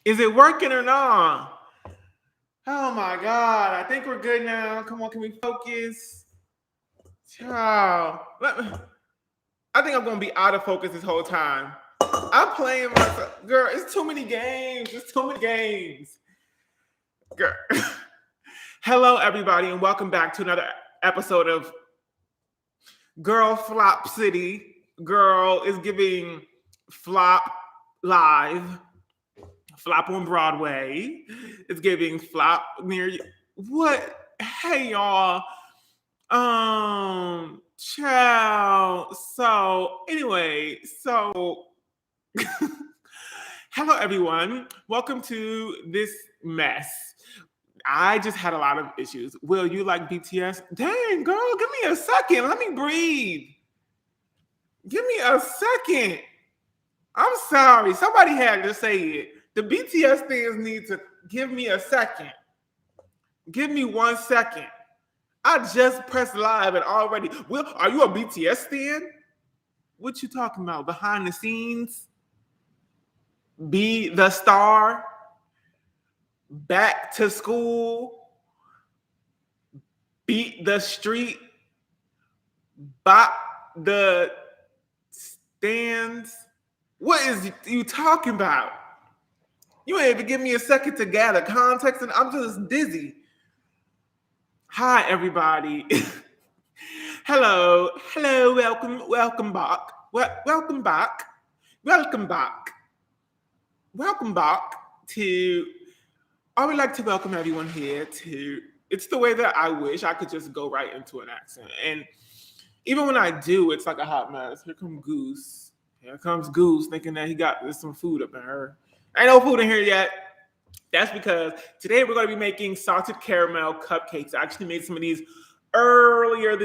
Is it working or not? Oh my God. I think we're good now. Come on, can we focus? Child. I think I'm going to be out of focus this whole time. I'm playing myself. Girl, it's too many games. It's too many games. Girl. Hello, everybody, and welcome back to another episode of Girl Flop City. Girl is giving Flop Live. Flop on Broadway. It's giving Flop near you. What? Hey, y'all. Child. So, anyway, hello, everyone. Welcome to this mess. I just had a lot of issues. Will, you like BTS? Dang, girl, give me a second. Let me breathe. Give me a second. I'm sorry. Somebody had to say it. The BTS fans need to give me a second. Give me 1 second. I just pressed live and already. Will, are you a BTS fan? What you talking about? Behind the scenes? Be the star? Back to school? Beat the street? Bop the stands? What is you talking about? You ain't even give me a second to gather context, and I'm just dizzy. Hi, everybody. Hello, welcome back. Welcome back to. I would like to welcome everyone here to. It's the way that I wish I could just go right into an accent, and even when I do, it's like a hot mess. Here comes Goose, thinking that he got some food up in her. Ain't no food in here yet. That's because today we're going to be making salted caramel cupcakes. I actually made some of these earlier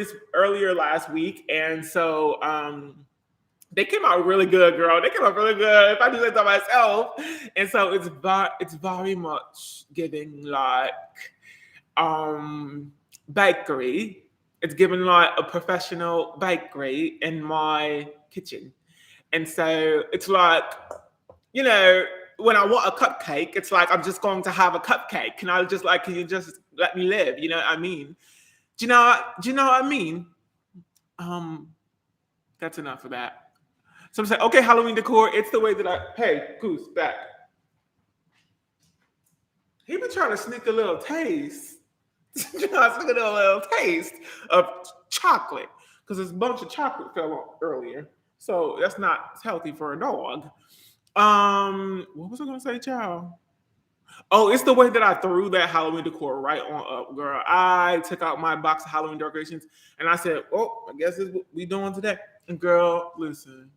last week, and so they came out really good, girl. They came out really good. If I do that to myself, and so it's very much giving like bakery. It's giving like a professional bakery in my kitchen, and so it's like, you know, when I want a cupcake, it's like I'm just going to have a cupcake. Can you just let me live? You know what I mean? Do you know what I mean? That's enough of that. So I'm saying, okay, Halloween decor, it's the way that hey, Goose, back. He been trying to sneak a little taste. Sneak a little taste of chocolate. Because this bunch of chocolate fell off earlier. So that's not healthy for a dog. What was I gonna say, child? Oh, it's the way that I threw that Halloween decor right on up, girl. I took out my box of Halloween decorations and I said, "Oh, I guess this is what we doing today." And girl, listen,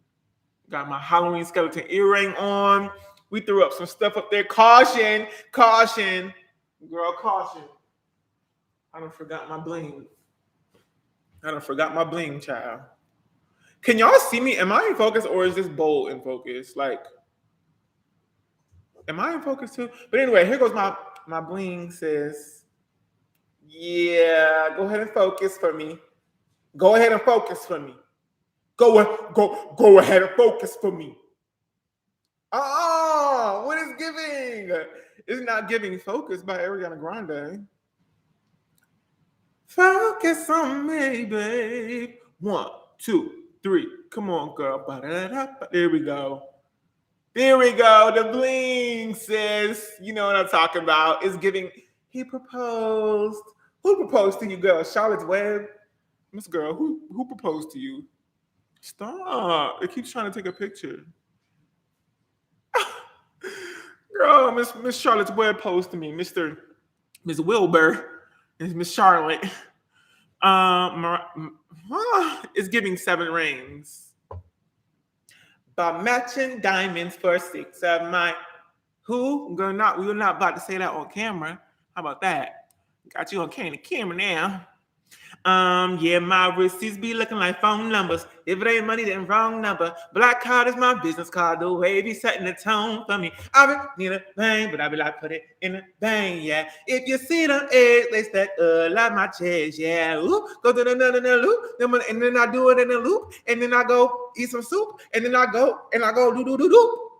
got my Halloween skeleton earring on. We threw up some stuff up there. Caution, girl, caution. I done forgot my bling, child. Can y'all see me? Am I in focus or is this bowl in focus? Like, am I in focus too? But anyway, here goes my bling, sis. Yeah, go ahead and focus for me. Go ahead and focus for me. Go ahead and focus for me. What is giving? It's not giving focus by Ariana Grande. Focus on me, babe. 1, 2, 3. Come on, girl. There we go. The bling, sis. You know what I'm talking about. It's giving. He proposed. Who proposed to you, girl? Charlotte's Web? Miss Girl, who proposed to you? Stop. It keeps trying to take a picture. Girl, Miss Charlotte's Web posed to me. Miss Wilbur and Miss Charlotte. It's giving 7 rings. By matching diamonds for 6 of mine. Who? Girl, we were not about to say that on camera. How about that? Got you on camera now. Yeah, my receipts be looking like phone numbers. If it ain't money, then wrong number. Black card is my business card. The way be setting the tone for me. I be need a bang, but I be like, put it in a bang, yeah. If you see them eggs, they stack like my chest, yeah. Ooh, go to the loop, and then I do it in a loop, and then I go eat some soup, and then I go do.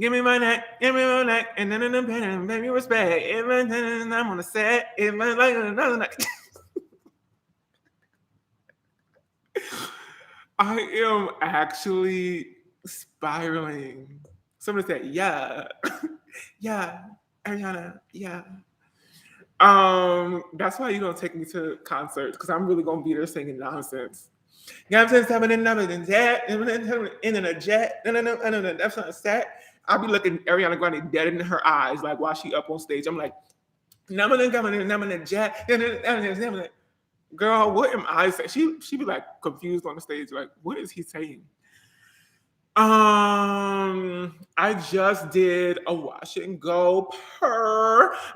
Give me my neck, and then baby respect. I'm on the set, if I like another night. I am actually spiraling. Somebody said, yeah. Yeah, Ariana, yeah. That's why you don't take me to concerts, because I'm really gonna be there singing nonsense. Yeah, I'm saying something in a jet, that's not a set. I'll be looking Ariana Grande dead in her eyes, like while she up on stage. I'm like, jet, girl, what am I saying? She be like confused on the stage, like, what is he saying? I just did a wash and go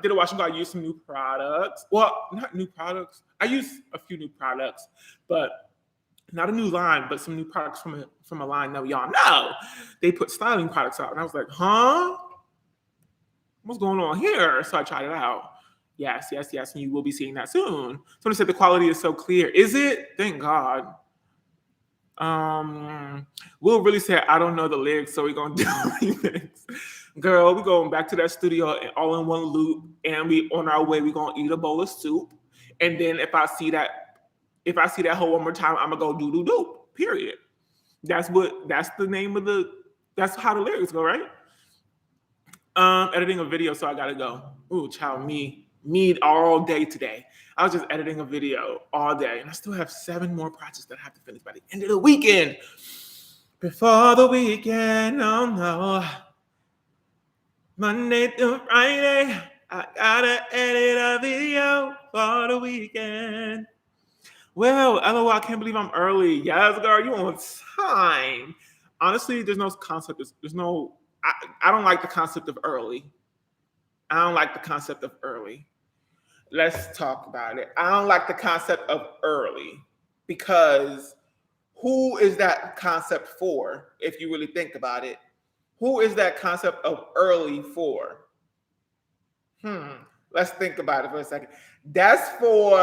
did a wash and go. I used some new products. Well, not new products. I used a few new products, but not a new line, but some new products from a line that y'all know. They put styling products out, and I was like, huh? What's going on here? So I tried it out. Yes, and you will be seeing that soon. Somebody said the quality is so clear. Is it? Thank God. Will really said, I don't know the lyrics, so we're gonna do remix. Girl, we going back to that studio and all in one loop, and we on our way, we gonna eat a bowl of soup. And then if I see that hoe one more time, I'm gonna go do do do. Period. That's the name of that's how the lyrics go, right? Editing a video, so I gotta go. Ooh, child, me all day today. I was just editing a video all day, and I still have 7 more projects that I have to finish by the end of the weekend. Before the weekend, oh no. Monday through Friday, I gotta edit a video for the weekend. Well, LOL, I can't believe I'm early. Yes, girl, you on time. Honestly, there's no concept. I don't like the concept of early. I don't like the concept of early. Let's talk about it. I don't like the concept of early because who is that concept for, if you really think about it? Who is that concept of early for? Let's think about it for a second. That's for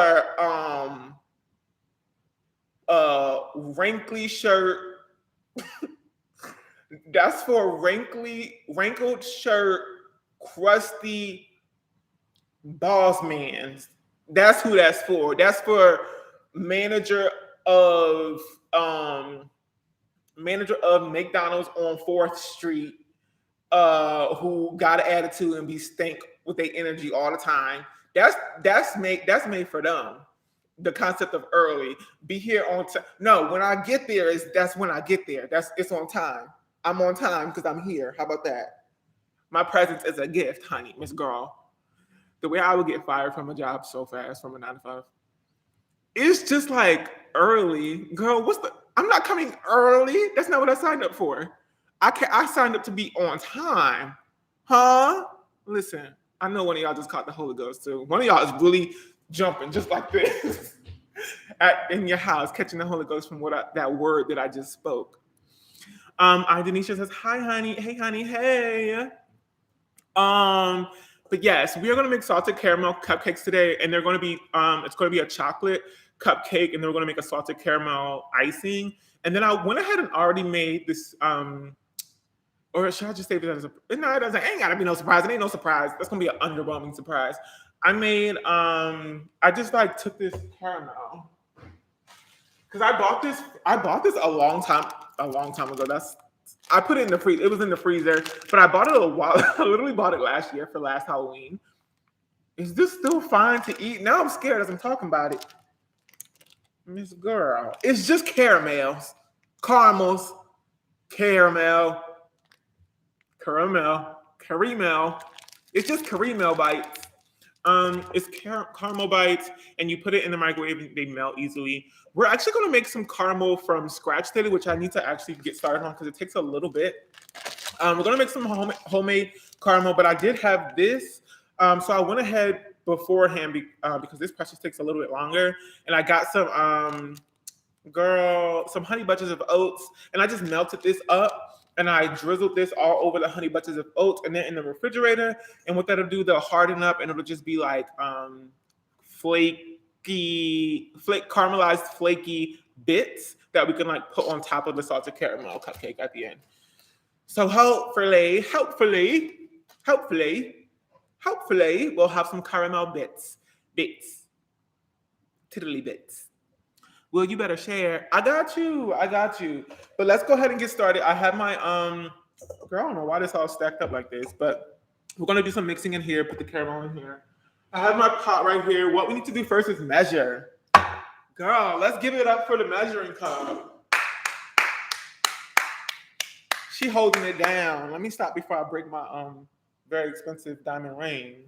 wrinkly shirt. That's for wrinkled shirt, crusty boss man. That's who that's for. That's for manager of McDonald's on 4th Street, who got an attitude and be stink with their energy all the time. That's made for them. The concept of early, be here on time. No, when I get there that's when I get there. It's on time. I'm on time because I'm here. How about that? My presence is a gift, honey, Miss Girl. The way I would get fired from a job so fast from a 9 to 5. It's just like early, girl. I'm not coming early. That's not what I signed up for. I signed up to be on time, huh? Listen, I know one of y'all just caught the Holy Ghost too. One of y'all is really jumping just like this in your house, catching the Holy Ghost from that word that I just spoke. Denisha says, "Hi, honey. Hey, honey. Hey." But yes, we are going to make salted caramel cupcakes today, and they're going to be it's going to be a chocolate cupcake, and they're going to make a salted caramel icing. And then I went ahead and already made this or should I just say that as no, it doesn't. Ain't gotta be no surprise. It ain't no surprise. That's gonna be an underwhelming surprise. I made I just like took this caramel because I bought this a long time ago. I put it in the freezer. It was in the freezer, but I bought it a while. I literally bought it last year for last Halloween. Is this still fine to eat? Now I'm scared as I'm talking about it. Miss Girl, it's just caramels, caramels, caramel. It's just caramel bites. It's caramel bites, and you put it in the microwave and they melt easily. We're actually going to make some caramel from scratch today, which I need to actually get started on because it takes a little bit. We're going to make some homemade caramel, but I did have this. So I went ahead beforehand because this process takes a little bit longer. And I got some honey bunches of oats, and I just melted this up. And I drizzled this all over the honey bunches of oats and then in the refrigerator. And what that'll do, they'll harden up and it'll just be like caramelized flaky bits that we can like put on top of the salted caramel cupcake at the end. So hopefully, we'll have some caramel bits, tiddly bits. Will, you better share. I got you. But let's go ahead and get started. I have my girl, I don't know why this all stacked up like this, but we're gonna do some mixing in here. Put the caramel in here. I have my pot right here. What we need to do first is measure. Girl, let's give it up for the measuring cup. She holding it down. Let me stop before I break my very expensive diamond ring.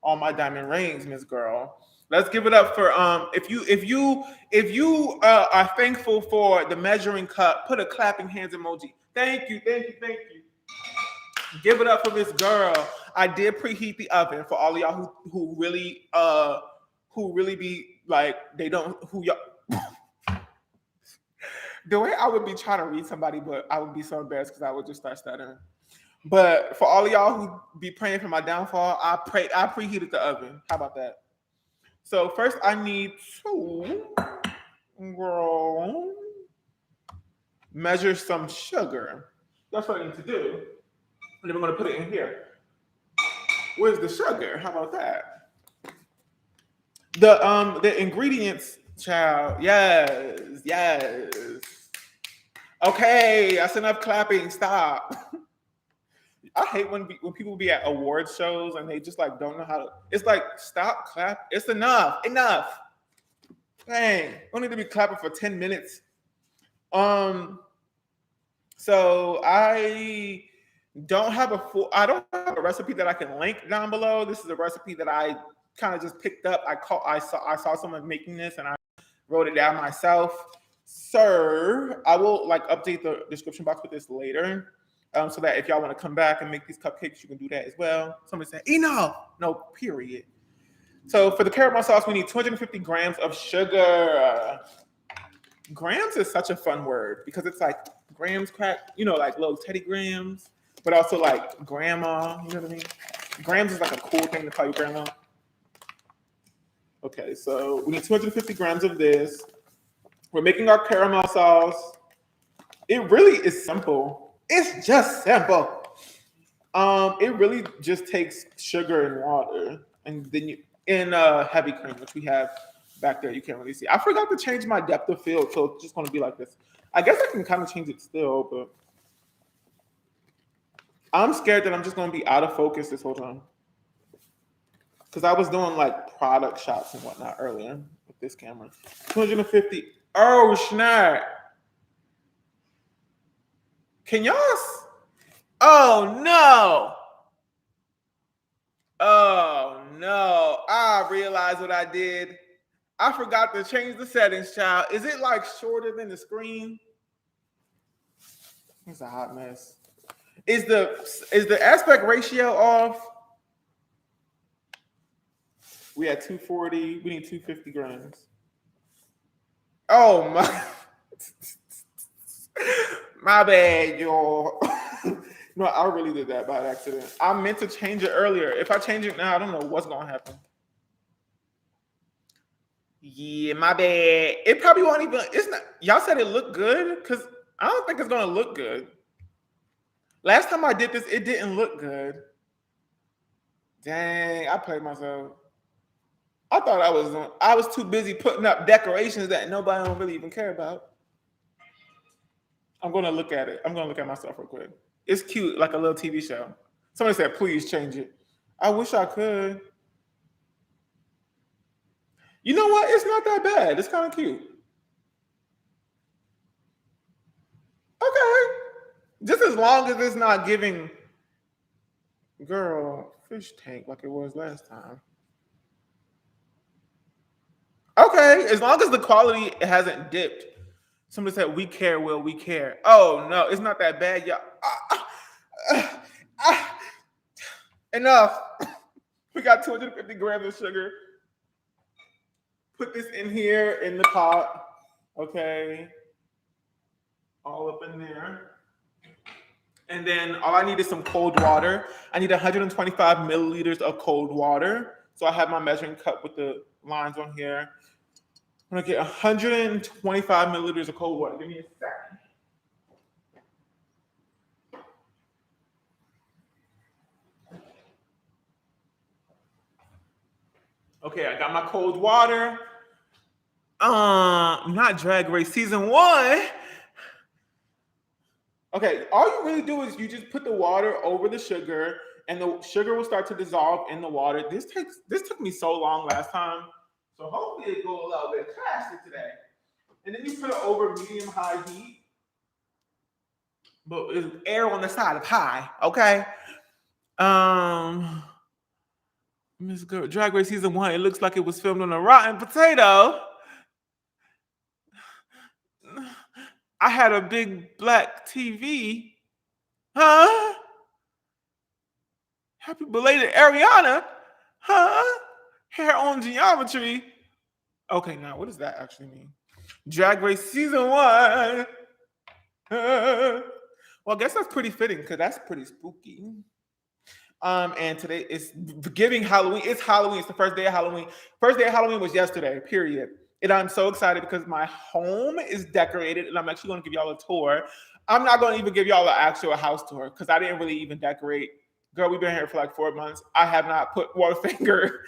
All my diamond rings, Miss Girl. Let's give it up for if you are thankful for the measuring cup, put a clapping hands emoji. Thank you. Give it up for Miss Girl. I did preheat the oven for all of y'all who really be like they don't who y'all. The way I would be trying to read somebody, but I would be so embarrassed because I would just start stuttering. But for all of y'all who be praying for my downfall, I preheated the oven. How about that? So first I need to measure some sugar. That's what I need to do. And then we're gonna put it in here. Where's the sugar? How about that? The ingredients, child. Yes. Okay, that's enough clapping. Stop. I hate when people be at award shows and they just like don't know how to. It's like stop, clap. It's enough. Dang, don't need to be clapping for 10 minutes. So I don't have a recipe that I can link down below. This is a recipe that I kind of just picked up. I saw someone making this and I wrote it down myself. Sir, I will like update the description box with this later. So that if y'all want to come back and make these cupcakes, you can do that as well. Somebody said, enough. No, period. So for the caramel sauce, we need 250 grams of sugar. Grams is such a fun word because it's like grams crack, like little Teddy Grahams, but also like grandma, you know what I mean? Grams is like a cool thing to call your grandma. Okay, so we need 250 grams of this. We're making our caramel sauce. It really is simple. It's just simple. It really just takes sugar and water, and then heavy cream, which we have back there. You can't really see. I forgot to change my depth of field, so it's just going to be like this. I guess I can kind of change it still, but I'm scared that I'm just going to be out of focus this whole time because I was doing like product shots and whatnot earlier with this camera. 250. Oh snap! Can y'all? Oh no! I realized what I did. I forgot to change the settings, child. Is it like shorter than the screen? It's a hot mess. Is the aspect ratio off? We had 240. We need 250 grams. Oh my. My bad, y'all. No, I really did that by accident. I meant to change it earlier. If I change it now, I don't know what's gonna happen. Yeah, my bad. It probably won't even. It's not. Y'all said it looked good, because I don't think it's gonna look good. Last time I did this, it didn't look good. Dang, I played myself. I thought I was too busy putting up decorations that nobody don't really even care about. I'm gonna look at it. I'm gonna look at myself real quick. It's cute, like a little TV show. Somebody said, please change it. I wish I could. You know what? It's not that bad. It's kind of cute. Okay. Just as long as it's not giving, girl, fish tank like it was last time. Okay. As long as the quality hasn't dipped. Somebody said, we care, Will, we care. Oh, no, it's not that bad, y'all. Enough. We got 250 grams of sugar. Put this in here in the pot. Okay. All up in there. And then all I need is some cold water. I need 125 milliliters of cold water. So I have my measuring cup with the lines on here. I'm gonna get 125 milliliters of cold water. Give me a second. Okay, I got my cold water. Not Drag Race season 1. Okay, all you really do is you just put the water over the sugar, and the sugar will start to dissolve in the water. This took me so long last time, so hopefully it go a little bit faster today. And then you put it over medium high heat, but it's air on the side of high. Okay. Miss Girl, Drag Race season 1. It looks like it was filmed on a rotten potato. I had a big black TV. Huh? Happy belated Ariana. Huh? Hair on geometry. Okay, now what does that actually mean? Drag Race season 1. Well, I guess that's pretty fitting because that's pretty spooky. And today is giving Halloween. It's Halloween. It's the first day of Halloween. First day of Halloween was yesterday, period. And I'm so excited because my home is decorated and I'm actually going to give y'all a tour. I'm not going to even give y'all an actual house tour because I didn't really even decorate. Girl, we've been here for like 4 months. I have not put one finger,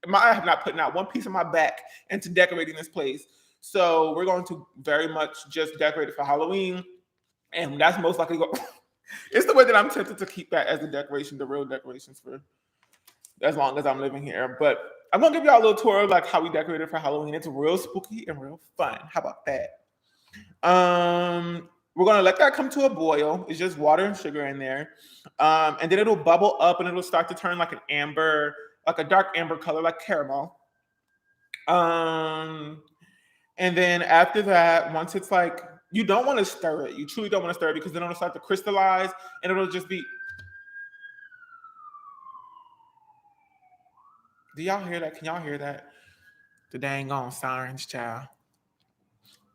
I have not put not one piece of my back into decorating this place. So we're going to very much just decorate it for Halloween. And that's most likely going it's the way that I'm tempted to keep that as the decoration, the real decorations for as long as I'm living here. But I'm gonna give y'all a little tour of like how we decorated for Halloween. It's real spooky and real fun. How about that? We're gonna let that come to a boil. It's just water and sugar in there. And then it'll bubble up and it'll start to turn like an amber, like a dark amber color, like caramel. And then after that, once it's like you don't want to stir it. You truly don't want to stir it because then it'll start to crystallize and it'll just be. Do y'all hear that? Can y'all hear that? The dang on sirens, child.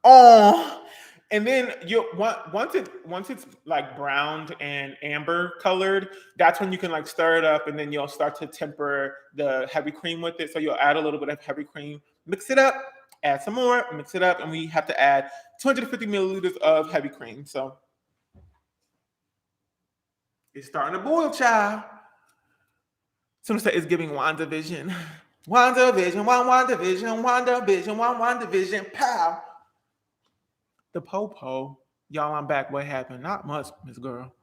Oh, and then once it's like browned and amber colored, that's when you can like stir it up and then you'll start to temper the heavy cream with it. So you'll add a little bit of heavy cream, mix it up, add some more, mix it up, and we have to add 250 milliliters of heavy cream. So it's starting to boil, child. Someone said it's giving WandaVision. WandaVision, WandaVision, pow. The po-po. Y'all, I'm back. What happened? Not much, Miss Girl.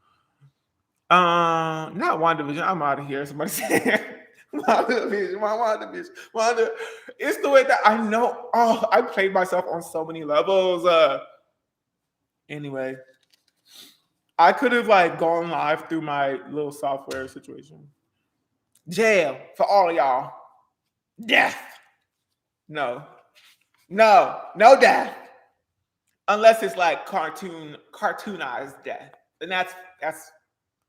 Not WandaVision. I'm out of here. Somebody said WandaVision. Wanda. It's the way that I know. Oh, I played myself on so many levels. Anyway, I could have like gone live through my little software situation. Jail for all of y'all. Death. No death. Unless it's like cartoonized death. And that's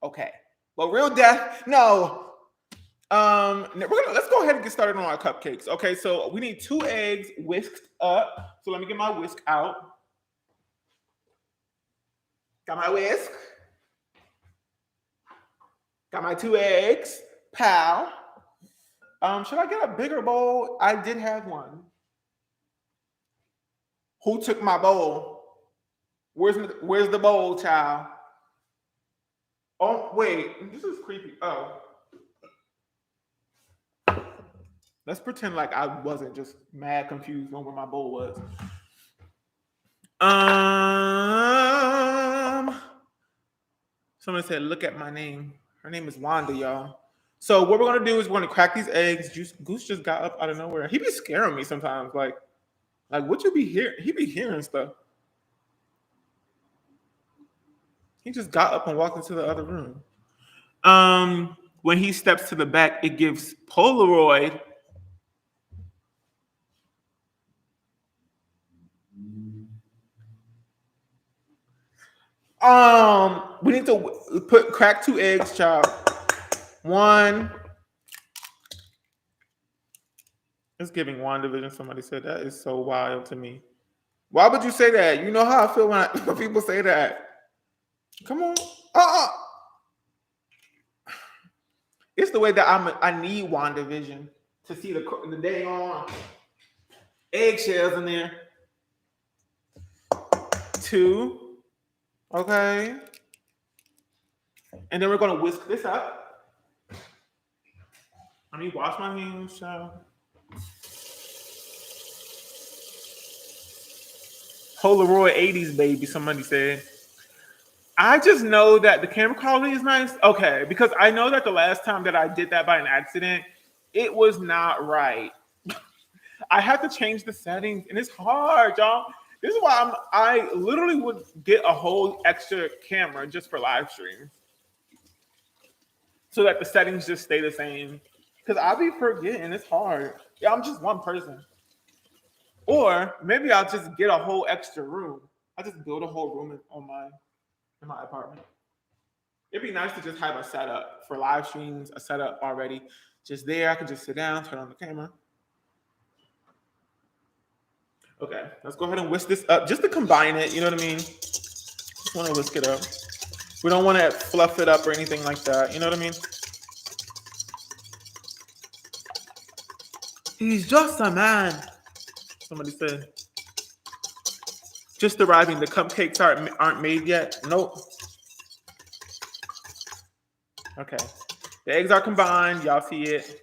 okay. But real death, no. Let's go ahead and get started on our cupcakes. Okay, so we need 2 eggs whisked up. So let me get my whisk out. Got my whisk. Got my 2 eggs. Pow. Should I get a bigger bowl? I did have one. Who took my bowl? Where's the bowl, child? Oh, wait. This is creepy. Oh. Let's pretend like I wasn't just mad confused on where my bowl was. Someone said, look at my name. Her name is Wanda, y'all. So what we're gonna do is we're gonna crack these eggs. Goose just got up out of nowhere. He be scaring me sometimes. Like what you be hearing? He be hearing stuff. He just got up and walked into the other room. When he steps to the back, it gives Polaroid. We need to crack 2 eggs, child. 1. It's giving WandaVision. Somebody said that is so wild to me. Why would you say that? You know how I feel when people say that. Come on. It's the way that I need WandaVision to see the dang on eggshells in there. 2. Okay. And then we're gonna whisk this up. Let me wash my hands, child. Polaroid 80s baby, somebody said. I just know that the camera quality is nice. Okay, because I know that the last time that I did that by an accident, it was not right. I had to change the settings, and it's hard, y'all. This is why I literally would get a whole extra camera just for live streams, so that the settings just stay the same. Because I be forgetting, it's hard. Yeah, I'm just one person. Or maybe I'll just get a whole extra room. I just build a whole room in my apartment. It'd be nice to just have a setup for live streams, a setup already just there. I can just sit down, turn on the camera. Okay, let's go ahead and whisk this up just to combine it. You know what I mean? Just want to whisk it up. We don't want to fluff it up or anything like that. You know what I mean? He's just a man. Somebody said. Just arriving. The cupcakes aren't made yet. Nope. Okay. The eggs are combined. Y'all see it.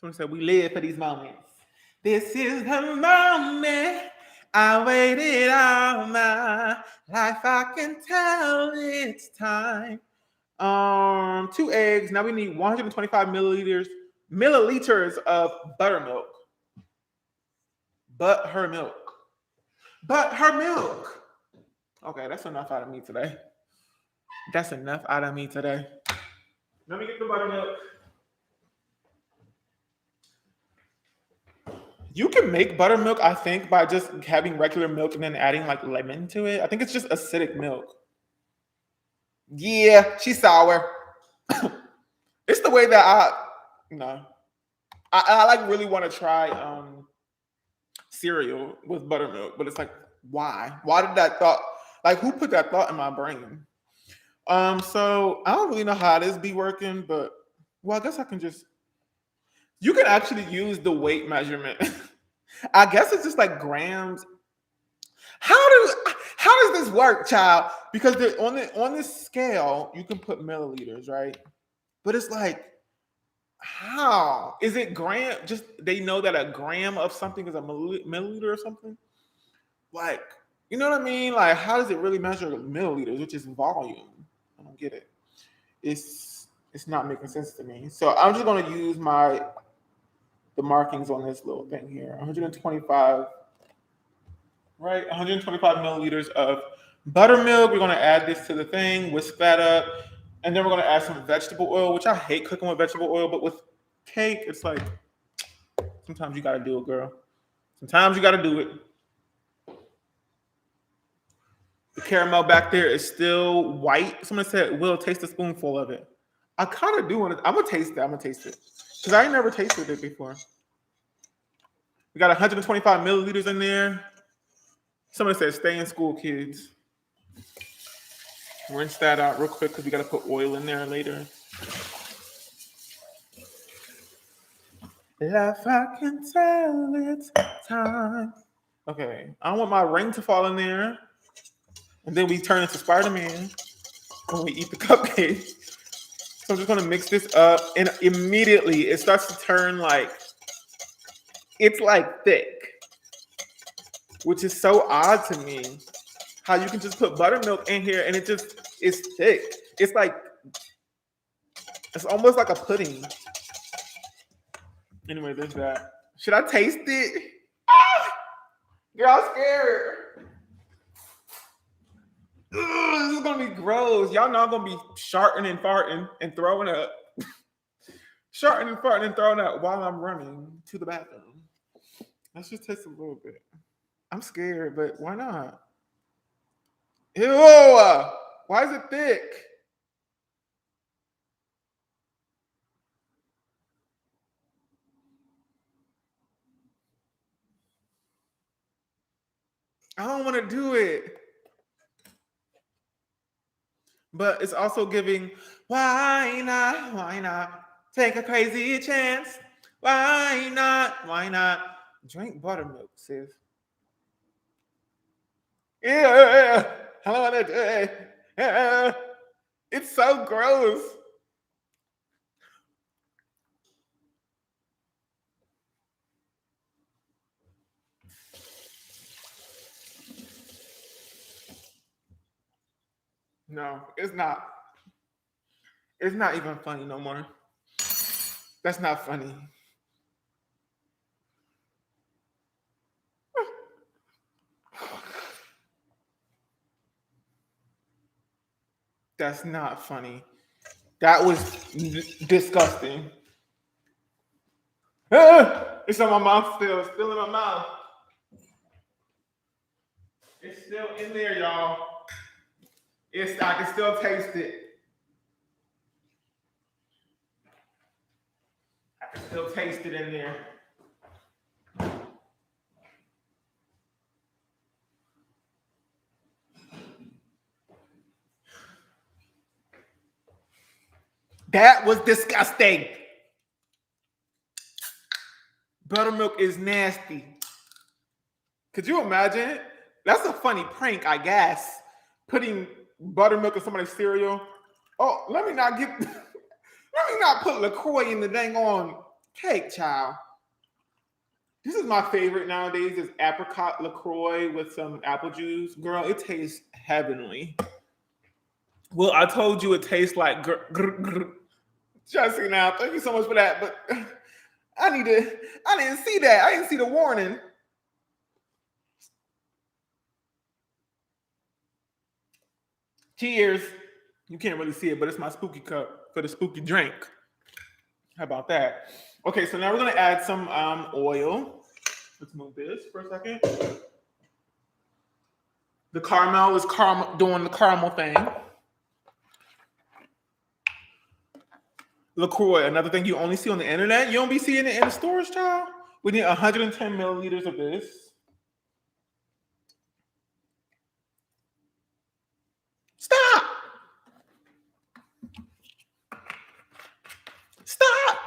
Someone said, we live for these moments. This is the moment I waited all my life. I can tell it's time. 2 eggs. Now we need 125 milliliters of buttermilk. But her milk. Okay, that's enough out of me today. Let me get the buttermilk. You can make buttermilk, I think, by just having regular milk and then adding like lemon to it. I think it's just acidic milk. Yeah, she's sour. It's the way that I like really want to try cereal with buttermilk, but it's like, why? Why did that thought? Like, who put that thought in my brain? So I don't really know how this be working, but well, I guess I can just. You can actually use the weight measurement. I guess it's just like grams. How does this work, child? Because on this scale, you can put milliliters, right? But it's like, how is it gram? Just they know that a gram of something is a milliliter or something. Like, you know what I mean? Like, how does it really measure milliliters, which is volume? I don't get it. It's not making sense to me. So I'm just gonna use the markings on this little thing here. 125, right? 125 milliliters of buttermilk. We're gonna add this to the thing, whisk that up, and then we're gonna add some vegetable oil, which I hate cooking with vegetable oil, but with cake, it's like sometimes you gotta do it, girl. Sometimes you gotta do it. The caramel back there is still white. Someone said, Will, taste a spoonful of it. I kind of do want to. I'm gonna taste it. Because I ain't never tasted it before. We got 125 milliliters in there. Someone said, stay in school, kids. Rinse that out real quick because we got to put oil in there later. If I can tell it's time. Okay, I don't want my ring to fall in there. And then we turn into Spider-Man when we eat the cupcake. So I'm just going to mix this up. And immediately it starts to turn like, it's like thick. Which is so odd to me. How you can just put buttermilk in here and it just is thick. It's like, it's almost like a pudding. Anyway, there's that. Should I taste it? Ah! Girl, I'm scared. Ugh, this is gonna be gross. Y'all know I'm gonna be sharting and farting and throwing up. Sharting and farting and throwing up while I'm running to the bathroom. Let's just taste a little bit. I'm scared, but why not? Ew! Why is it thick? I don't want to do it. But it's also giving, why not? Why not? Take a crazy chance. Why not? Why not? Drink buttermilk, sis. Yeah. I don't want to do it. Yeah. It's so gross. No, it's not. It's not even funny no more. That's not funny. That's not funny. That was disgusting. It's on my mouth still. It's still in my mouth. It's still in there, y'all. I can still taste it. I can still taste it in there. That was disgusting. Buttermilk is nasty. Could you imagine? That's a funny prank, I guess. Putting buttermilk in somebody's cereal. Oh, let me not put LaCroix in the dang on cake, child. This is my favorite nowadays is apricot LaCroix with some apple juice. Girl, it tastes heavenly. Well, I told you it tastes like Jesse now. Thank you so much for that. But I didn't see that. I didn't see the warning. Cheers. You can't really see it, but it's my spooky cup for the spooky drink. How about that? Okay, so now we're gonna add some oil. Let's move this for a second. The caramel is doing the caramel thing. LaCroix, another thing you only see on the internet. You don't be seeing it in the stores, child. We need 110 milliliters of this. Stop! Stop!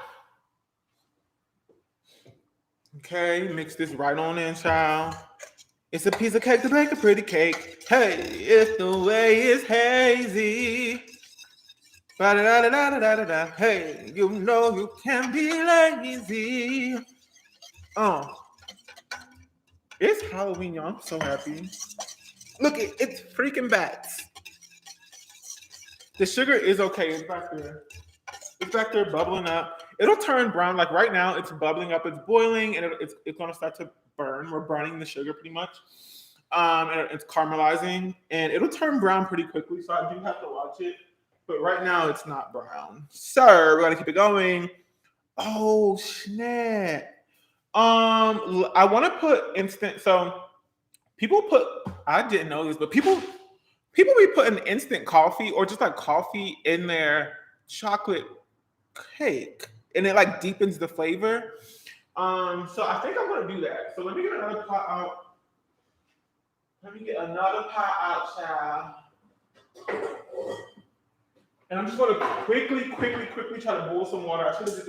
Okay, mix this right on in, child. It's a piece of cake to make a pretty cake. Hey, it's the way it's hazy. Ba-da-da-da-da-da-da-da. Hey, you know you can be lazy. It's Halloween, y'all. I'm so happy. Look, it's freaking bats. The sugar is okay. It's back there. It's back there bubbling up. It'll turn brown. Like right now, it's bubbling up. It's boiling, and it's going to start to burn. We're burning the sugar pretty much. And it's caramelizing, and it'll turn brown pretty quickly. So I do have to watch it. But right now, it's not brown. So we're gonna keep it going. Oh snap! I want to put instant. So people put. I didn't know this, but people be putting instant coffee or just like coffee in their chocolate cake, and it like deepens the flavor. So I think I'm gonna do that. So let me get another pot out. Let me get another pot out, child. And I'm just gonna quickly try to boil some water. I should have did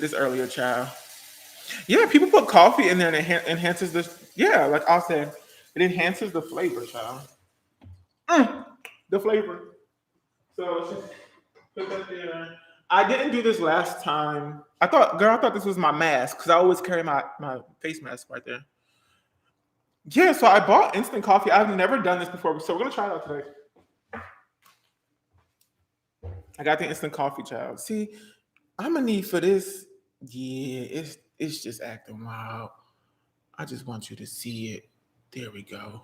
this earlier. Child. Yeah, people put coffee in there and it enhances this. Yeah, like I'll say, it enhances the flavor, child. The flavor. So let's just put that there. I didn't do this last time. I thought this was my mask because I always carry my face mask right there. Yeah, so I bought instant coffee. I've never done this before, so we're gonna try it out today. I got the instant coffee, child. See, I'm gonna need for this. Yeah, it's just acting wild. I just want you to see it. There we go.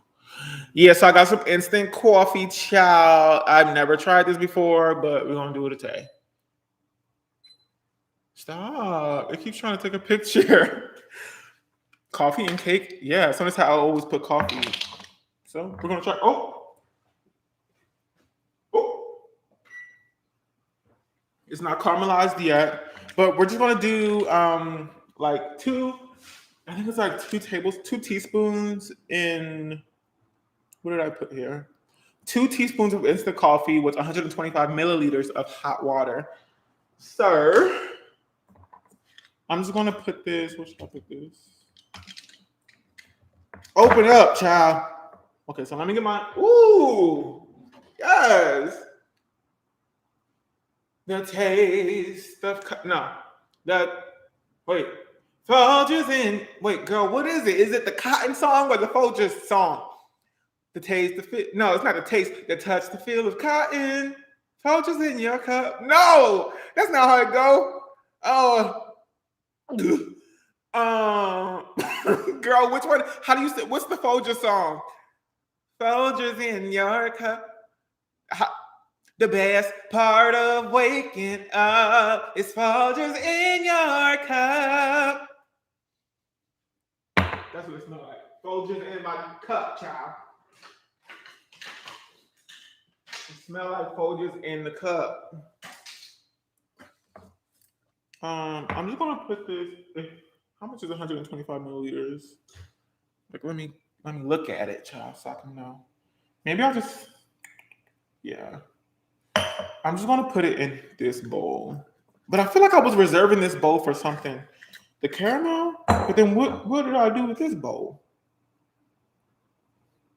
Yeah, so I got some instant coffee, child. I've never tried this before, but we're gonna do it today. Stop. It keeps trying to take a picture. Coffee and cake? Yeah, sometimes how I always put coffee. So we're gonna try. Oh. It's not caramelized yet, but we're just gonna do like two teaspoons in what did I put here? 2 teaspoons of instant coffee with 125 milliliters of hot water. So I'm just gonna put this. Where should I put this? Open it up, child. Okay, so let me get my. Ooh, yes. The taste of wait. Folgers in. Wait, girl, what is it? Is it the cotton song or the Folgers song? The taste, the fit. No, it's not the taste. The touch, the feel of cotton. Folgers in your cup. No, that's not how it go. Oh, girl, which one? How do you say? What's the Folgers song? Folgers in your cup. The best part of waking up is Folgers in your cup. That's what it smells like. Folgers in my cup, child. It smells like Folgers in the cup. I'm just gonna put this. How much is 125 milliliters? Like, let me look at it, child, so I can know. Maybe I'll just, yeah. I'm just gonna put it in this bowl. But I feel like I was reserving this bowl for something. The caramel? But then what did I do with this bowl?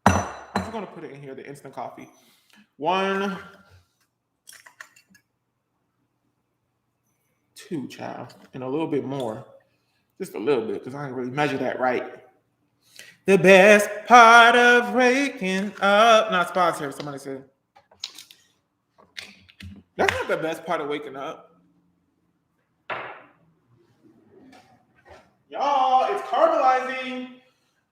I'm just gonna put it in here, the instant coffee. 1, 2, child, and a little bit more. Just a little bit, because I didn't really measure that right. The best part of waking up. Not sponsored, somebody said. That's not the best part of waking up. Y'all, it's caramelizing.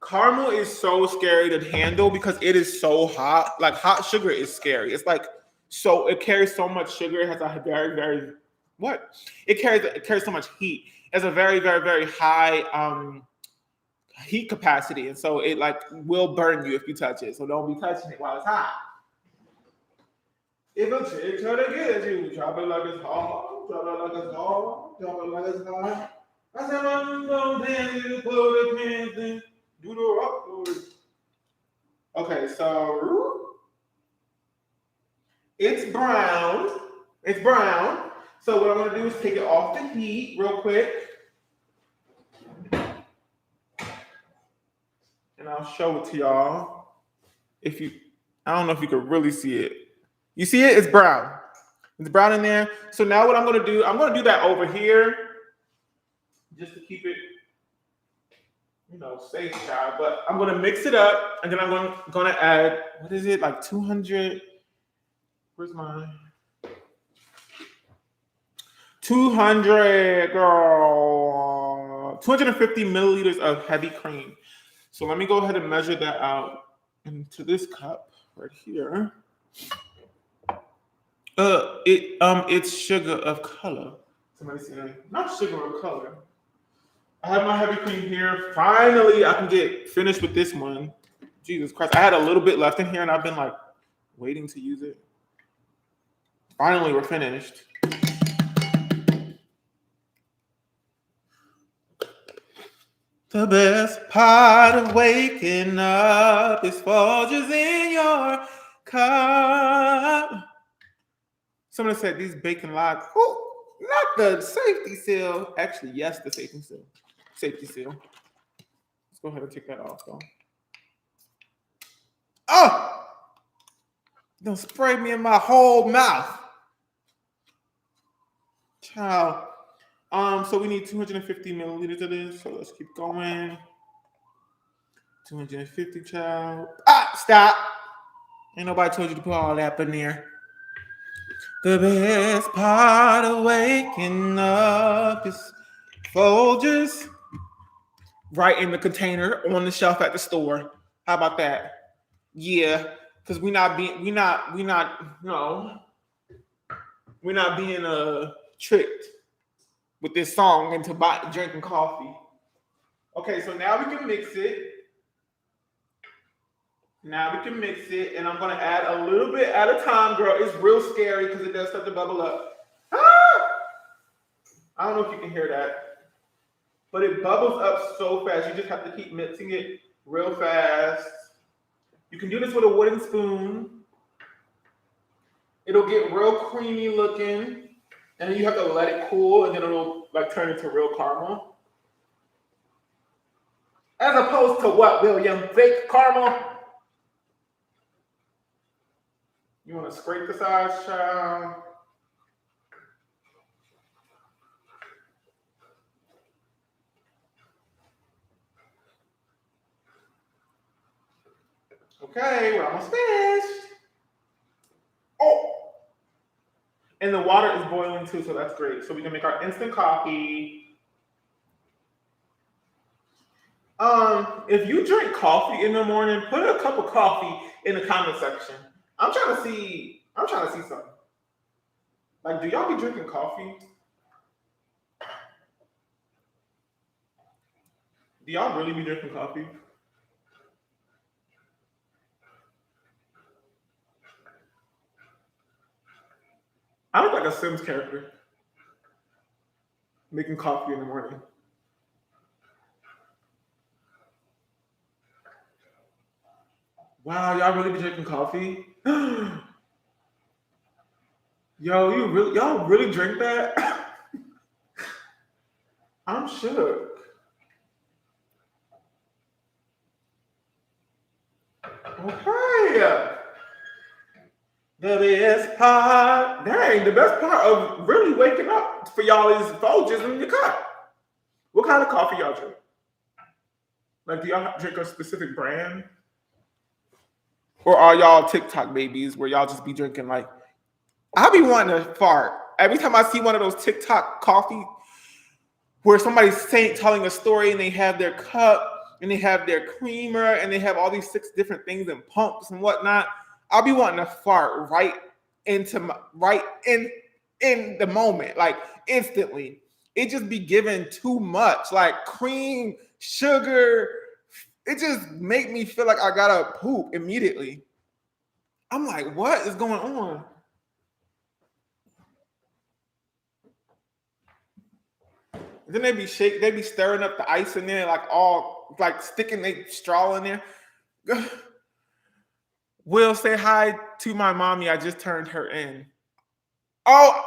Caramel is so scary to handle because it is so hot. Like, hot sugar is scary. It's like, so it carries so much sugar. It has a very, very, what? It carries so much heat. It has a very, very, very high heat capacity. And so it like will burn you if you touch it. So don't be touching it while it's hot. If a chick try to get you, drop it like it's hot, drop it like it's hot, drop it like it's hot. I said, I'm gonna dance, you pull the pants in, do the rock. Okay, so it's brown. It's brown. So what I'm gonna do is take it off the heat real quick. And I'll show it to y'all. I don't know if you can really see it. You see it? It's brown. It's brown in there. So now what I'm gonna do that over here, just to keep it, safe, child. But I'm gonna mix it up, and then I'm gonna add, what is it, like 200? Where's mine? 200, girl. 250 milliliters of heavy cream. So let me go ahead and measure that out into this cup right here. It's sugar of color. Somebody said, not sugar of color. I have my heavy cream here. Finally, I can get finished with this one. Jesus Christ. I had a little bit left in here and I've been like waiting to use it. Finally, we're finished. The best part of waking up is Folgers in your cup. Someone said these bacon lights. Oh, not the safety seal. Actually, yes, the safety seal. Safety seal. Let's go ahead and take that off, though. Oh! Don't spray me in my whole mouth. Child. So we need 250 milliliters of this. So let's keep going. 250, child. Stop. Ain't nobody told you to put all that in there. The best part of waking up is Folgers right in the container on the shelf at the store. How about that? Yeah, because we're not being tricked with this song into drinking coffee. Okay, so now we can mix it. And I'm gonna add a little bit at a time, girl. It's real scary because it does start to bubble up. I don't know if you can hear that, but it bubbles up so fast. You just have to keep mixing it real fast. You can do this with a wooden spoon. It'll get real creamy looking, and then you have to let it cool, and then it'll like turn into real caramel. As opposed to what, William? Fake caramel? You want to scrape the sides, child? Okay, we're almost finished. Oh, and the water is boiling too, so that's great. So we can make our instant coffee. If you drink coffee in the morning, put a cup of coffee in the comment section. I'm trying to see something. Like, do y'all be drinking coffee? Do y'all really be drinking coffee? I look like a Sims character making coffee in the morning. Wow, y'all really be drinking coffee? Yo, y'all really drink that? I'm shook. Okay. The best part, dang, the best part of really waking up for y'all is Folgers in your cup. What kind of coffee y'all drink? Like, do y'all drink a specific brand? Or are y'all TikTok babies where y'all just be drinking like, I be wanting to fart. Every time I see one of those TikTok coffee where somebody's telling a story and they have their cup and they have their creamer and they have all these 6 different things and pumps and whatnot, I'll be wanting to fart right in the moment, like instantly. It just be given too much, like cream, sugar. It just make me feel like I gotta poop immediately. I'm like, what is going on? Then they be stirring up the ice in there, like sticking a straw in there. Will, say hi to my mommy. I just turned her in. Oh,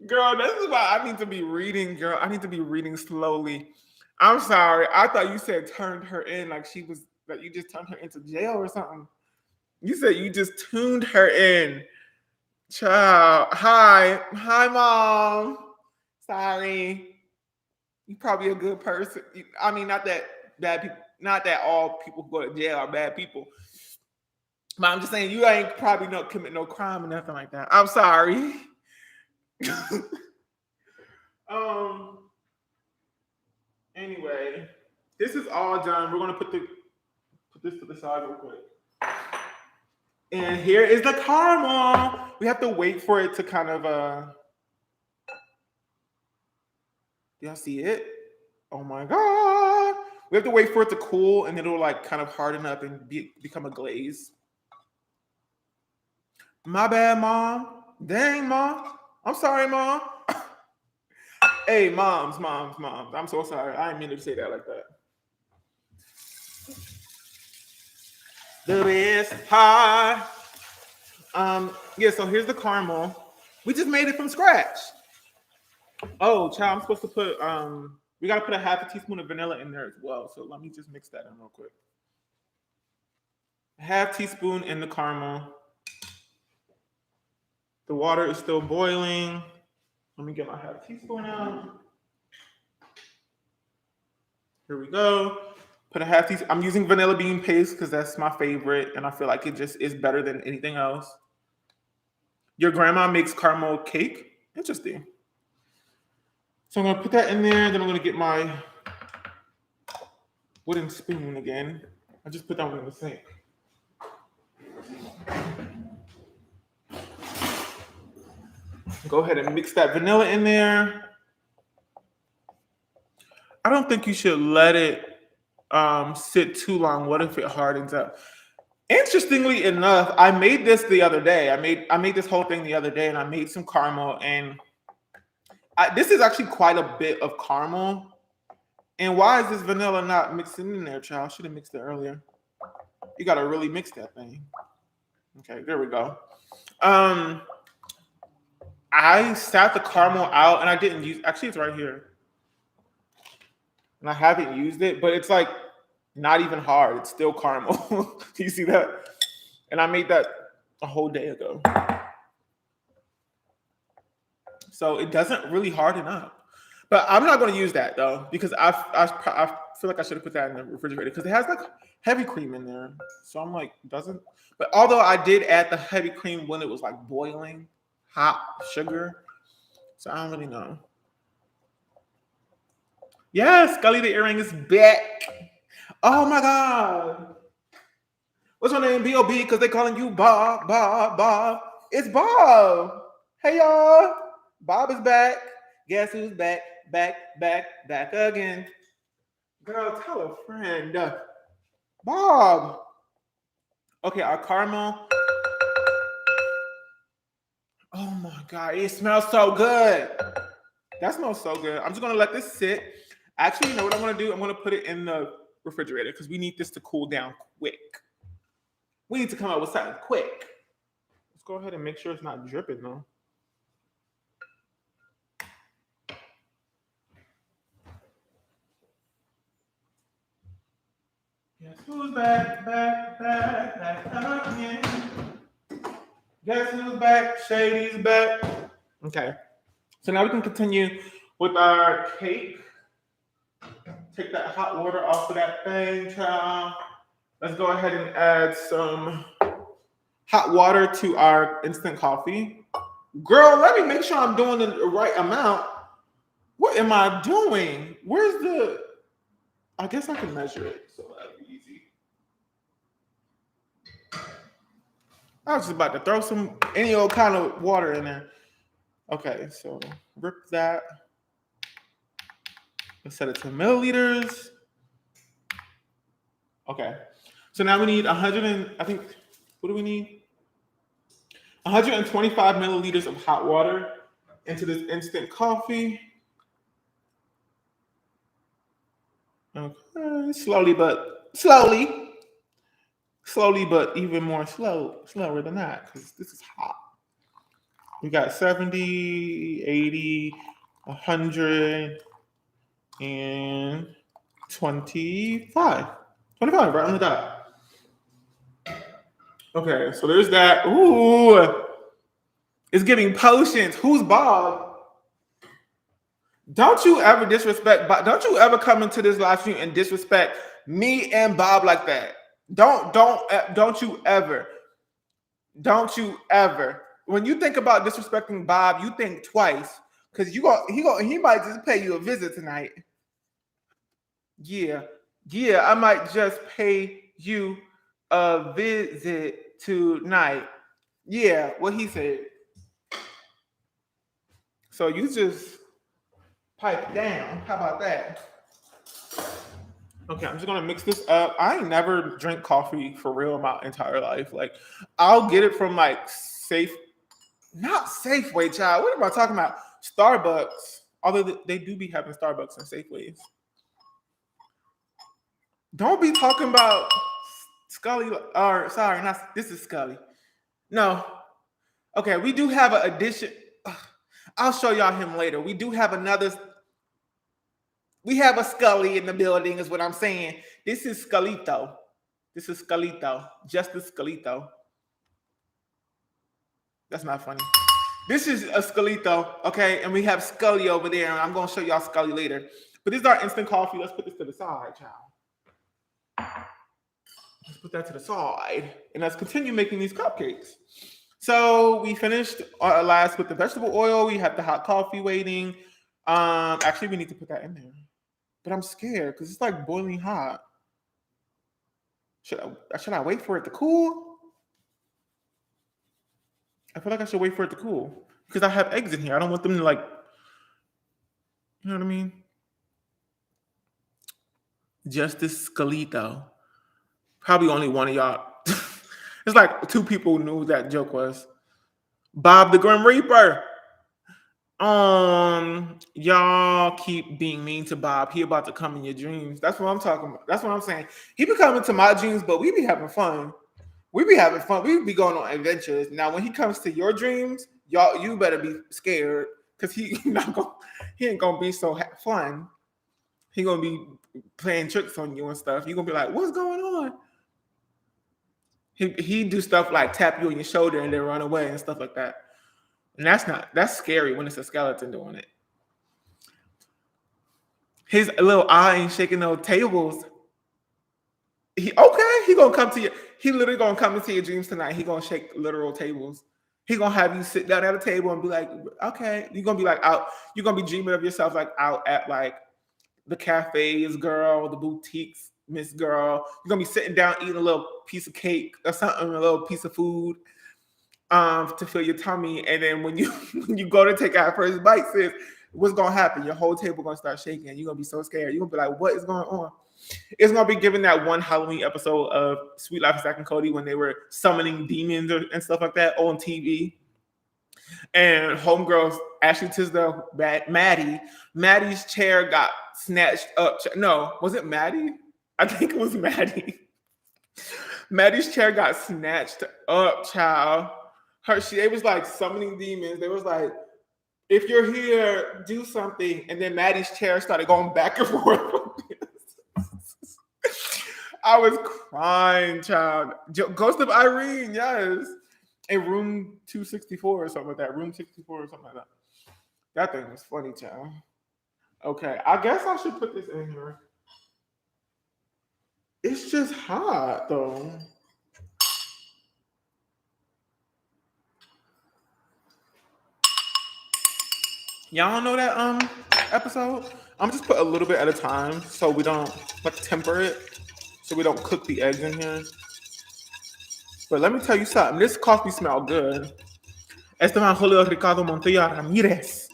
girl, this is why I need to be reading, girl. I need to be reading slowly. I'm sorry. I thought you said turned her in, like you just turned her into jail or something. You said you just tuned her in. Child. Hi, mom. Sorry. You probably a good person. I mean, not that bad people, not that all people who go to jail are bad people. But I'm just saying you ain't probably not commit no crime or nothing like that. I'm sorry. Anyway, this is all done. We're gonna put this to the side real quick. And here is the caramel. We have to wait for it to kind of y'all see it? Oh my god. We have to wait for it to cool and it'll like kind of harden up and become a glaze. My bad, mom. Dang, mom. I'm sorry, mom. Hey, moms. I'm so sorry. I didn't mean to say that like that. The best part. Yeah, so here's the caramel. We just made it from scratch. Oh, child, I'm supposed to put we gotta put a half a teaspoon of vanilla in there as well. So let me just mix that in real quick. A half teaspoon in the caramel. The water is still boiling. Let me get my half teaspoon out. Here we go. Put a half teaspoon. I'm using vanilla bean paste because that's my favorite, and I feel like it just is better than anything else. Your grandma makes caramel cake? Interesting. So I'm gonna put that in there, then I'm gonna get my wooden spoon again. I just put that one in the sink. Go ahead and mix that vanilla in there. I don't think you should let it sit too long. What if it hardens up? Interestingly enough, I made this the other day. I made this whole thing the other day, and I made some caramel. And this is actually quite a bit of caramel. And why is this vanilla not mixing in there, child? I should have mixed it earlier. You got to really mix that thing. Okay, there we go. I sat the caramel out, and I didn't use. Actually, it's right here. And I haven't used it, but it's like not even hard. It's still caramel. Do you see that? And I made that a whole day ago. So it doesn't really harden up. But I'm not going to use that though, because I feel like I should have put that in the refrigerator because it has like heavy cream in there. So I'm like, doesn't. But although I did add the heavy cream when it was like boiling, hot sugar. So I don't really know. Yes, Scully the earring is back. Oh my God. What's your name? B.O.B. Because they calling you Bob, Bob, Bob. It's Bob. Hey y'all. Bob is back. Guess who's back? Back again. Girl, tell a friend. Bob. Okay, our caramel. Oh my God, it smells so good. That smells so good. I'm just gonna let this sit. Actually, you know what I'm gonna do? I'm gonna put it in the refrigerator because we need this to cool down quick. We need to come up with something quick. Let's go ahead and make sure it's not dripping though. Guess who's back again? Guess who's back? Shady's back. Okay. So now we can continue with our cake. Take that hot water off of that thing, child. Let's go ahead and add some hot water to our instant coffee. Girl, let me make sure I'm doing the right amount. What am I doing? Where's the... I guess I can measure it, so that'll be easy. I was just about to throw some any old kind of water in there. Okay, so rip that. Let's set it to milliliters. Okay, so now we need 100 and I think, what do we need? 125 milliliters of hot water into this instant coffee. Okay, slowly but even more slower than that because this is hot. We got 70, 80, 100, and 25. 25 right on the dot. Okay, so there's that. Ooh, it's giving potions. Who's Bob? Don't you ever disrespect Bob. Don't you ever come into this live stream and disrespect me and Bob like that. Don't you ever. Don't you ever. When you think about disrespecting Bob, you think twice. Because he might just pay you a visit tonight. Yeah, I might just pay you a visit tonight. Yeah, what he said. So you just pipe down. How about that? Okay, I'm just gonna mix this up. I ain't never drank coffee for real in my entire life. Like, I'll get it from like not Safeway, child. What am I talking about? Starbucks. Although they do be having Starbucks and Safeways. Don't be talking about Scully. Or sorry, not this is Scully. No. Okay, we do have an addition. I'll show y'all him later. We do have another. We have a Scully in the building, is what I'm saying. This is Sculito. Justice Sculito. That's not funny. This is a Sculito, okay? And we have Scully over there, and I'm going to show y'all Scully later. But this is our instant coffee. Let's put this to the side, child. Let's put that to the side. And let's continue making these cupcakes. So we finished last with the vegetable oil. We have the hot coffee waiting. Actually, we need to put that in there. But I'm scared because it's like boiling hot. Should I wait for it to cool? I feel like I should wait for it to cool because I have eggs in here. I don't want them to like, you know what I mean? Justice Scalito. Probably only one of y'all. It's like 2 people knew who that joke was. Bob the Grim Reaper. Y'all keep being mean to Bob. He about to come in your dreams. That's what I'm talking about. That's what I'm saying. He be coming to my dreams, but we be having fun. We be having fun. We be going on adventures. Now, when he comes to your dreams, you better be scared because he ain't gonna be so fun. He gonna be playing tricks on you and stuff. You gonna be like, what's going on? He do stuff like tap you on your shoulder and then run away and stuff like that. And that's scary when it's a skeleton doing it. His little eye ain't shaking no tables. He gonna come to you. He literally gonna come into your dreams tonight. He gonna shake literal tables. He gonna have you sit down at a table and be like, okay. You're gonna be like out. You're gonna be dreaming of yourself like out at like the cafes, girl, the boutiques, Miss Girl. You're gonna be sitting down eating a little piece of cake or something, a little piece of food, to fill your tummy. And then when you when you go to take out first bite, sis, what's gonna happen? Your whole table gonna start shaking. You're gonna be so scared. You're gonna be like, what is going on? It's gonna be given that one Halloween episode of Sweet Life of Zack and Cody when they were summoning demons and stuff like that on TV. And homegirls Ashley Tisdale, Maddie's chair got snatched up. No, was it Maddie? I think it was Maddie. Maddie's chair got snatched up, child. They was like summoning demons. They was like, if you're here, do something. And then Maddie's chair started going back and forth. I was crying, child. Ghost of Irene, yes. In room 264 or something like that. Room 64 or something like that. That thing was funny, child. Okay, I guess I should put this in here. It's just hot, though. Y'all know that episode? I'm just put a little bit at a time so we don't like temper it, so we don't cook the eggs in here. But let me tell you something. This coffee smells good. Esteban Julio Ricardo Montoya Ramirez.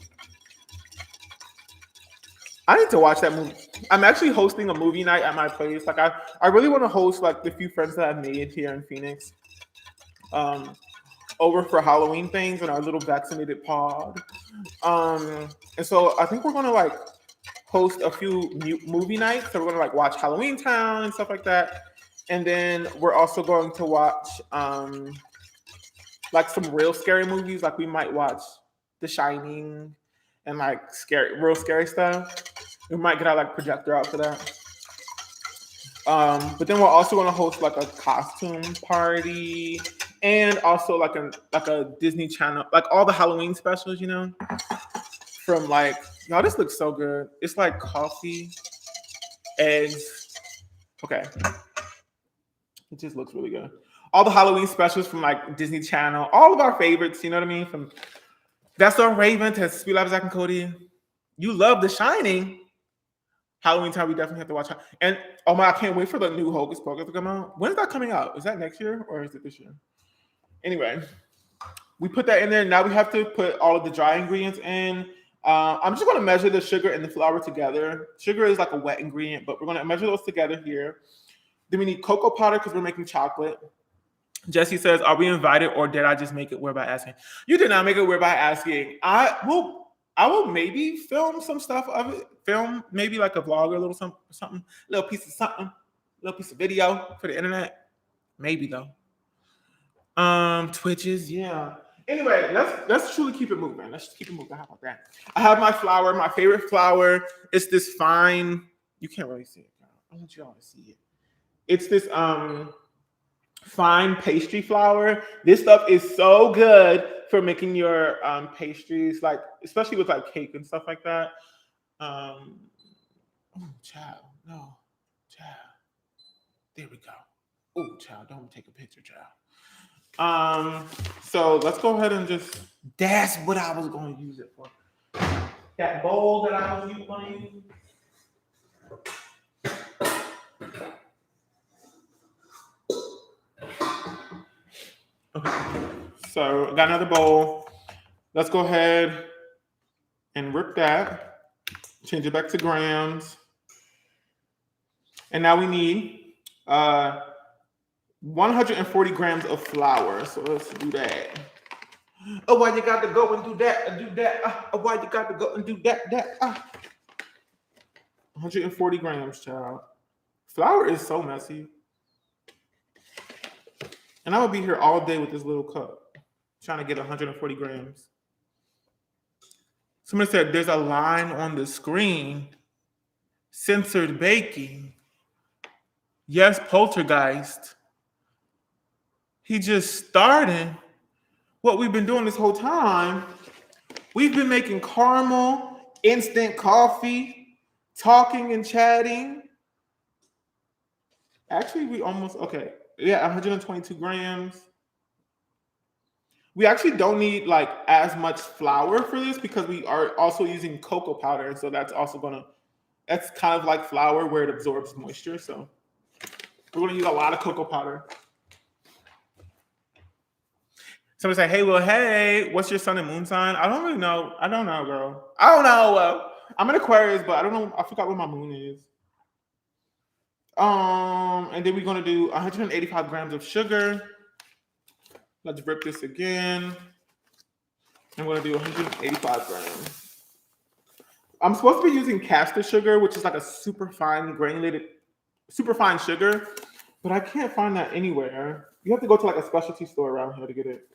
I need to watch that movie. I'm actually hosting a movie night at my place. Like I really want to host like the few friends that I've made here in Phoenix. Over for Halloween things in our little vaccinated pod. And so I think we're gonna like host a few movie nights. So we're gonna like watch Halloween Town and stuff like that. And then we're also going to watch like some real scary movies. Like we might watch The Shining and like real scary stuff. We might get our like projector out for that. But then we're also going to host like a costume party and also like a Disney Channel, like all the Halloween specials, you know, from like, y'all, this looks so good. It's like coffee, eggs. Okay. It just looks really good. All the Halloween specials from like Disney Channel, all of our favorites, you know what I mean? From That's So Raven to Sweet Life of Zack and Cody. You love The Shining. Halloween Time, we definitely have to watch. And oh my, I can't wait for the new Hocus Pocus to come out. When is that coming out? Is that next year or is it this year? Anyway, we put that in there. Now we have to put all of the dry ingredients in. I'm just going to measure the sugar and the flour together. Sugar is like a wet ingredient, but we're going to measure those together here. Then we need cocoa powder because we're making chocolate. Jesse says, are we invited or did I just make it weird by asking? You did not make it weird by asking. I will maybe film some stuff of it. Film maybe like a vlog or a little something, little piece of something, little piece of video for the internet. Maybe though. Twitches, yeah. Anyway, let's truly keep it moving. Let's keep it moving. How about that? I have my flour. My favorite flour is this fine. You can't really see it. I want you all to see it. It's this fine pastry flour. This stuff is so good for making your pastries, like especially with like cake and stuff like that. Oh, child, no, child. There we go. Oh, child, don't take a picture, child. So let's go ahead and just. That's what I was going to use it for. That bowl that I was going to use. Okay, so I got another bowl. Let's go ahead and rip that. Change it back to grams. And now we need 140 grams of flour. So let's do that. Oh, why you got to go and do that and do that? Oh, why you got to go and do that? 140 grams, child. Flour is so messy. And I would be here all day with this little cup, trying to get 140 grams. Somebody said, there's a line on the screen, censored baking. Yes, poltergeist. He just started what we've been doing this whole time. We've been making caramel, instant coffee, talking and chatting. Actually, we almost, okay. Yeah, 122 grams. We actually don't need like as much flour for this because we are also using cocoa powder. And so that's also that's kind of like flour where it absorbs moisture. So we're gonna use a lot of cocoa powder. Somebody say, hey, well, hey, what's your sun and moon sign? I don't really know. I don't know, girl. I don't know. I'm an Aquarius, but I don't know. I forgot what my moon is. And then we're gonna do 185 grams of sugar. Let's rip this again. I'm gonna do 185 grams. I'm supposed to be using caster sugar, which is like a super fine sugar, but I can't find that anywhere. You have to go to like a specialty store around here to get it.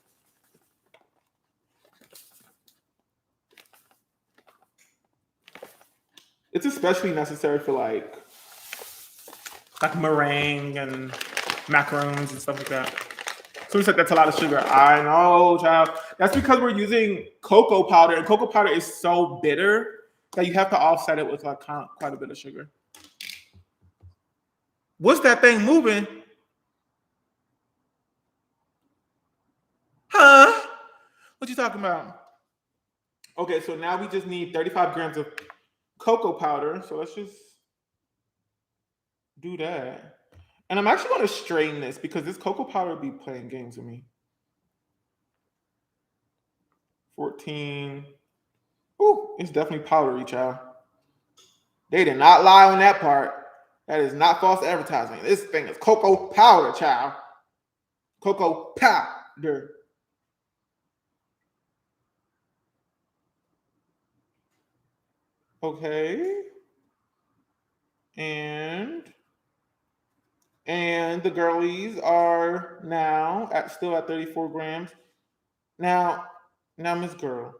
It's especially necessary for like meringue and macaroons and stuff like that. So we said that's a lot of sugar. I know, child. That's because we're using cocoa powder, and cocoa powder is so bitter that you have to offset it with like quite a bit of sugar. What's that thing moving? Huh? What you talking about? Okay, so now we just need 35 grams of cocoa powder. So let's just do that. And I'm actually going to strain this because this cocoa powder will be playing games with me. 14. Ooh, it's definitely powdery, child. They did not lie on that part. That is not false advertising. This thing is cocoa powder, child. Cocoa powder. Okay. And the girlies are now still at 34 grams. Now Miss Girl.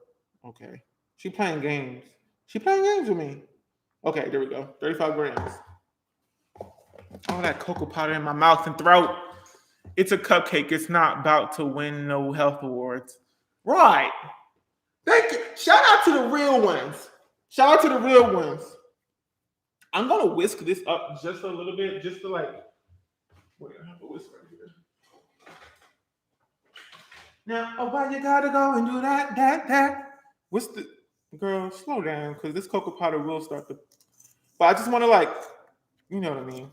Okay. She playing games. She playing games with me. Okay, there we go. 35 grams. All that cocoa powder in my mouth and throat. It's a cupcake. It's not about to win no health awards. Right. Thank you. Shout out to the real ones. Shout out to the real ones. I'm going to whisk this up just a little bit, just to like, wait, I have a whisk right here. Now, oh, why you gotta go and do that? What's the, girl, slow down, because this cocoa powder will start to, but I just want to like, you know what I mean?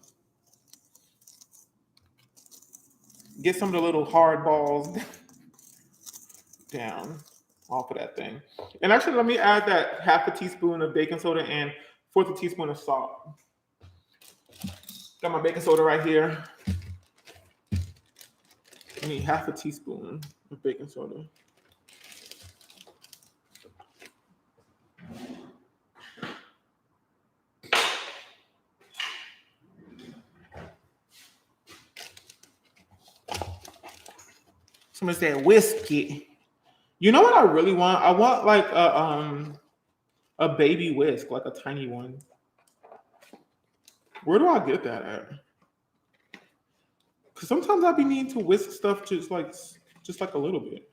Get some of the little hard balls down off of that thing. And actually, let me add that half a teaspoon of baking soda and 1/4 teaspoon of salt. Got my baking soda right here. I need half a teaspoon of baking soda. Somebody said whiskey. You know what I really want? I want like a baby whisk, like a tiny one. Where do I get that at? Because sometimes I be needing to whisk stuff just like a little bit.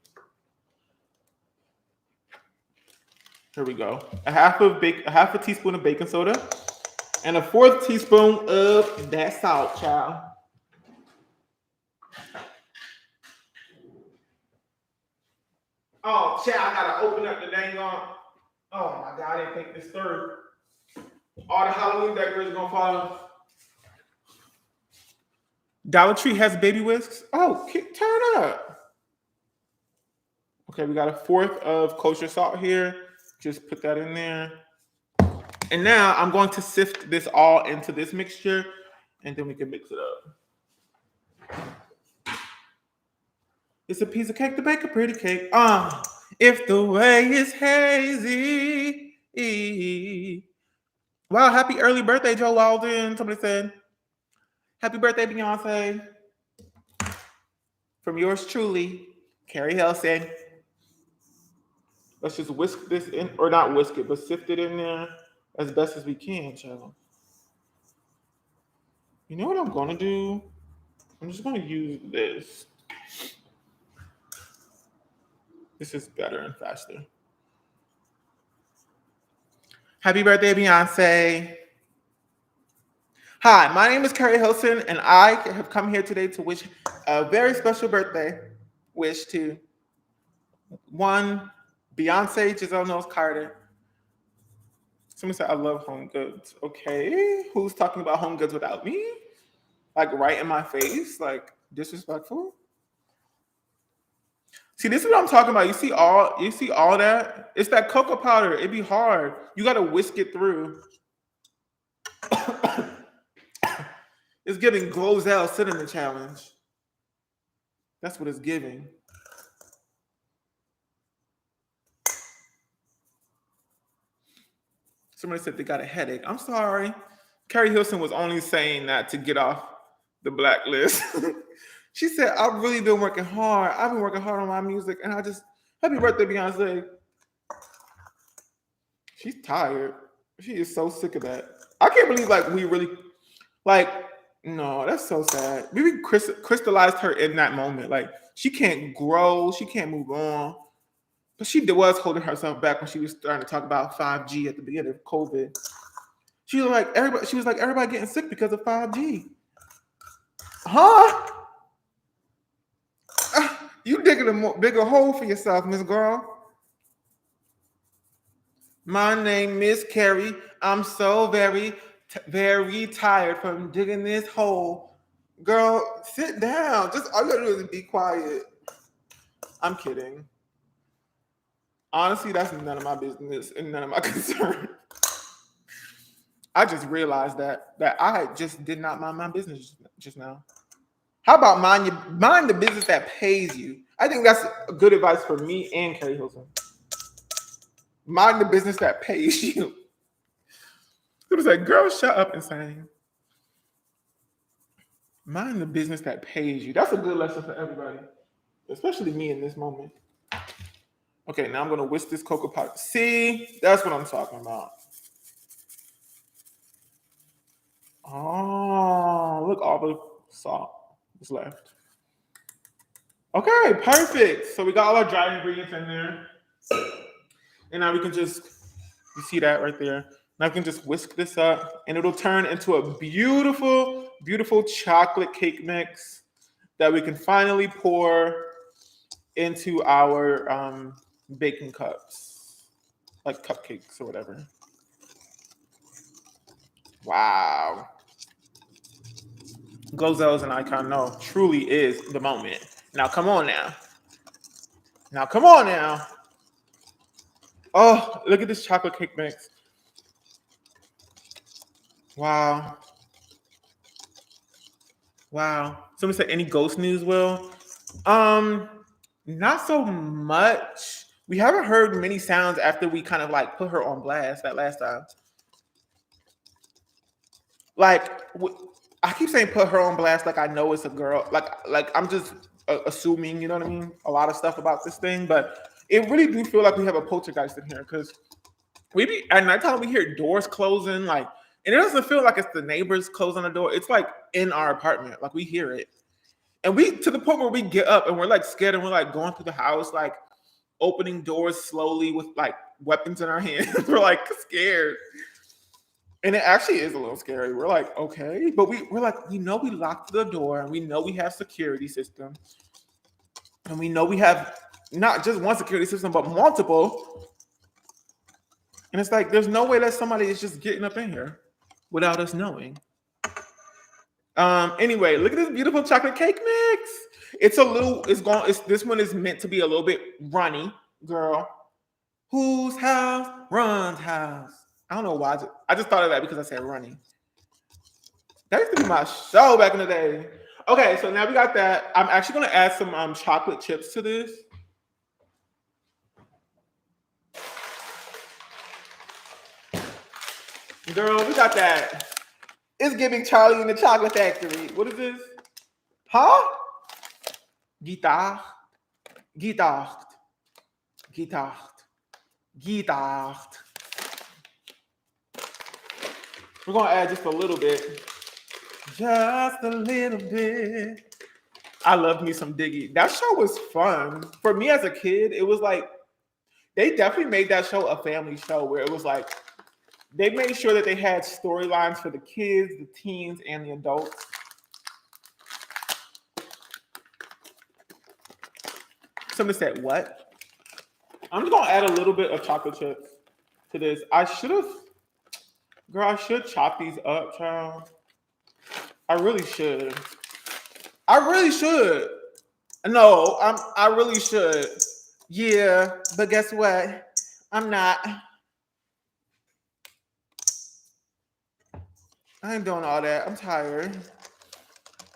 Here we go. A half a teaspoon of baking soda and a 1/4 teaspoon of that salt, child. Oh, child, I gotta open up the dang on. Oh my God, I didn't think this through. All the Halloween decorations gonna fall off. Dollar Tree has baby whisks. Oh, turn up. Okay, we got a 1/4 of kosher salt here. Just put that in there. And now I'm going to sift this all into this mixture, and then we can mix it up. It's a piece of cake to bake a pretty cake. If the way is hazy. Wow, happy early birthday, Joe Walden. Somebody said, happy birthday, Beyonce. From yours truly, Carrie Helson. Let's just whisk this in, or not whisk it, but sift it in there as best as we can, child. You know what I'm gonna do? I'm just gonna use this. This is better and faster. Happy birthday, Beyonce. Hi, my name is Carrie Hilson, and I have come here today to wish a very special birthday wish to one Beyonce Giselle Knowles Carter. Someone said I love home goods. Okay, who's talking about home goods without me? Like right in my face, like disrespectful. See, this is what I'm talking about. You see all that? It's that cocoa powder. It'd be hard. You gotta whisk it through. It's giving Glozell cinnamon challenge. That's what it's giving. Somebody said they got a headache. I'm sorry. Carrie Hilson was only saying that to get off the blacklist. She said, I've really been working hard. I've been working hard on my music, and happy birthday, Beyonce. She's tired. She is so sick of that. I can't believe, no, that's so sad. We crystallized her in that moment. Like, she can't grow. She can't move on. But she was holding herself back when she was starting to talk about 5G at the beginning of COVID. She was like, everybody getting sick because of 5G. Huh? You digging a bigger hole for yourself, Miss Girl. My name is Carrie. I'm so very, very tired from digging this hole. Girl, sit down. Just all you gotta do is be quiet. I'm kidding. Honestly, that's none of my business and none of my concern. I just realized that I just did not mind my business just now. How about mind the business that pays you? I think that's good advice for me and Carrie Hilson. Mind the business that pays you. It was like, girl, shut up and sing. Mind the business that pays you. That's a good lesson for everybody, especially me in this moment. Okay, now I'm gonna whisk this cocoa powder. See, that's what I'm talking about. Oh, look, all the salt is left. Okay, perfect. So we got all our dry ingredients in there. And now we can just, you see that right there. Now we can just whisk this up and it'll turn into a beautiful, beautiful chocolate cake mix that we can finally pour into our baking cups, like cupcakes or whatever. Wow. Glozell is an icon. No, truly is the moment. Now, come on now. Now, come on now. Oh, look at this chocolate cake mix. Wow. Wow. Somebody said, any ghost news, Will? Not so much. We haven't heard many sounds after we kind of like put her on blast that last time. Like, I keep saying put her on blast like I know it's a girl. Like I'm just assuming, you know what I mean? A lot of stuff about this thing, but it really do feel like we have a poltergeist in here because at nighttime we hear doors closing, like, and it doesn't feel like it's the neighbors closing the door. It's like in our apartment, like we hear it. And we to the point where we get up and we're like scared and we're like going through the house, like opening doors slowly with like weapons in our hands. We're like scared. And it actually is a little scary. We're like, okay. But we're like, we know we locked the door and we know we have security system. And we know we have not just one security system, but multiple. And it's like, there's no way that somebody is just getting up in here without us knowing. Anyway, look at this beautiful chocolate cake mix. This one is meant to be a little bit runny, girl. Whose house? Run's house. I don't know why. I just thought of that because I said runny. That used to be my show back in the day. Okay, so now we got that. I'm actually going to add some chocolate chips to this. Girl, we got that. It's giving Charlie in the Chocolate Factory. What is this? Huh? Guitar. We're going to add just a little bit. Just a little bit. I love me some Diggy. That show was fun. For me as a kid, it was like, they definitely made that show a family show where it was like, They made sure that they had storylines for the kids, the teens, and the adults. Somebody said, what? I'm just gonna add a little bit of chocolate chips to this. I should chop these up, child. I really should. No, I really should. Yeah, but guess what? I'm not. I ain't doing all that. I'm tired.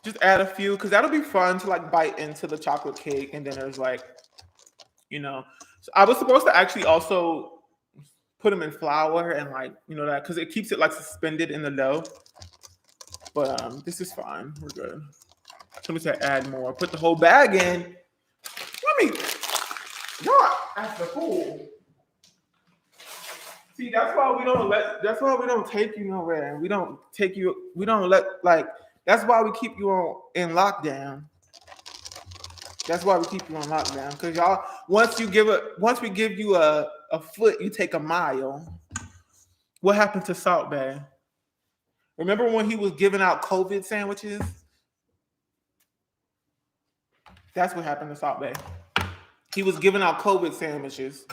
Just add a few, because that'll be fun to like bite into the chocolate cake. And then there's like, so I was supposed to actually also put them in flour and like, that, because it keeps it like suspended in the dough. But this is fine. We're good. Somebody said add more. Put the whole bag in. Y'all act the fool. See, that's why we don't take you nowhere. That's why we keep you in lockdown. That's why we keep you on lockdown. Because y'all, once we give you a foot, you take a mile. What happened to Salt Bae? Remember when he was giving out COVID sandwiches? That's what happened to Salt Bae. He was giving out COVID sandwiches.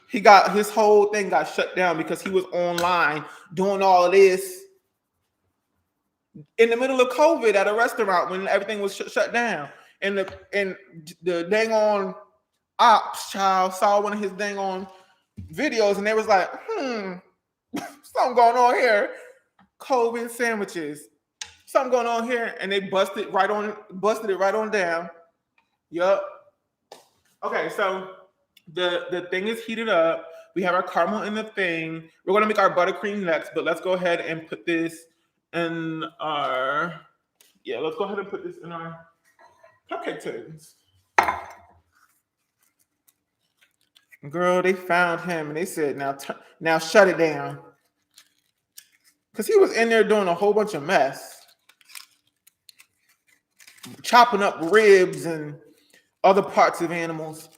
His whole thing got shut down because he was online doing all this in the middle of COVID at a restaurant when everything was shut down. And the dang on ops child saw one of his dang on videos and they was like, something going on here. COVID sandwiches. Something going on here. And they busted it right on down. Yup. Okay, so the thing is heated up. We have our caramel in the thing. We're gonna make our buttercream next, but let's go ahead and put this in our cupcake tins. Girl, they found him and they said, now shut it down. Because he was in there doing a whole bunch of mess. Chopping up ribs and other parts of animals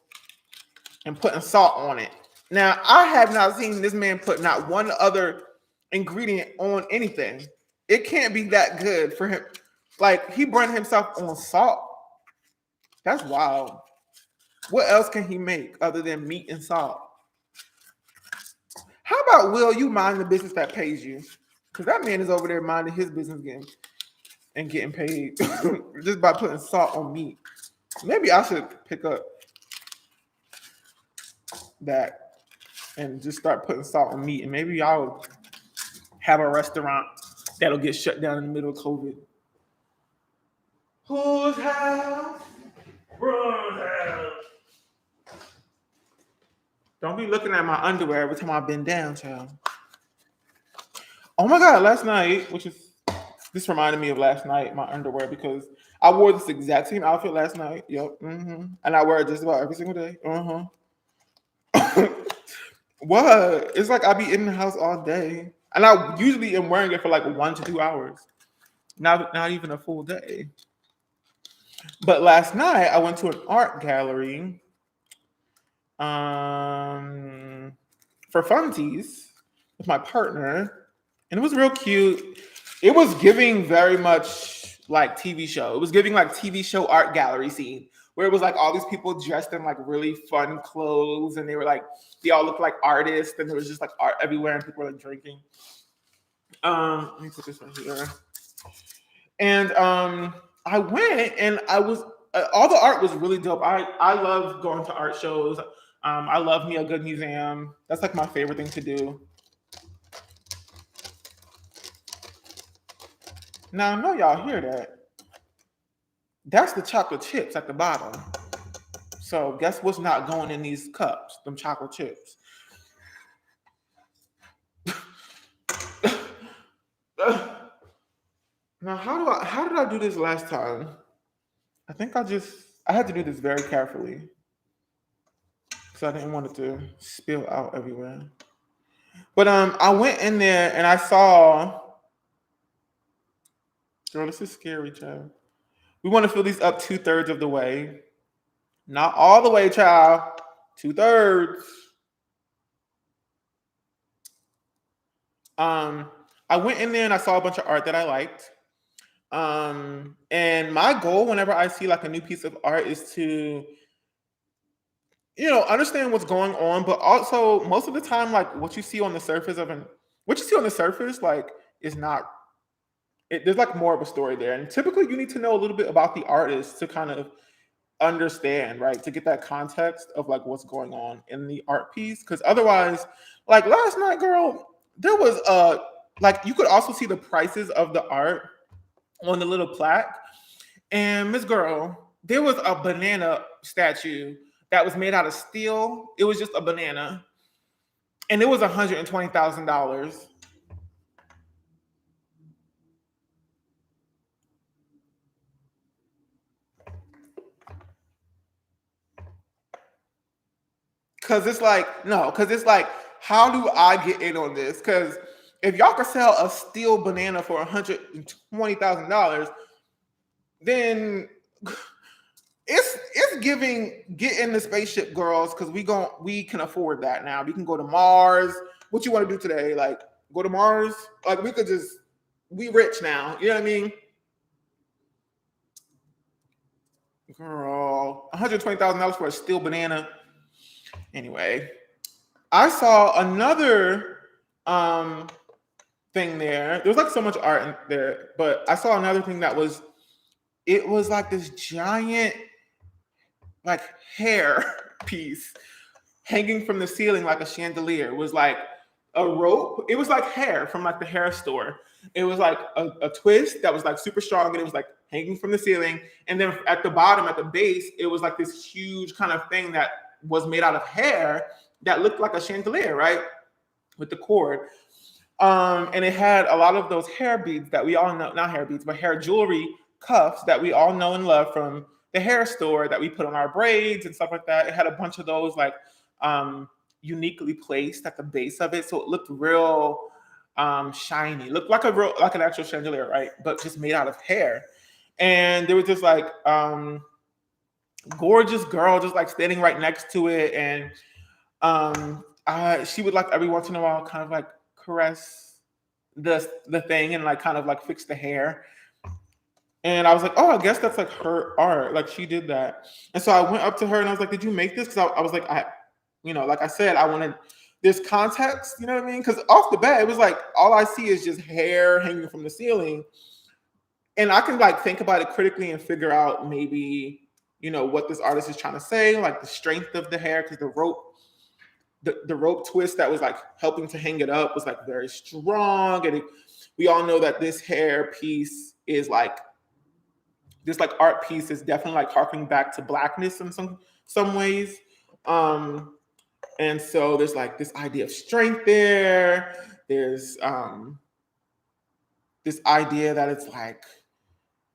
and putting salt on it. Now, I have not seen this man put not one other ingredient on anything. It can't be that good for him. Like, he burned himself on salt. That's wild. What else can he make other than meat and salt? How about, Will, you mind the business that pays you? Because that man is over there minding his business getting paid just by putting salt on meat. Maybe I should pick up that and just start putting salt on meat. And maybe I'll have a restaurant that'll get shut down in the middle of COVID. Whose house? Bruh's house. Don't be looking at my underwear every time I bend down, child. Oh my God, last night, this reminded me of last night, my underwear, because I wore this exact same outfit last night. Yep. And I wear it just about every single day. What? It's like I be in the house all day. And I usually am wearing it for like 1 to 2 hours. Not even a full day. But last night I went to an art gallery for funsies with my partner. And it was real cute. It was giving very much like TV show. It was giving like TV show art gallery scene where it was like all these people dressed in like really fun clothes and they all looked like artists and there was just like art everywhere and people were like drinking. Let me put this right here. And I went and all the art was really dope. I love going to art shows. I love me a good museum. That's like my favorite thing to do. Now, I know y'all hear that. That's the chocolate chips at the bottom. So guess what's not going in these cups? Them chocolate chips. Now, how did I do this last time? I think I had to do this very carefully. Because I didn't want it to spill out everywhere. But I went in there and I saw. Girl, this is scary, child. We want to fill these up 2/3 of the way. Not all the way, child. 2/3. I went in there and I saw a bunch of art that I liked. And my goal whenever I see like a new piece of art is to, understand what's going on, but also most of the time, like what you see on the surface, like is not there's like more of a story there. And typically you need to know a little bit about the artist to kind of understand, right? To get that context of like what's going on in the art piece. Cause otherwise, like last night, girl, there was like you could also see the prices of the art on the little plaque. And Miss Girl, there was a banana statue that was made out of steel. It was just a banana. And it was $120,000. Because it's like, how do I get in on this? Because if y'all could sell a steel banana for $120,000, then it's giving get in the spaceship, girls, because we can afford that now. We can go to Mars. What you want to do today? Like go to Mars? Like we rich now. You know what I mean? Girl, $120,000 for a steel banana. Anyway, I saw another thing there. There was like so much art in there, but I saw another thing it was like this giant like hair piece hanging from the ceiling like a chandelier. It was like a rope. It was like hair from like the hair store. It was like a twist that was like super strong, and it was like hanging from the ceiling. And then at the bottom, at the base, it was like this huge kind of thing that was made out of hair that looked like a chandelier, right? With the cord. And it had a lot of those hair beads that we all know, not hair beads, but hair jewelry cuffs that we all know and love from the hair store that we put on our braids and stuff like that. It had a bunch of those like uniquely placed at the base of it. So it looked real shiny, looked like an actual chandelier, right? But just made out of hair. And there was this like gorgeous girl just like standing right next to it. And she would like every once in a while kind of like caress the thing and like kind of like fix the hair. And I was like, oh, I guess that's like her art. Like she did that. And so I went up to her and I was like, did you make this? Because I was like, like I said, I wanted this context, you know what I mean? Because off the bat, it was like, all I see is just hair hanging from the ceiling. And I can like think about it critically and figure out maybe, what this artist is trying to say, like the strength of the hair, because the rope twist that was like helping to hang it up was like very strong. And we all know that this hair piece is like, this like art piece is definitely like harking back to Blackness in some ways. And so there's like this idea of strength there. There's this idea that it's like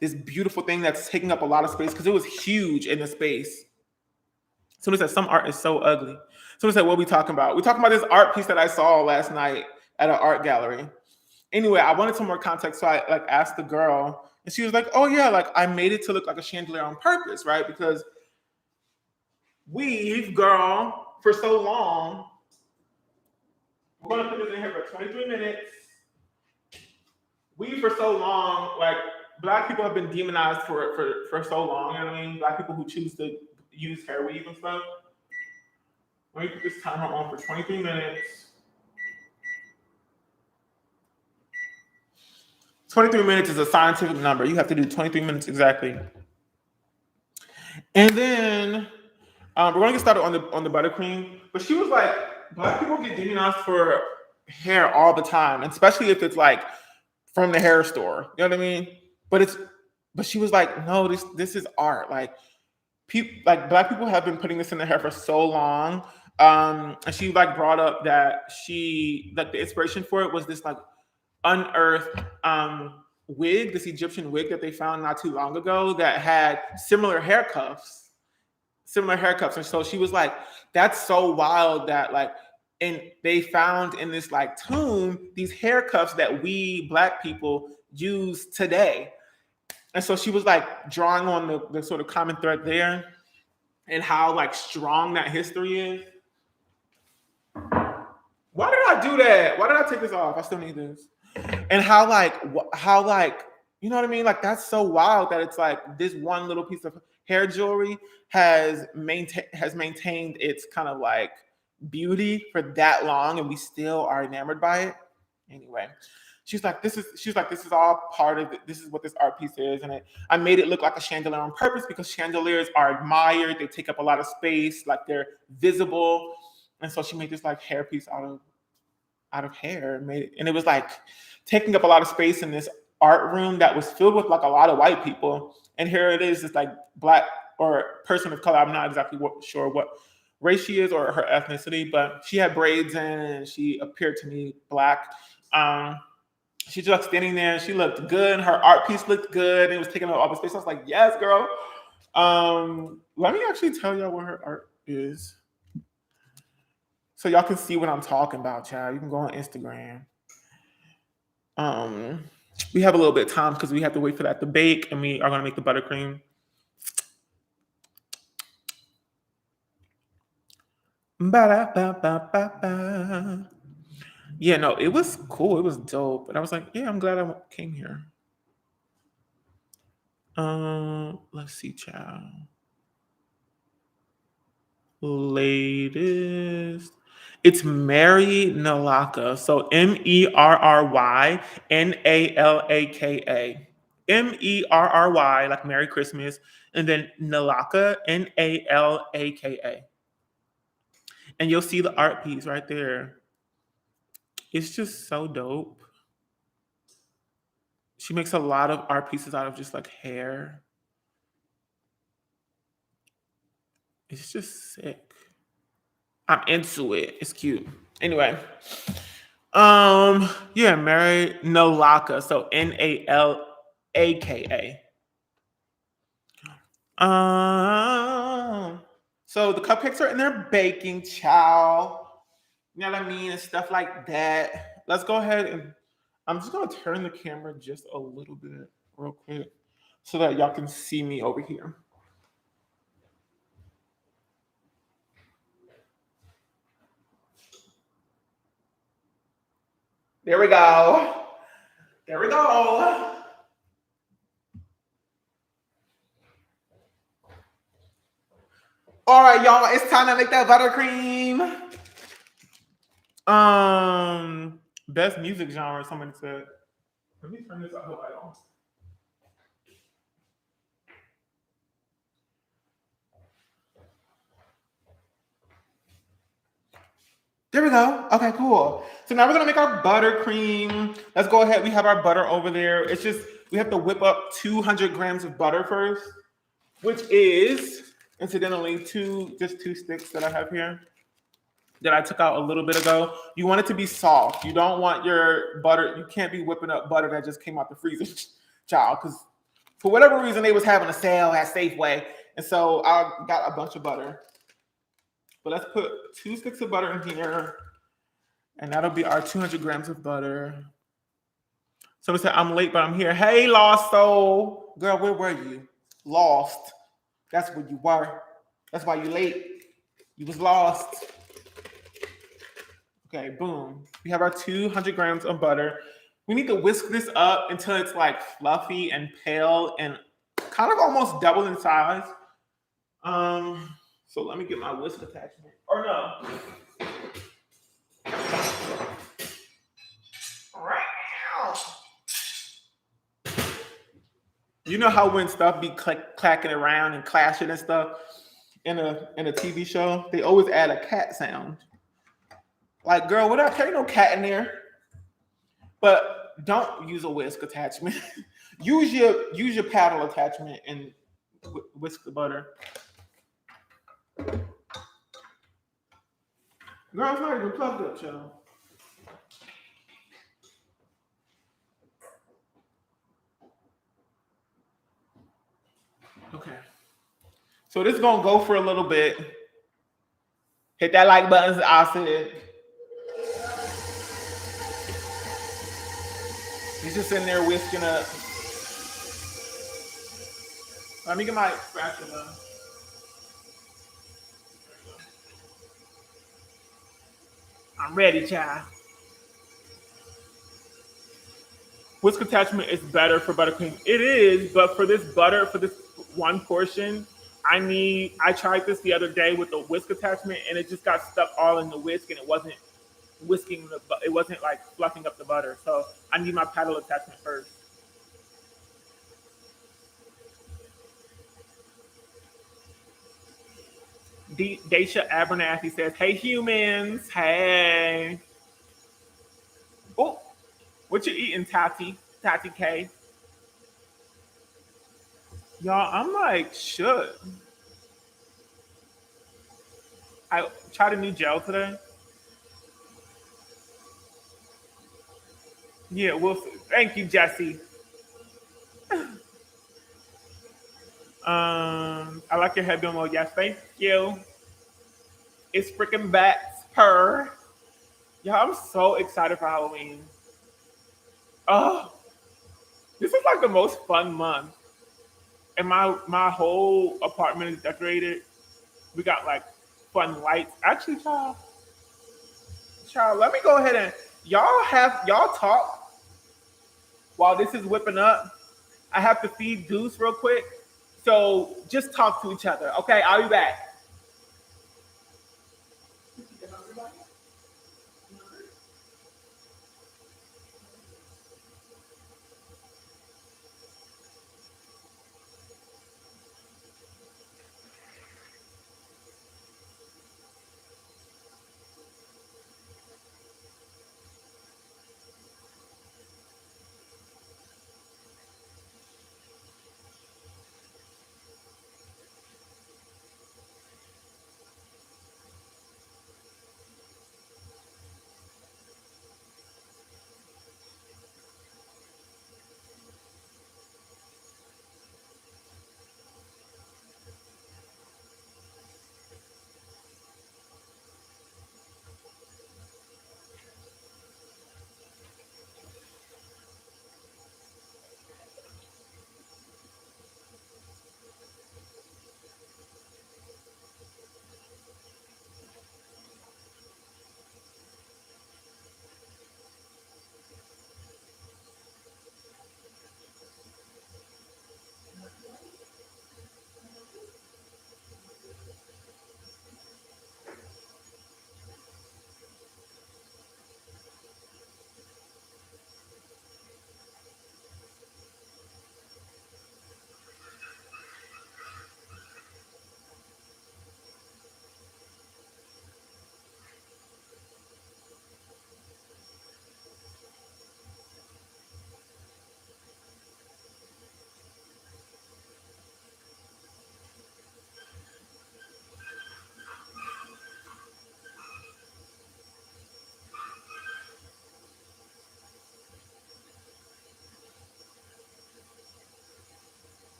this beautiful thing that's taking up a lot of space because it was huge in the space. Someone said some art is so ugly. Someone said, what are we talking about? We're talking about this art piece that I saw last night at an art gallery. Anyway, I wanted some more context, so I like asked the girl, and she was like, oh yeah, like I made it to look like a chandelier on purpose, right? Because we've, girl, for so long, we're gonna put this in here for 23 minutes. We, for so long, like Black people have been demonized for so long, you know what I mean? Black people who choose to use hair weave and stuff. Let me put this timer on for 23 minutes. 23 minutes is a scientific number. You have to do 23 minutes exactly. And then we're going to get started on the buttercream. But she was like, Black people get demonized for hair all the time, especially if it's like from the hair store. You know what I mean? But she was like, no, this is art. Like Black people have been putting this in their hair for so long. And she like brought up that the inspiration for it was this like unearthed wig, this Egyptian wig that they found not too long ago that had similar hair cuffs. And so she was like, that's so wild that like, and they found in this like tomb these hair cuffs that we Black people use today. And so she was like drawing on the sort of common thread there and how like strong that history is. Why did I I do that? Why did I take this off? I still need this. And how like you know what I mean? Like that's so wild that it's like this one little piece of hair jewelry has maintained its kind of like beauty for that long, and we still are enamored by it. Anyway, she's like, this is all part of it. This is what this art piece is, and I made it look like a chandelier on purpose because chandeliers are admired. They take up a lot of space, like they're visible, and so she made this like hair piece out of hair and made it, and it was like taking up a lot of space in this art room that was filled with like a lot of white people. And here it is, this like black or person of color. I'm not exactly sure what race she is or her ethnicity, but she had braids in and she appeared to me black. She just like standing there. She looked good. Her art piece looked good. It was taking up all the space. I was like, yes, girl. Let me actually tell y'all what her art is, so y'all can see what I'm talking about, child. You can go on Instagram. We have a little bit of time because we have to wait for that to bake, and we are gonna make the buttercream. Ba-da-ba-ba-ba-ba. Yeah, no, it was cool. It was dope. And I was like, yeah, I'm glad I came here. Let's see, child. Latest. It's Mary Nalaka. So MERRYNALAKA. MERRY, like Merry Christmas, and then Nalaka, NALAKA. And you'll see the art piece right there. It's just so dope. She makes a lot of art pieces out of just like hair. It's just sick. I'm into it. It's cute. Anyway, yeah, Mary Nalaka. So NALAKA. So the cupcakes are in there baking, child. You know what I mean? And stuff like that. Let's go ahead and I'm just gonna turn the camera just a little bit real quick so that y'all can see me over here. There we go. There we go. All right, y'all. It's time to make that buttercream. Best music genre. Somebody said. Let me turn this up. Light on. There we go. Okay, cool. So now we're gonna make our buttercream. Let's go ahead. We have our butter over there. It's just we have to whip up 200 grams of butter first, which is incidentally just two sticks that I have here that I took out a little bit ago. You want it to be soft. You don't want your butter. You can't be whipping up butter that just came out the freezer, child. Because for whatever reason they was having a sale at Safeway, and so I got a bunch of butter. But let's put 2 sticks of butter in here, and that'll be our 200 grams of butter. Somebody said, I'm late, but I'm here. Hey, lost soul. Girl, where were you? Lost. That's where you were. That's why you late. You was lost. Okay, boom. We have our 200 grams of butter. We need to whisk this up until it's like fluffy and pale and kind of almost double in size. So let me get my whisk attachment. Or no. Right now. You know how when stuff be clacking around and clashing and stuff in a TV show, they always add a cat sound. Like, girl, what up? There ain't no cat in there. But don't use a whisk attachment. use your paddle attachment and whisk the butter. Girl, it's not even plugged up, child. Okay. So this is gonna go for a little bit. Hit that like button, as I said. He's just in there whisking up. Let me get my spatula. I'm ready, child. Whisk attachment is better for buttercream. It is, but for this butter, for this one portion, I tried this the other day with the whisk attachment and it just got stuck all in the whisk and it wasn't it wasn't like fluffing up the butter. So I need my paddle attachment first. Daisha Abernathy says, "Hey humans, hey." Oh, what you eating, Tati? Tati K. Y'all, I'm like shook. I tried a new gel today. Yeah, well, thank you, Jesse. I like your headband mode. Yes, thank you. It's freaking bats purr. Y'all, I'm so excited for Halloween. Oh, this is like the most fun month. And my whole apartment is decorated. We got like fun lights. Actually, child, let me go ahead and y'all talk while this is whipping up. I have to feed Goose real quick. So just talk to each other. Okay, I'll be back.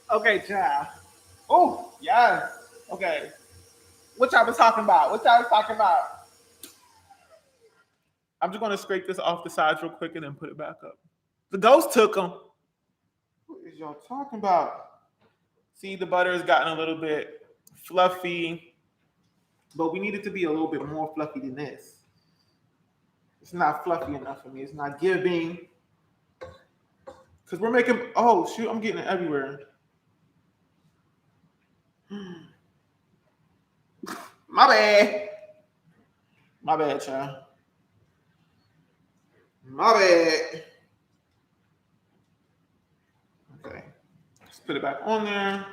Okay, child. Oh, yes. Okay. What y'all was talking about? What y'all was talking about? I'm just gonna scrape this off the sides real quick and then put it back up. The ghost took them. What is y'all talking about? See, the butter has gotten a little bit fluffy, but we need it to be a little bit more fluffy than this. It's not fluffy enough for me. It's not giving. Because we're making, oh, shoot, I'm getting it everywhere. My bad. My bad, child. My bad. Just put it back on there.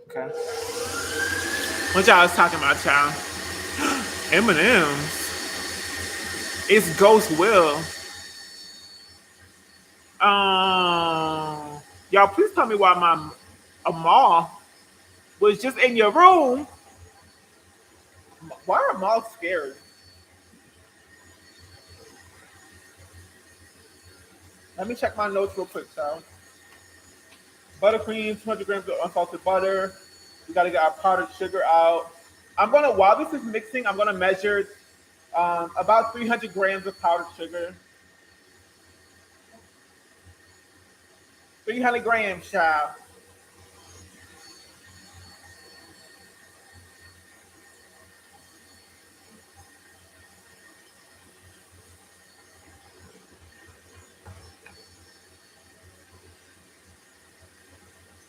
Okay. What y'all was talking about, y'all? M&M's. It's Ghost Will. Y'all, please tell me why a moth was just in your room. Why are moths scary? Let me check my notes real quick, y'all. Buttercream, 200 grams of unsalted butter. We got to get our powdered sugar out. While this is mixing, I'm gonna measure about 300 grams of powdered sugar. 300 grams, child.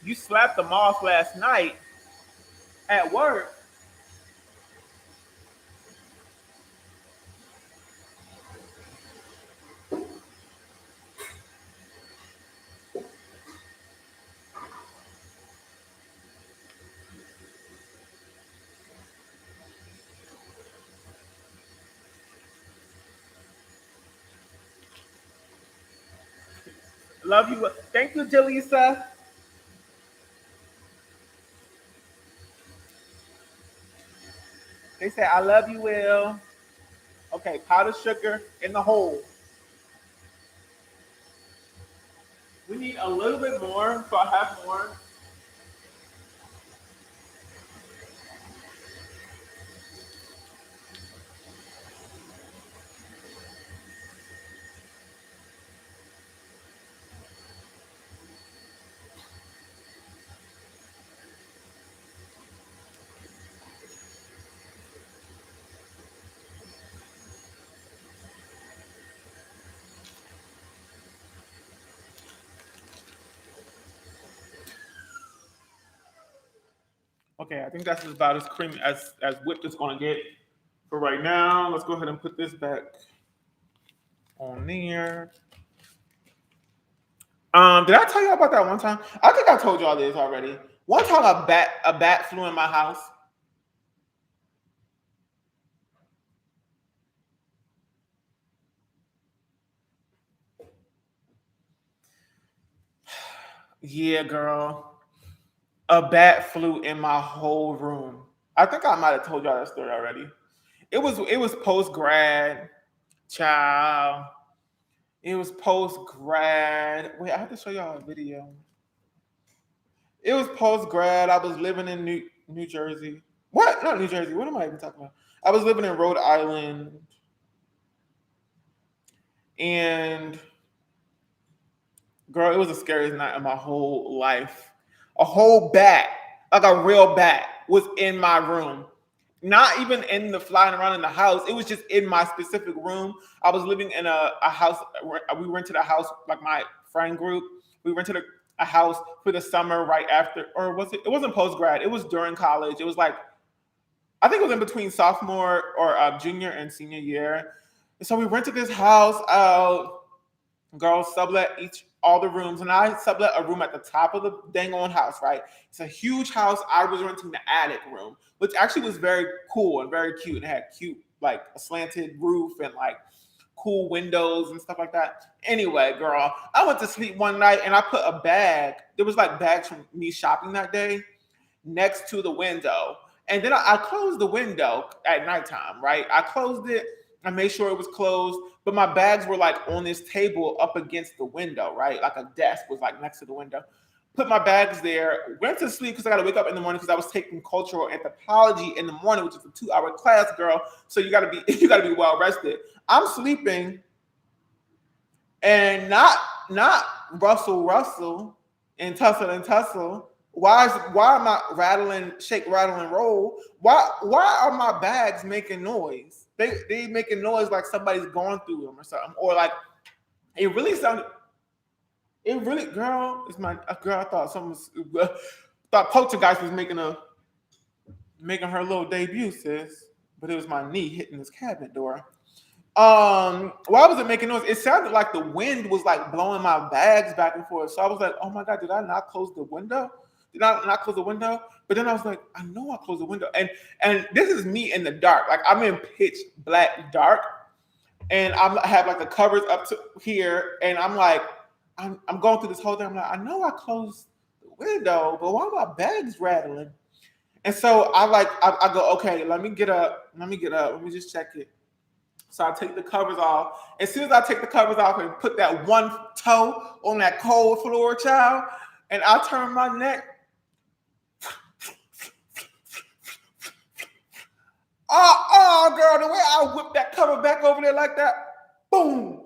You slapped the moth last night at work. Love you. Thank you, Jalisa. They said, I love you, Will. Okay, powdered sugar in the hole. We need a little bit more, so I have more. Okay, I think that's about as creamy as whipped it's gonna get for right now. Let's go ahead and put this back on there. Did I tell you about that one time? I think I told y'all this already. One time a bat flew in my house. Yeah, girl. A bat flew in my whole room. I think I might have told y'all that story already. It was post grad, child. It was post grad. Wait, I have to show y'all a video. It was post grad. I was living in New Jersey. What? Not New Jersey. What am I even talking about? I was living in Rhode Island, and girl, it was the scariest night of my whole life. A whole bat, like a real bat, was in my room. Not even in the flying around in the house. It was just in my specific room. I was living in a house. We rented a house, like my friend group. We rented a house for the summer right after, or was it? It wasn't post grad. It was during college. It was like, I think it was in between sophomore or junior and senior year. And so we rented this house out. Girls sublet all the rooms, and I sublet a room at the top of the dang on house, right? It's a huge house. I was renting the attic room, which actually was very cool and very cute. And it had cute, like a slanted roof and like cool windows and stuff like that. Anyway, girl, I went to sleep one night and I put a bag. There was like bags from me shopping that day next to the window. And then I closed the window at nighttime, right? I closed it. I made sure it was closed, but my bags were like on this table up against the window, right? Like a desk was like next to the window. Put my bags there, went to sleep because I got to wake up in the morning because I was taking cultural anthropology in the morning, which is a 2-hour class, girl. So you got to be well rested. I'm sleeping, and not Russell and tussle. Why am I rattling, shake, rattle, and roll? Why are my bags making noise? They making noise like somebody's going through them or something, or like it really sounded. It really, girl, it's my girl. I thought someone thought Poltergeist was making a making her little debut, sis. But it was my knee hitting this cabinet door. While I wasn't making noise, it sounded like the wind was like blowing my bags back and forth. So I was like, oh my God, did I not close the window? Did I not close the window? But then I was like, I know I closed the window. And this is me in the dark. Like I'm in pitch black dark. And I have like the covers up to here. And I'm like, I'm going through this whole thing. I'm like, I know I closed the window, but why are my bags rattling? And so I go, okay, let me get up. Let me just check it. So I take the covers off. As soon as I take the covers off and put that one toe on that cold floor, child, and I turn my neck. Girl, the way I whipped that cover back over there like that, boom.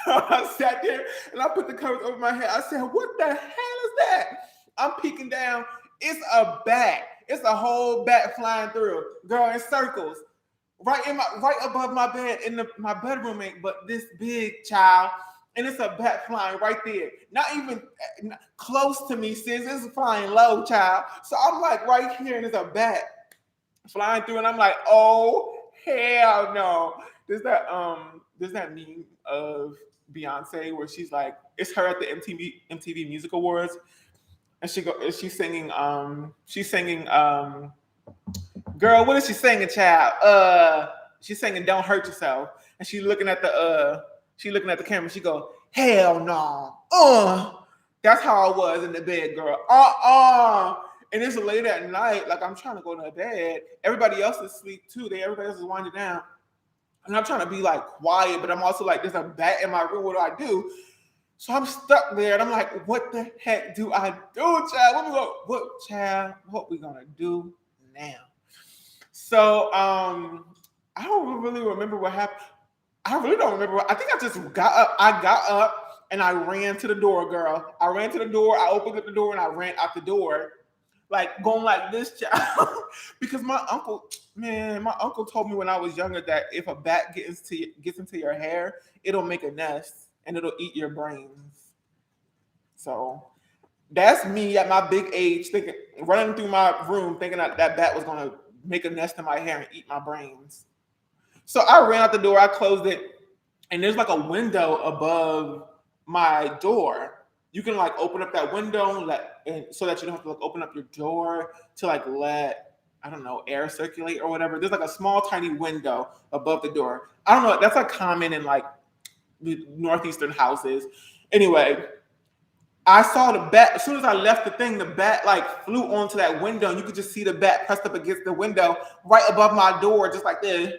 I sat there and I put the covers over my head. I said, what the hell is that? I'm peeking down. It's a bat. It's a whole bat flying through. Girl, in circles. Right above my bed in my bedroom, but this big child, and it's a bat flying right there. Not even close to me, sis. It's flying low, child. So I'm like right here, and there's a bat flying through, and I'm like, oh hell no. There's that meme of Beyonce where she's like, it's her at the MTV Music Awards, and she's singing girl, what is she singing, child? She's singing "Don't Hurt Yourself," and she's looking at the camera. She go, "Hell no, that's how I was in the bed, girl. And it's late at night, like I'm trying to go to bed. Everybody else is asleep too. Everybody else is winding down, and I'm trying to be like quiet, but I'm also like, there's a bat in my room. What do I do? So I'm stuck there, and I'm like, what the heck do I do, child? What we gonna do now? So I don't really remember what happened. I really don't remember. I think I just got up. I got up and I ran to the door, girl. I ran to the door. I opened up the door and I ran out the door, like going like this, child. Because my uncle told me when I was younger that if a bat gets into your hair, it'll make a nest and it'll eat your brains. So that's me at my big age, running through my room, thinking that bat was gonna make a nest in my hair and eat my brains. So I ran out the door, I closed it, and there's like a window above my door. You can like open up that window and so that you don't have to like open up your door to like let, I don't know, air circulate or whatever. There's like a small tiny window above the door. I don't know, that's like common in like northeastern houses. Anyway, I saw the bat. As soon as I left the thing, the bat like flew onto that window, and you could just see the bat pressed up against the window right above my door, just like this.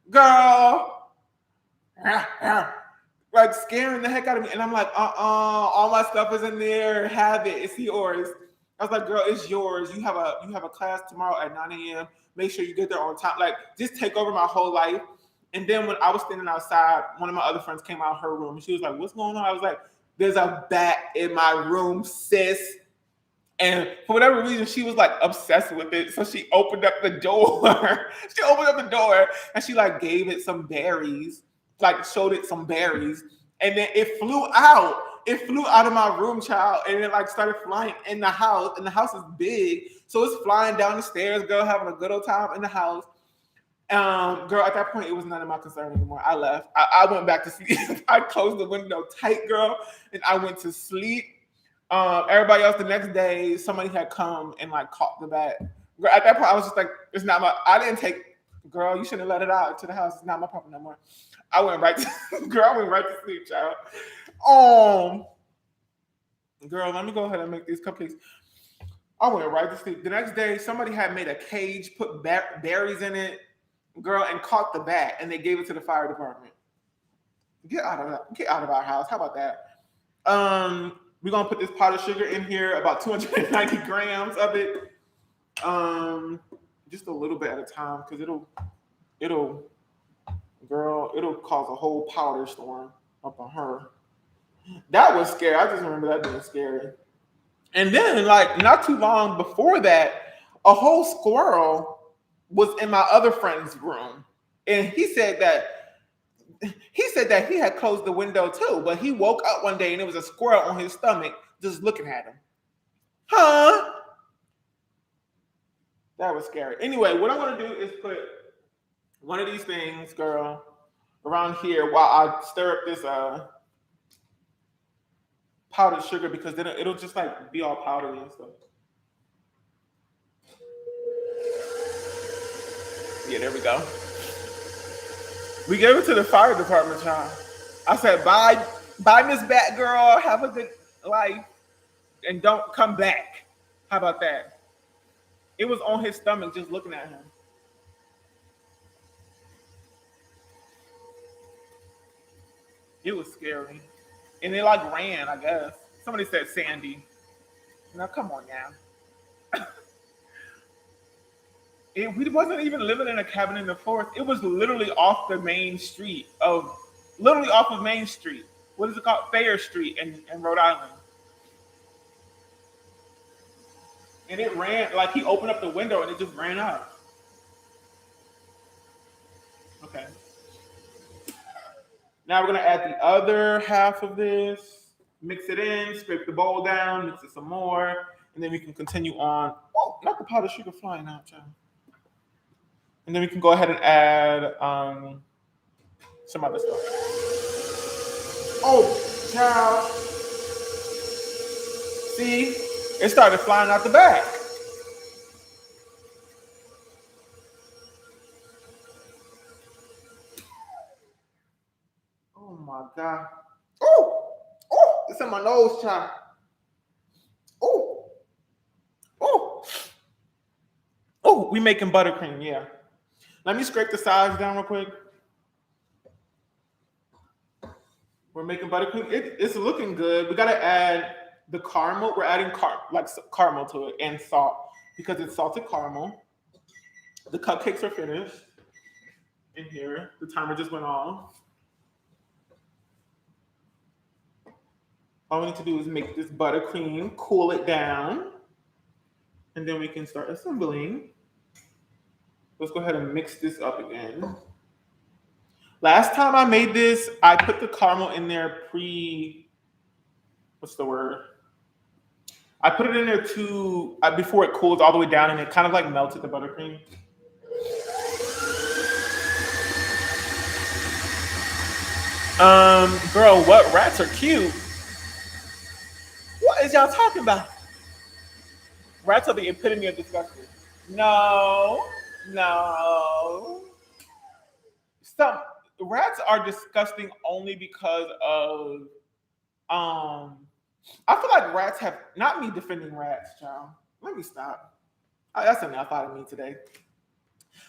Girl, like scaring the heck out of me. And I'm like, all my stuff is in there. Have it. It's yours. I was like, girl, it's yours. You have a class tomorrow at 9 a.m. Make sure you get there on time. Like, just take over my whole life. And then when I was standing outside, one of my other friends came out of her room, and she was like, what's going on? I was like, there's a bat in my room, sis. And for whatever reason, she was like obsessed with it. So she opened up the door. And she like gave it some berries, like showed it some berries. And then it flew out. It flew out of my room, child. And it like started flying in the house. And the house is big. So it's flying down the stairs, girl, having a good old time in the house. Girl, at that point, it was none of my concern anymore. I left. I went back to sleep. I closed the window tight, girl, and I went to sleep. Everybody else, the next day, somebody had come and like caught the bat. Girl, at that point, I was just like, it's not my. I didn't take. Girl, you shouldn't have let it out to the house. It's not my problem no more. I went right to sleep, child. Girl, let me go ahead and make these cupcakes. I went right to sleep. The next day, somebody had made a cage, put berries in it, girl, and caught the bat, and they gave it to the fire department. Get out of our house. How about that? We're gonna put this powdered sugar in here, about 290 grams of it. Just a little bit at a time, because it'll cause a whole powder storm up on her. That was scary. I just remember that being scary. And then, like, not too long before that, a whole squirrel was in my other friend's room. And he said that he had closed the window too, but he woke up one day and it was a squirrel on his stomach just looking at him. Huh? That was scary. Anyway, what I want to do is put one of these things, girl, around here while I stir up this powdered sugar, because then it'll just like be all powdery and stuff. Yeah, there we go. We gave it to the fire department, child. I said, bye, Miss Batgirl. Have a good life. And don't come back. How about that? It was on his stomach just looking at him. It was scary. And it like ran, I guess. Somebody said Sandy. Now, come on now. We wasn't even living in a cabin in the forest. It was literally off the main street literally off of Main Street. What is it called? Thayer Street in Rhode Island. And it ran, like he opened up the window and it just ran out. Okay. Now we're gonna add the other half of this, mix it in, scrape the bowl down, mix it some more, and then we can continue on. Oh, not the powdered sugar flying out, child. And then we can go ahead and add some other stuff. Oh, child. See, it started flying out the back. Oh my God. Oh, it's in my nose, child. Oh, we making buttercream, yeah. Let me scrape the sides down real quick. We're making buttercream. It's looking good. We gotta add the caramel. We're adding caramel to it and salt because it's salted caramel. The cupcakes are finished in here. The timer just went off. All we need to do is make this buttercream, cool it down, and then we can start assembling. Let's go ahead and mix this up again. Last time I made this, I put the caramel in there what's the word? I put it in there before it cooled all the way down, and it kind of like melted the buttercream. Girl, what? Rats are cute. What is y'all talking about? Rats are the epitome of disgusting. No. Rats are disgusting only because of I feel like rats have, not me defending rats, child. Let me stop. That's enough out of me today.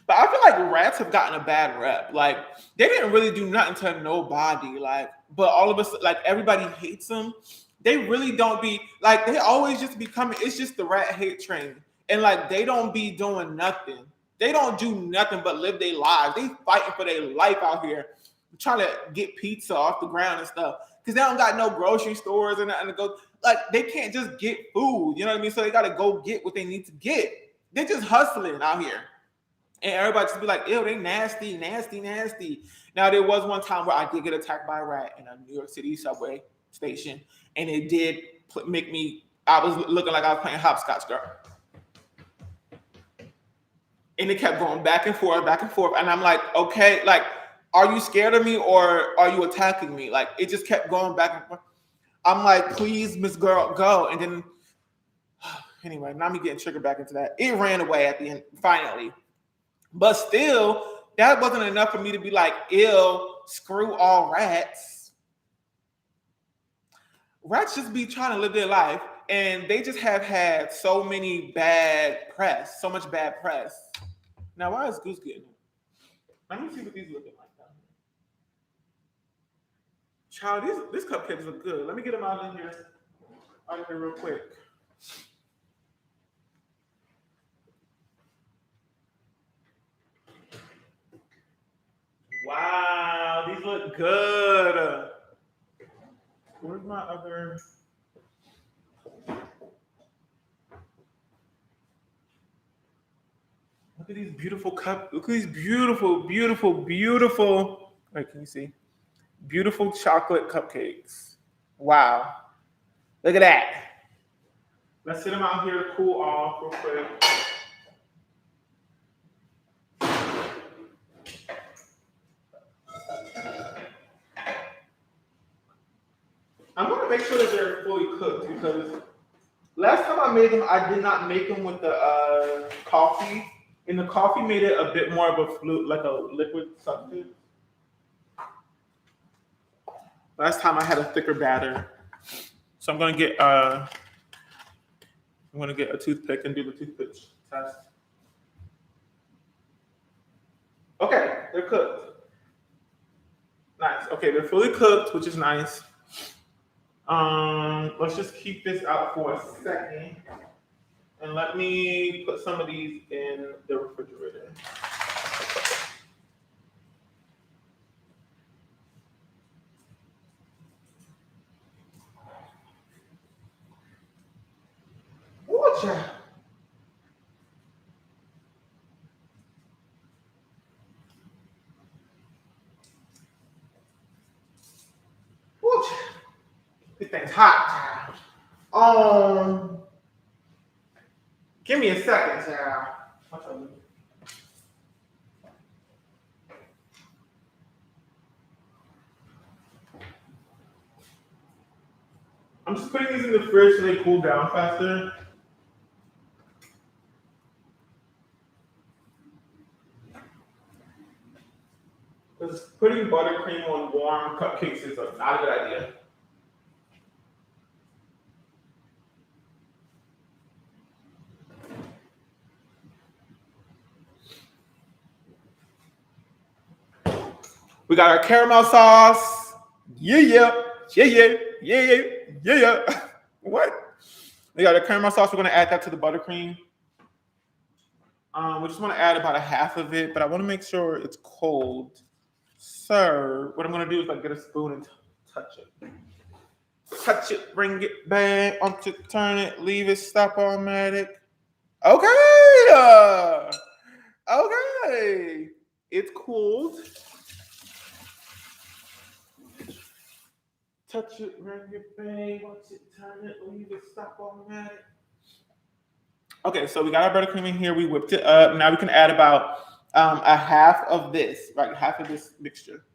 But I feel like rats have gotten a bad rep. Like, they didn't really do nothing to nobody. Like, but all of us, like, everybody hates them. They really don't be, like, they always just be coming. It's just the rat hate train. And, like, they don't be doing nothing. They don't do nothing but live their lives. They fighting for their life out here, trying to get pizza off the ground and stuff. Because they don't got no grocery stores and nothing to go. Like, they can't just get food. You know what I mean? So they got to go get what they need to get. They're just hustling out here. And everybody just be like, ew, they nasty. Now, there was one time where I did get attacked by a rat in a New York City subway station. And it did make me, I was looking like I was playing hopscotch, girl. And it kept going back and forth. And I'm like, okay, like, are you scared of me or are you attacking me? Like, it just kept going back and forth. I'm like, please, Miss Girl, go. And then, anyway, now me getting triggered back into that. It ran away at the end, finally. But still, that wasn't enough for me to be like, ew, screw all rats. Rats just be trying to live their life. And they just have had so much bad press. Now, why is Goose getting it? Let me see what these looking like. Child, these cupcakes look good. Let me get them out of here real quick. Wow, these look good. Where's my other? Look at these beautiful Look at these beautiful. Wait, can you see? Beautiful chocolate cupcakes. Wow. Look at that. Let's sit them out here to cool off real quick. to make sure that they're fully cooked because last time I made them, I did not make them with the coffee. And the coffee made it a bit more of a fluid, like a liquid substance. Last time I had a thicker batter. So I'm gonna get a toothpick and do the toothpick test. Okay, they're cooked. Nice. Okay, they're fully cooked, which is nice. Let's just keep this out for a second. And let me put some of these in the refrigerator. Ooh, Ooh, this thing's hot. Give me a second, child. I'm just putting these in the fridge so they cool down faster. Because putting buttercream on warm cupcakes is not a good idea. We got our caramel sauce. Yeah. What? We got our caramel sauce. We're going to add that to the buttercream. We just want to add about a half of it, but I want to make sure it's cold. So what I'm going to do is like get a spoon and touch it. Touch it, bring it back, onto turn it, leave it, stop automatic. Okay. Okay. It's cooled. Touch it, bring it back, watch it, turn it, leave it, stop automatic. Okay, so we got our buttercream in here. We whipped it up. Now we can add about a half of this, right? Half of this mixture.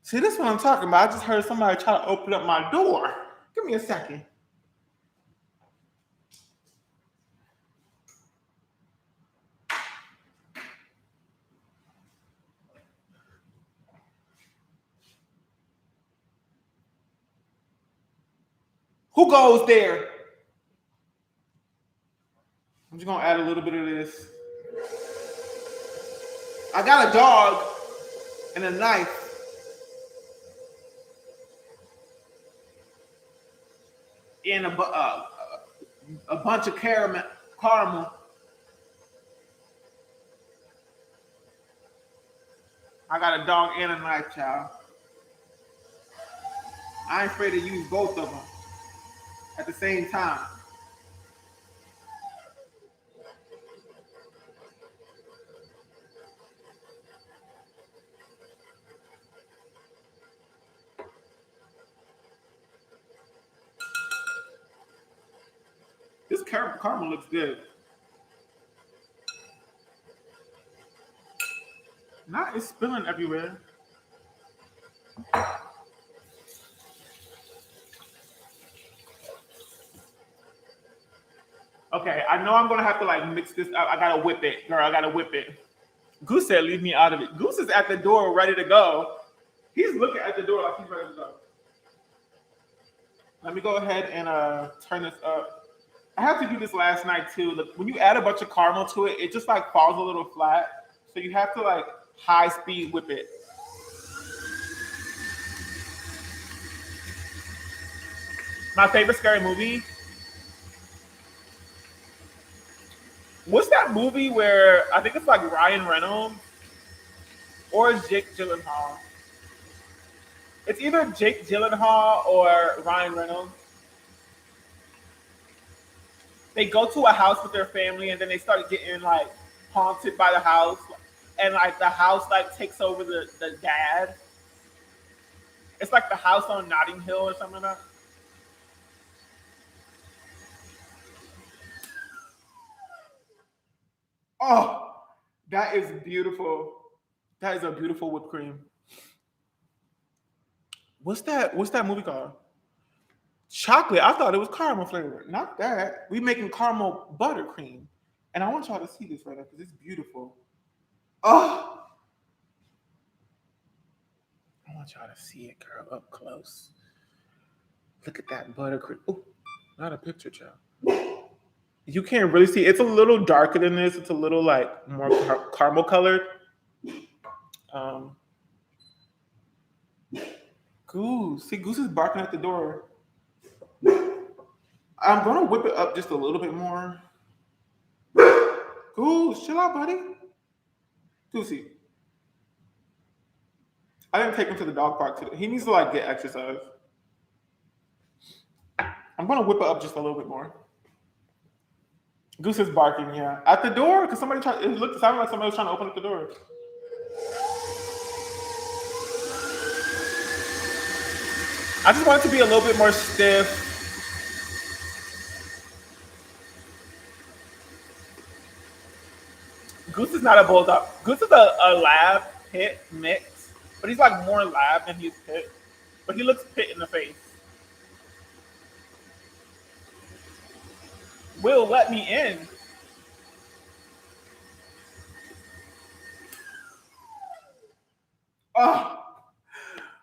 See, this is what I'm talking about. I just heard somebody try to open up my door. Give me a second. Who goes there? I'm just gonna add a little bit of this. I got a dog and a knife. And a bunch of caramel. I got a dog and a knife, child. I ain't afraid to use both of them at the same time. This caramel looks good. Now it's spilling everywhere. Okay, I know I'm gonna have to like mix this up. I gotta whip it, girl. I gotta whip it. Goose said, "Leave me out of it." Goose is at the door, ready to go. He's looking at the door like he's ready to go. Let me go ahead and turn this up. I had to do this last night too. Look, when you add a bunch of caramel to it, it just like falls a little flat. So you have to like high speed whip it. My favorite scary movie. What's that movie where I think it's like Ryan Reynolds or Jake Gyllenhaal? It's either Jake Gyllenhaal or Ryan Reynolds. They go to a house with their family and then they start getting like haunted by the house, and like the house like takes over the dad. It's like the house on Notting Hill or something like that. Oh, That is beautiful. That is a beautiful whipped cream. What's that movie called? Chocolate. I thought it was caramel flavored. Not that. We making caramel buttercream. And I want y'all to see this right now because it's beautiful. Oh, I want y'all to see it, girl, up close. Look at that buttercream. Oh, not a picture, child. You can't really see. It's a little darker than this. It's a little like more caramel colored. Um, Goose. See, Goose is barking at the door. I'm gonna whip it up just a little bit more. Goose, chill out, buddy. Goosey. I didn't take him to the dog park today. He needs to like get exercise. I'm gonna whip it up just a little bit more. Goose is barking, yeah. At the door, because somebody tried, it sounded like somebody was trying to open up the door. I just want it to be a little bit more stiff. Goose is not a bulldog. Goose is a lab pit mix, but he's like more lab than he's pit. But he looks pit in the face. Will, let me in. Oh,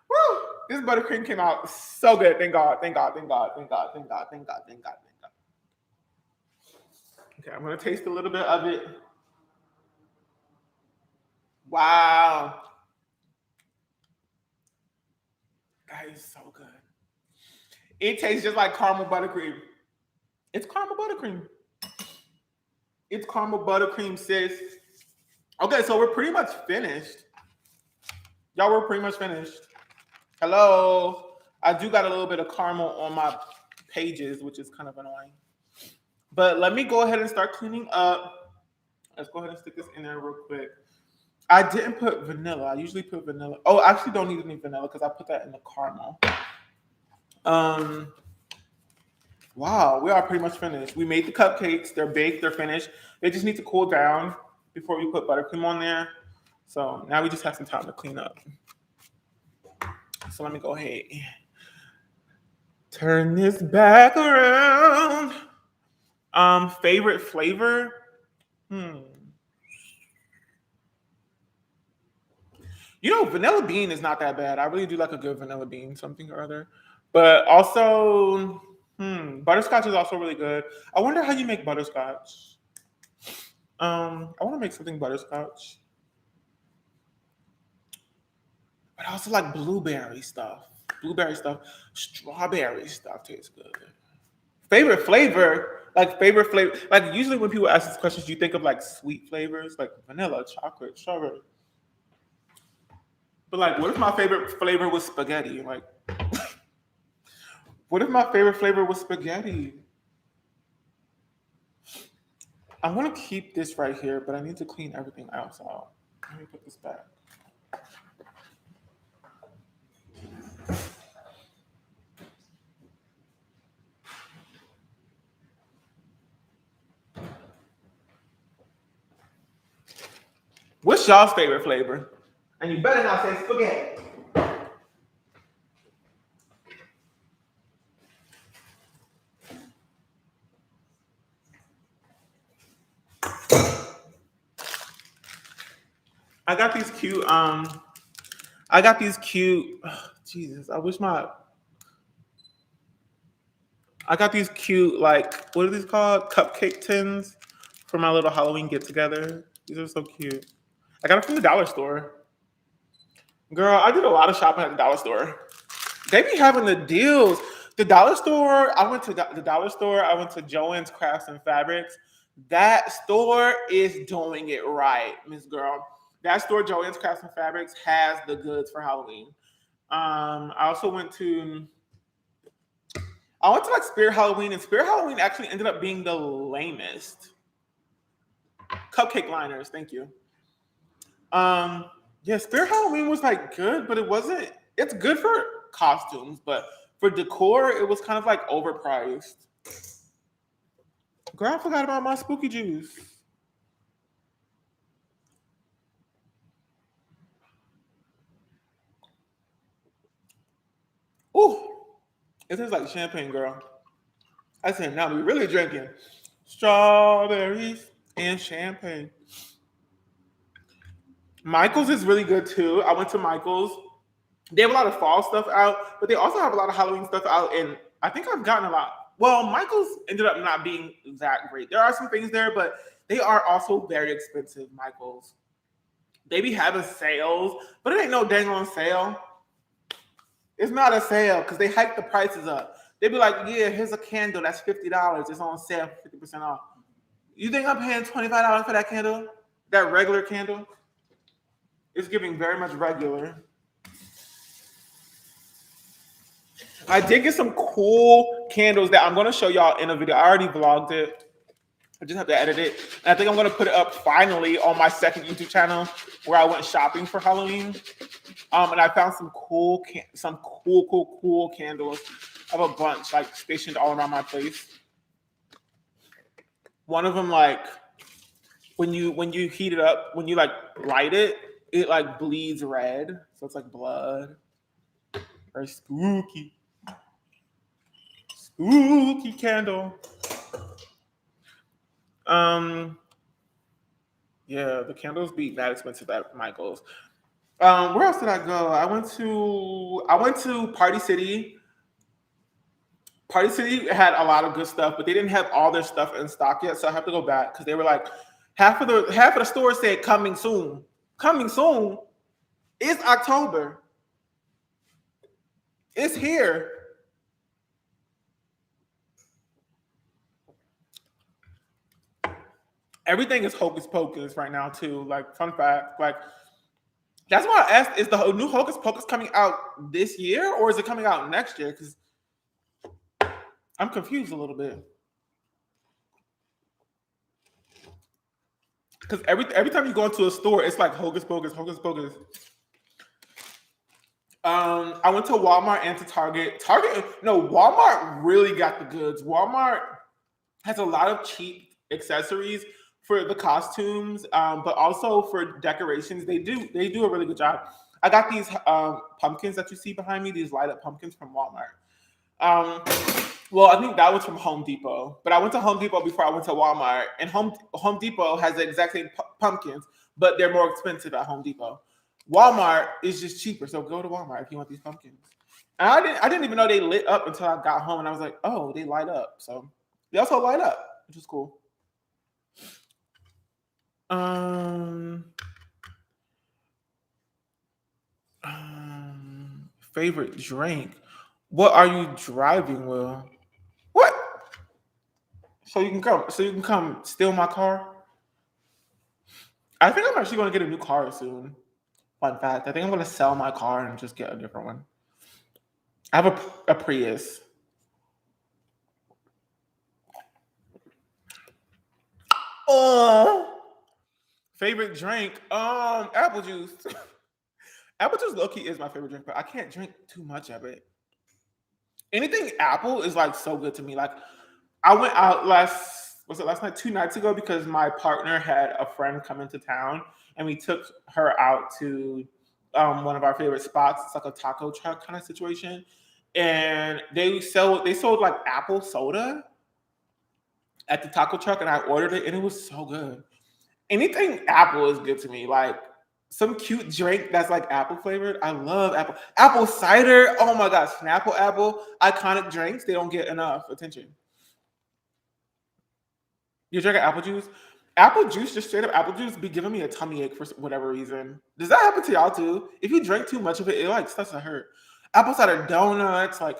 woo! This buttercream came out so good. Thank God. Thank God. Thank God. Thank God. Thank God. Thank God. Thank God. Thank God. Okay, I'm gonna taste a little bit of it. Wow. That is so good. It tastes just like caramel buttercream. It's caramel buttercream. It's caramel buttercream, sis. Okay, so we're pretty much finished. Y'all, we're pretty much finished. Hello. I do got a little bit of caramel on my pages, which is kind of annoying. But let me go ahead and start cleaning up. Let's go ahead and stick this in there real quick. I didn't put vanilla. I usually put vanilla. Oh, I actually don't need any vanilla because I put that in the caramel. Wow, we are pretty much finished. We made the cupcakes. They're baked. They're finished. They just need to cool down before we put buttercream on there. So now we just have some time to clean up. So let me go ahead. Turn this back around. Favorite flavor? You know, vanilla bean is not that bad. I really do like a good vanilla bean, something or other. But also, butterscotch is also really good. I wonder how you make butterscotch. I want to make something butterscotch. But I also like blueberry stuff. Strawberry stuff tastes good. Favorite flavor? Like favorite flavor? Like usually when people ask these questions, you think of like sweet flavors, like vanilla, chocolate, strawberry. But like, what if my favorite flavor was spaghetti? Like, what if my favorite flavor was spaghetti? I want to keep this right here, but I need to clean everything else out. Let me put this back. What's y'all's favorite flavor? And you better not say spaghetti. I got these cute, Jesus, I got these cute, like, what are these called? Cupcake tins for my little Halloween get together. These are so cute. I got it from the dollar store. Girl, I did a lot of shopping at the dollar store. They be having the deals. The dollar store, I went to the dollar store, I went to Joann's Crafts and Fabrics. That store is doing it right, Miss Girl. That store, Joann's Crafts and Fabrics, has the goods for Halloween. I also went to like Spirit Halloween, and Spirit Halloween actually ended up being the lamest. Cupcake liners, thank you. Yeah, Spirit Halloween was like good, but it wasn't. It's good for costumes, but for decor, it was kind of like overpriced. Girl, I forgot about my spooky juice. Ooh, it tastes like champagne, girl. I said, now we really drinking strawberries and champagne. Michael's is really good too. I went to Michael's. They have a lot of fall stuff out, but they also have a lot of Halloween stuff out. And I think I've gotten a lot. Well, Michael's ended up not being that great. There are some things there, but they are also very expensive, Michael's. They be having sales, but it ain't no dang on sale. It's not a sale because they hike the prices up. They be like, yeah, here's a candle that's $50. It's on sale for 50% off. You think I'm paying $25 for that candle? That regular candle? It's giving very much regular. I did get some cool candles that I'm going to show y'all in a video. I already vlogged it. I just have to edit it. And I think I'm going to put it up finally on my second YouTube channel where I went shopping for Halloween. And I found some cool candles. I have a bunch like stationed all around my place. One of them, like when you heat it up, when you like light it, it like bleeds red. So it's like blood. Very spooky. Spooky candle. Yeah, the candles be that expensive at Michael's. Where else did I go? I went to Party City. Party City had a lot of good stuff, but they didn't have all their stuff in stock yet, so I have to go back because they were like half of the store said coming soon. Coming soon. It's October. It's here. Everything is hocus pocus right now too. Like, fun fact, like that's why I asked: is the new Hocus Pocus coming out this year or is it coming out next year? Because I'm confused a little bit. Because every time you go into a store, it's like Hocus Pocus, Hocus Pocus. I went to Walmart and to Target. Walmart really got the goods. Walmart has a lot of cheap accessories for the costumes, but also for decorations. They do a really good job. I got these pumpkins that you see behind me, these light up pumpkins from Walmart. Well, I think that was from Home Depot, but I went to Home Depot before I went to Walmart, and Home Depot has the exact same pumpkins, but they're more expensive at Home Depot. Walmart is just cheaper, so go to Walmart if you want these pumpkins. And I didn't even know they lit up until I got home, and I was like, oh, they light up. So they also light up, which is cool. Favorite drink. What are you driving, Will? What? So you can come steal my car? I think I'm actually gonna get a new car soon. Fun fact, I think I'm gonna sell my car and just get a different one. I have a Prius. Favorite drink? Apple juice. Apple juice low-key is my favorite drink, but I can't drink too much of it. Anything apple is like so good to me. Like I went out last night, 2 nights ago, because my partner had a friend come into town and we took her out to one of our favorite spots. It's like a taco truck kind of situation. And they sold like apple soda at the taco truck, and I ordered it and it was so good. Anything apple is good to me. Like some cute drink that's like apple flavored. I love apple. Apple cider. Oh my gosh, Snapple apple. Iconic drinks. They don't get enough attention. You drink apple juice? Apple juice, just straight up apple juice, be giving me a tummy ache for whatever reason. Does that happen to y'all too? If you drink too much of it, it like starts to hurt. Apple cider donuts, like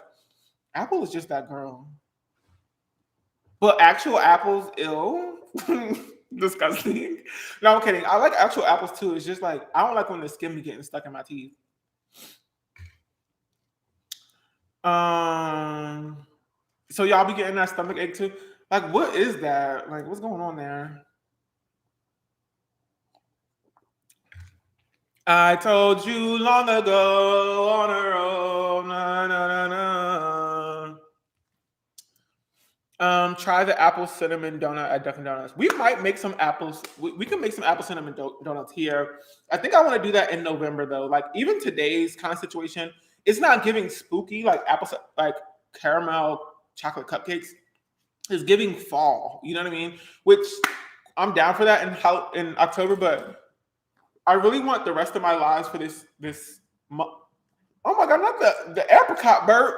apple is just that girl. But actual apples, ill. Disgusting. No, I'm kidding. I like actual apples too. It's just like I don't like when the skin be getting stuck in my teeth. So y'all be getting that stomach ache too? Like, what is that? Like, what's going on there? I told you long ago on a road. Na, na, na, na. Try the apple cinnamon donut at Dunkin' Donuts. We might make some apples. We can make some apple cinnamon donuts here. I think I want to do that in November though. Like even today's kind of situation, it's not giving spooky like like caramel chocolate cupcakes. It's giving fall. You know what I mean? Which I'm down for that in October, but I really want the rest of my lives for this month. Oh my god, not the apricot bird.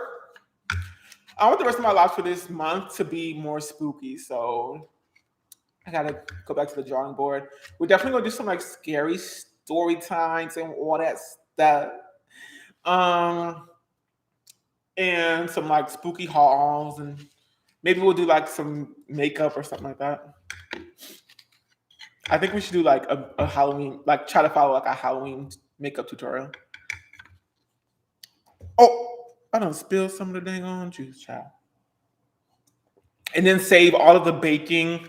I want the rest of my life for this month to be more spooky. So I gotta go back to the drawing board. We're definitely gonna do some like scary story times and all that stuff. Um, and some like spooky hauls, and maybe we'll do like some makeup or something like that. I think we should do like a Halloween, like try to follow like a Halloween makeup tutorial. Oh, I don't spill some of the dang on juice, child. And then save all of the baking.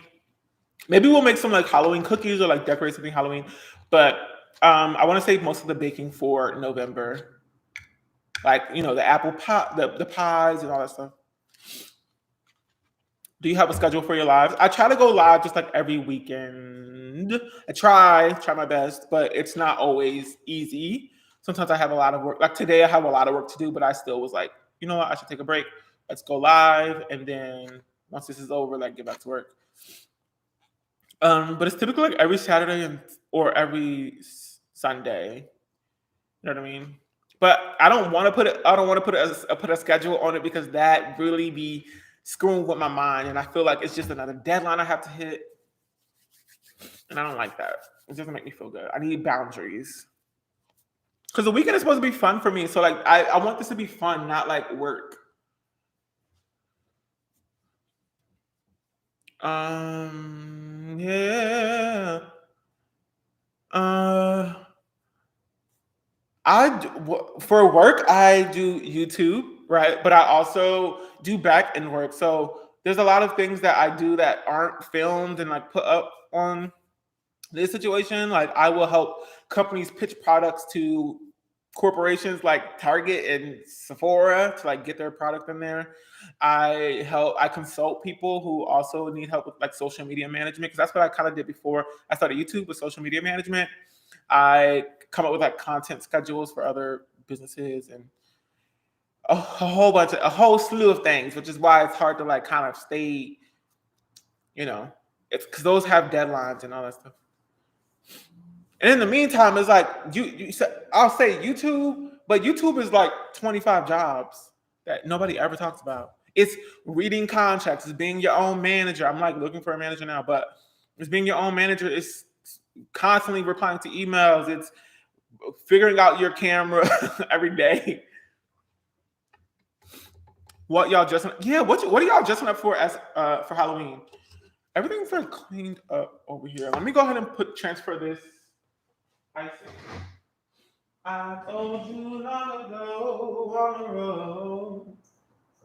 Maybe we'll make some like Halloween cookies or like decorate something Halloween. But I want to save most of the baking for November. Like, you know, the apple pie, the pies and all that stuff. Do you have a schedule for your lives? I try to go live just like every weekend. I try my best, but it's not always easy. Sometimes I have a lot of work. Like today, I have a lot of work to do, but I still was like, you know what? I should take a break. Let's go live, and then once this is over, like get back to work. But it's typically like every Saturday or every Sunday. You know what I mean? But I don't want to put it. I don't want to put a schedule on it because that really be screwing with my mind, and I feel like it's just another deadline I have to hit, and I don't like that. It doesn't make me feel good. I need boundaries because the weekend is supposed to be fun for me. So like, I want this to be fun, not like work. Yeah. For work, I do YouTube, right? But I also do back end work. So there's a lot of things that I do that aren't filmed and like put up on this situation. Like I will help companies pitch products to corporations like Target and Sephora to like get their product in there. I consult people who also need help with like social media management because that's what I kind of did before I started YouTube with social media management. I come up with like content schedules for other businesses and a whole slew of things, which is why it's hard to like kind of stay, you know, it's because those have deadlines and all that stuff. And in the meantime, it's like I'll say YouTube, but YouTube is like 25 jobs that nobody ever talks about. It's reading contracts, it's being your own manager. I'm like looking for a manager now, but it's being your own manager. It's constantly replying to emails. It's figuring out your camera every day. What y'all dressing? Yeah, what are y'all dressing up for as for Halloween? Everything's like cleaned up over here. Let me go ahead and transfer this icing. I told you long ago on the road.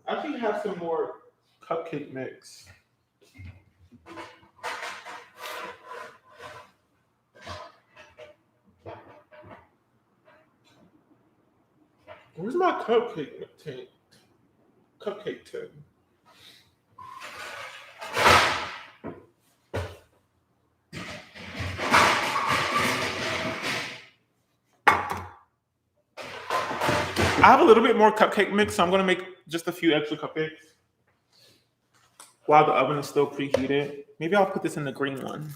I actually have some more cupcake mix. Where's my cupcake tin? Cupcake tin. I have a little bit more cupcake mix, so I'm gonna make just a few extra cupcakes while the oven is still preheated. Maybe I'll put this in the green one.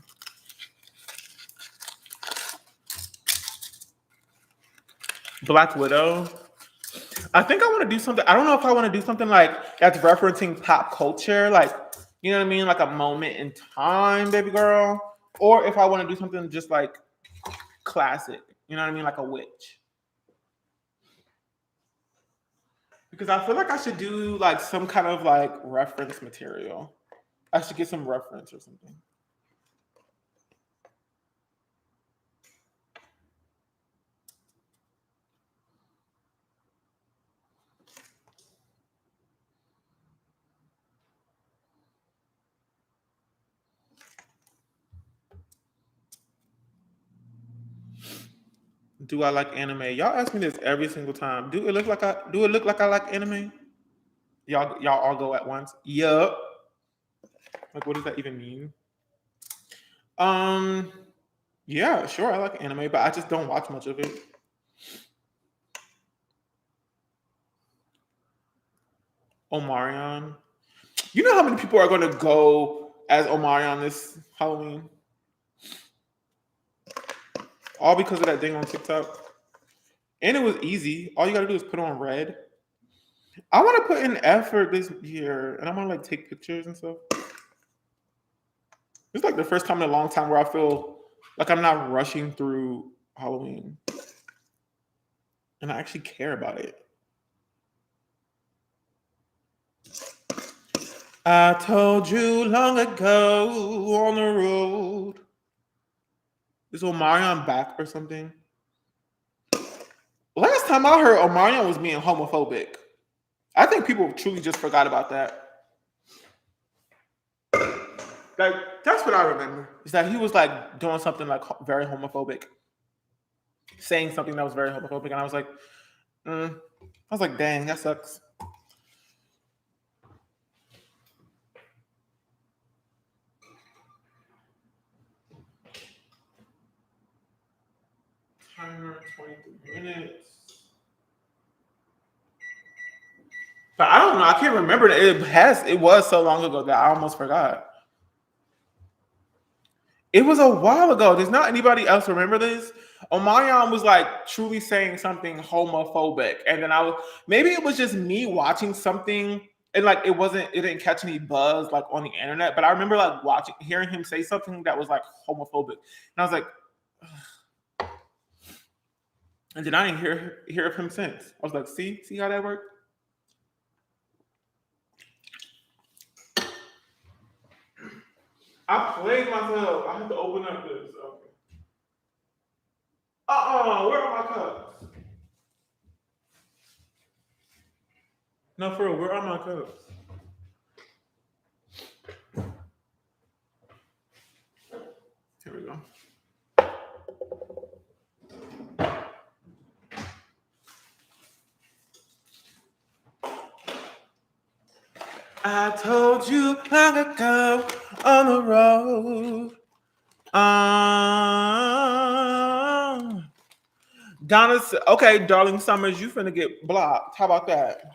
Black Widow. I think I want to do something. I don't know if I want to do something like that's referencing pop culture, like, you know what I mean, like a moment in time, baby girl, or if I want to do something just like classic, you know what I mean, like a witch. Because I feel like I should do like some kind of like reference material. I should get some reference or something. Do I like anime? Y'all ask me this every single time. Do it look like I like anime? Y'all all go at once? Yup. Like what does that even mean? Um yeah, sure, I like anime, but I just don't watch much of it. Omarion. You know how many people are going to go as Omarion this Halloween? All because of that thing on TikTok. And it was easy. All you got to do is put on red. I want to put in effort this year, and I want to like take pictures and stuff. It's like the first time in a long time where I feel like I'm not rushing through Halloween. And I actually care about it. I told you long ago on the road. Is Omarion back or something? Last time I heard Omarion was being homophobic. I think people truly just forgot about that. Like, that's what I remember. Is that he was like doing something like very homophobic. Saying something that was very homophobic. And I was like, dang, that sucks. Timer 23 minutes. But I don't know. I can't remember. It was so long ago that I almost forgot. It was a while ago. Does not anybody else remember this? Omarion was like truly saying something homophobic, and then maybe it was just me watching something, and like it didn't catch any buzz like on the internet. But I remember like hearing him say something that was like homophobic, and I was like, ugh. And then I didn't hear of him since. I was like, see how that worked. I played myself. I have to open up this. Okay. Where are my cups? No, for real, where are my cups? Here we go. I told you long ago on the road. Donna said, okay, darling Summers, you finna get blocked. How about that?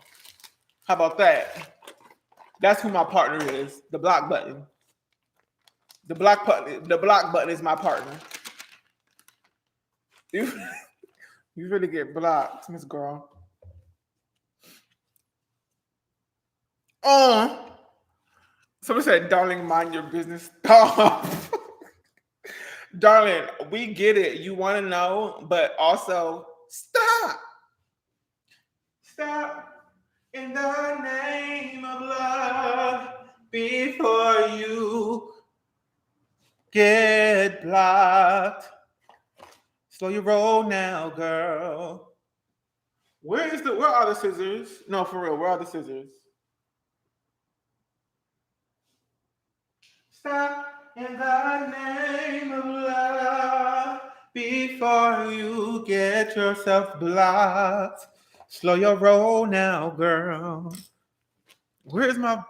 That's who my partner is. The block button. The block button is my partner. You finna get blocked, Miss Girl. Someone said, darling, mind your business. Stop. Darling, we get it. You want to know, but also stop. Stop in the name of love before you get blocked. Slow your roll now, girl. Where are the scissors? No, for real, where are the scissors? Stop in the name of love before you get yourself blocked. Slow your roll now, girl. Where's my...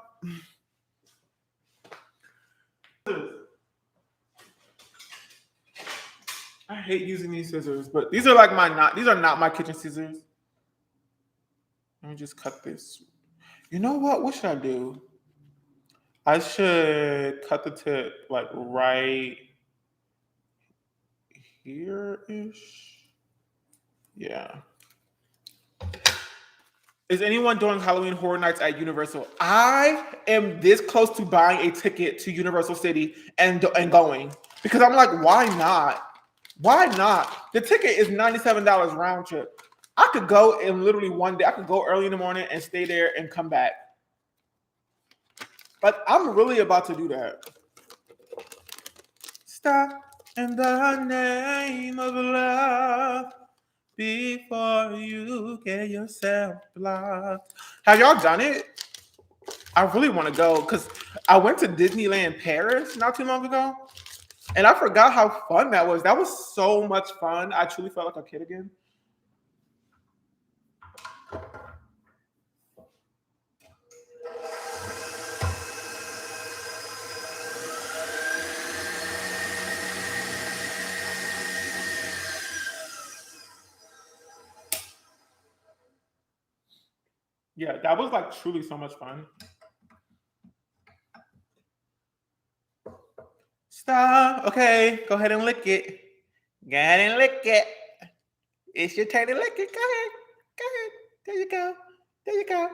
I hate using these scissors, but these are like these are not my kitchen scissors. Let me just cut this. You know what? What should I do? I should cut the tip like right here-ish. Yeah. Is anyone doing Halloween Horror Nights at Universal? I am this close to buying a ticket to Universal City and going because I'm like, why not? Why not? The ticket is $97 round trip. I could go in literally one day. I could go early in the morning and stay there and come back. Like, I'm really about to do that. Stop in the name of love before you get yourself blocked. Have y'all done it? I really want to go because I went to Disneyland Paris not too long ago. And I forgot how fun that was. That was so much fun. I truly felt like a kid again. Yeah, that was like truly so much fun. Stop. Okay, go ahead and lick it. Go ahead and lick it. It's your turn to lick it. Go ahead. Go ahead. There you go. There you go.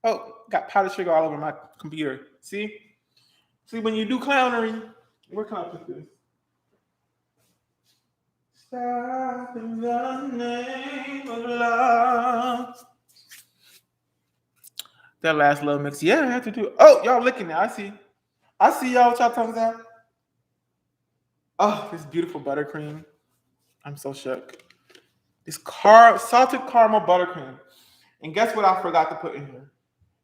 Oh, got powdered sugar all over my computer. See? See, when you do clownery, where can I put this? Stop in the name of love. That last little mix. Yeah, I have to do it. Oh, y'all licking it. I see. I see y'all. What y'all tongues out? Oh, this beautiful buttercream. I'm so shook. This salted caramel buttercream. And guess what I forgot to put in here?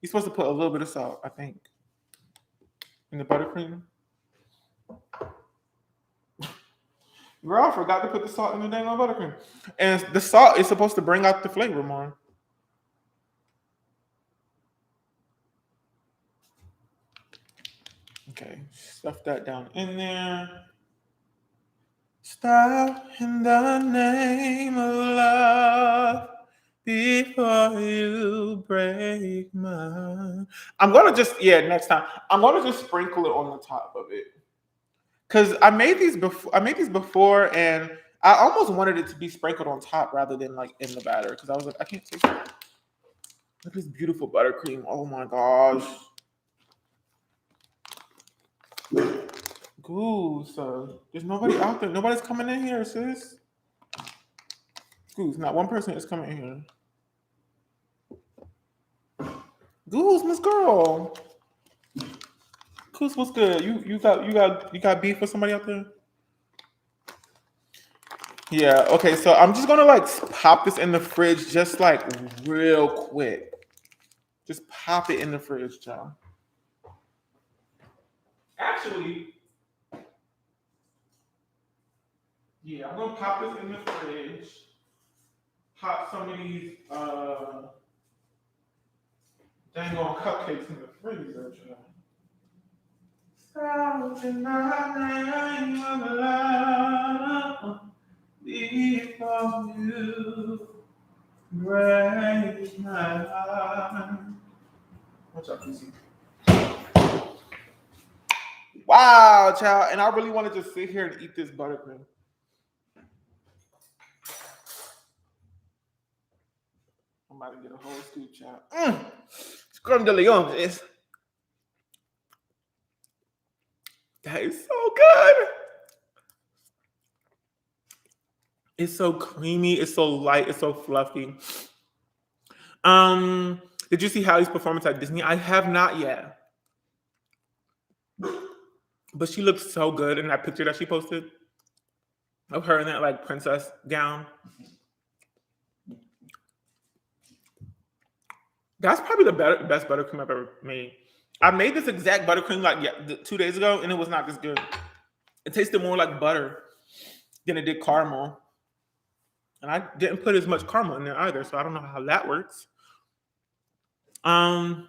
You're supposed to put a little bit of salt, I think, in the buttercream. Girl, I forgot to put the salt in the dang on buttercream. And the salt is supposed to bring out the flavor more. Okay, stuff that down in there. Stop in the name of love before you break my. I'm gonna just next time I'm gonna just sprinkle it on the top of it because I made these before, and I almost wanted it to be sprinkled on top rather than like in the batter because I was like, I can't taste it. Look at this beautiful buttercream. Oh my gosh. Goose, there's nobody out there. Nobody's coming in here, sis. Goose, not one person is coming in here. Goose, Miss Girl. Goose, what's good? You got beef with somebody out there? Yeah. Okay. So I'm just gonna like pop this in the fridge, just like real quick. Just pop it in the fridge, y'all. Actually. Yeah, I'm gonna pop this in the fridge. Pop some of these dang on cupcakes in the freezer, child. Stop in the name of love before you break my heart. What's up, PC? Wow, child. And I really want to just sit here and eat this buttercream. I'm about to get a whole scoop, child. Scrum de Leon is. That is so good. It's so creamy. It's so light. It's so fluffy. Did you see Hallie's performance at Disney? I have not yet. But she looks so good in that picture that she posted of her in that like princess gown. That's probably the best buttercream I've ever made. I made this exact buttercream like 2 days ago, and it was not this good. It tasted more like butter than it did caramel. And I didn't put as much caramel in there either, so I don't know how that works. I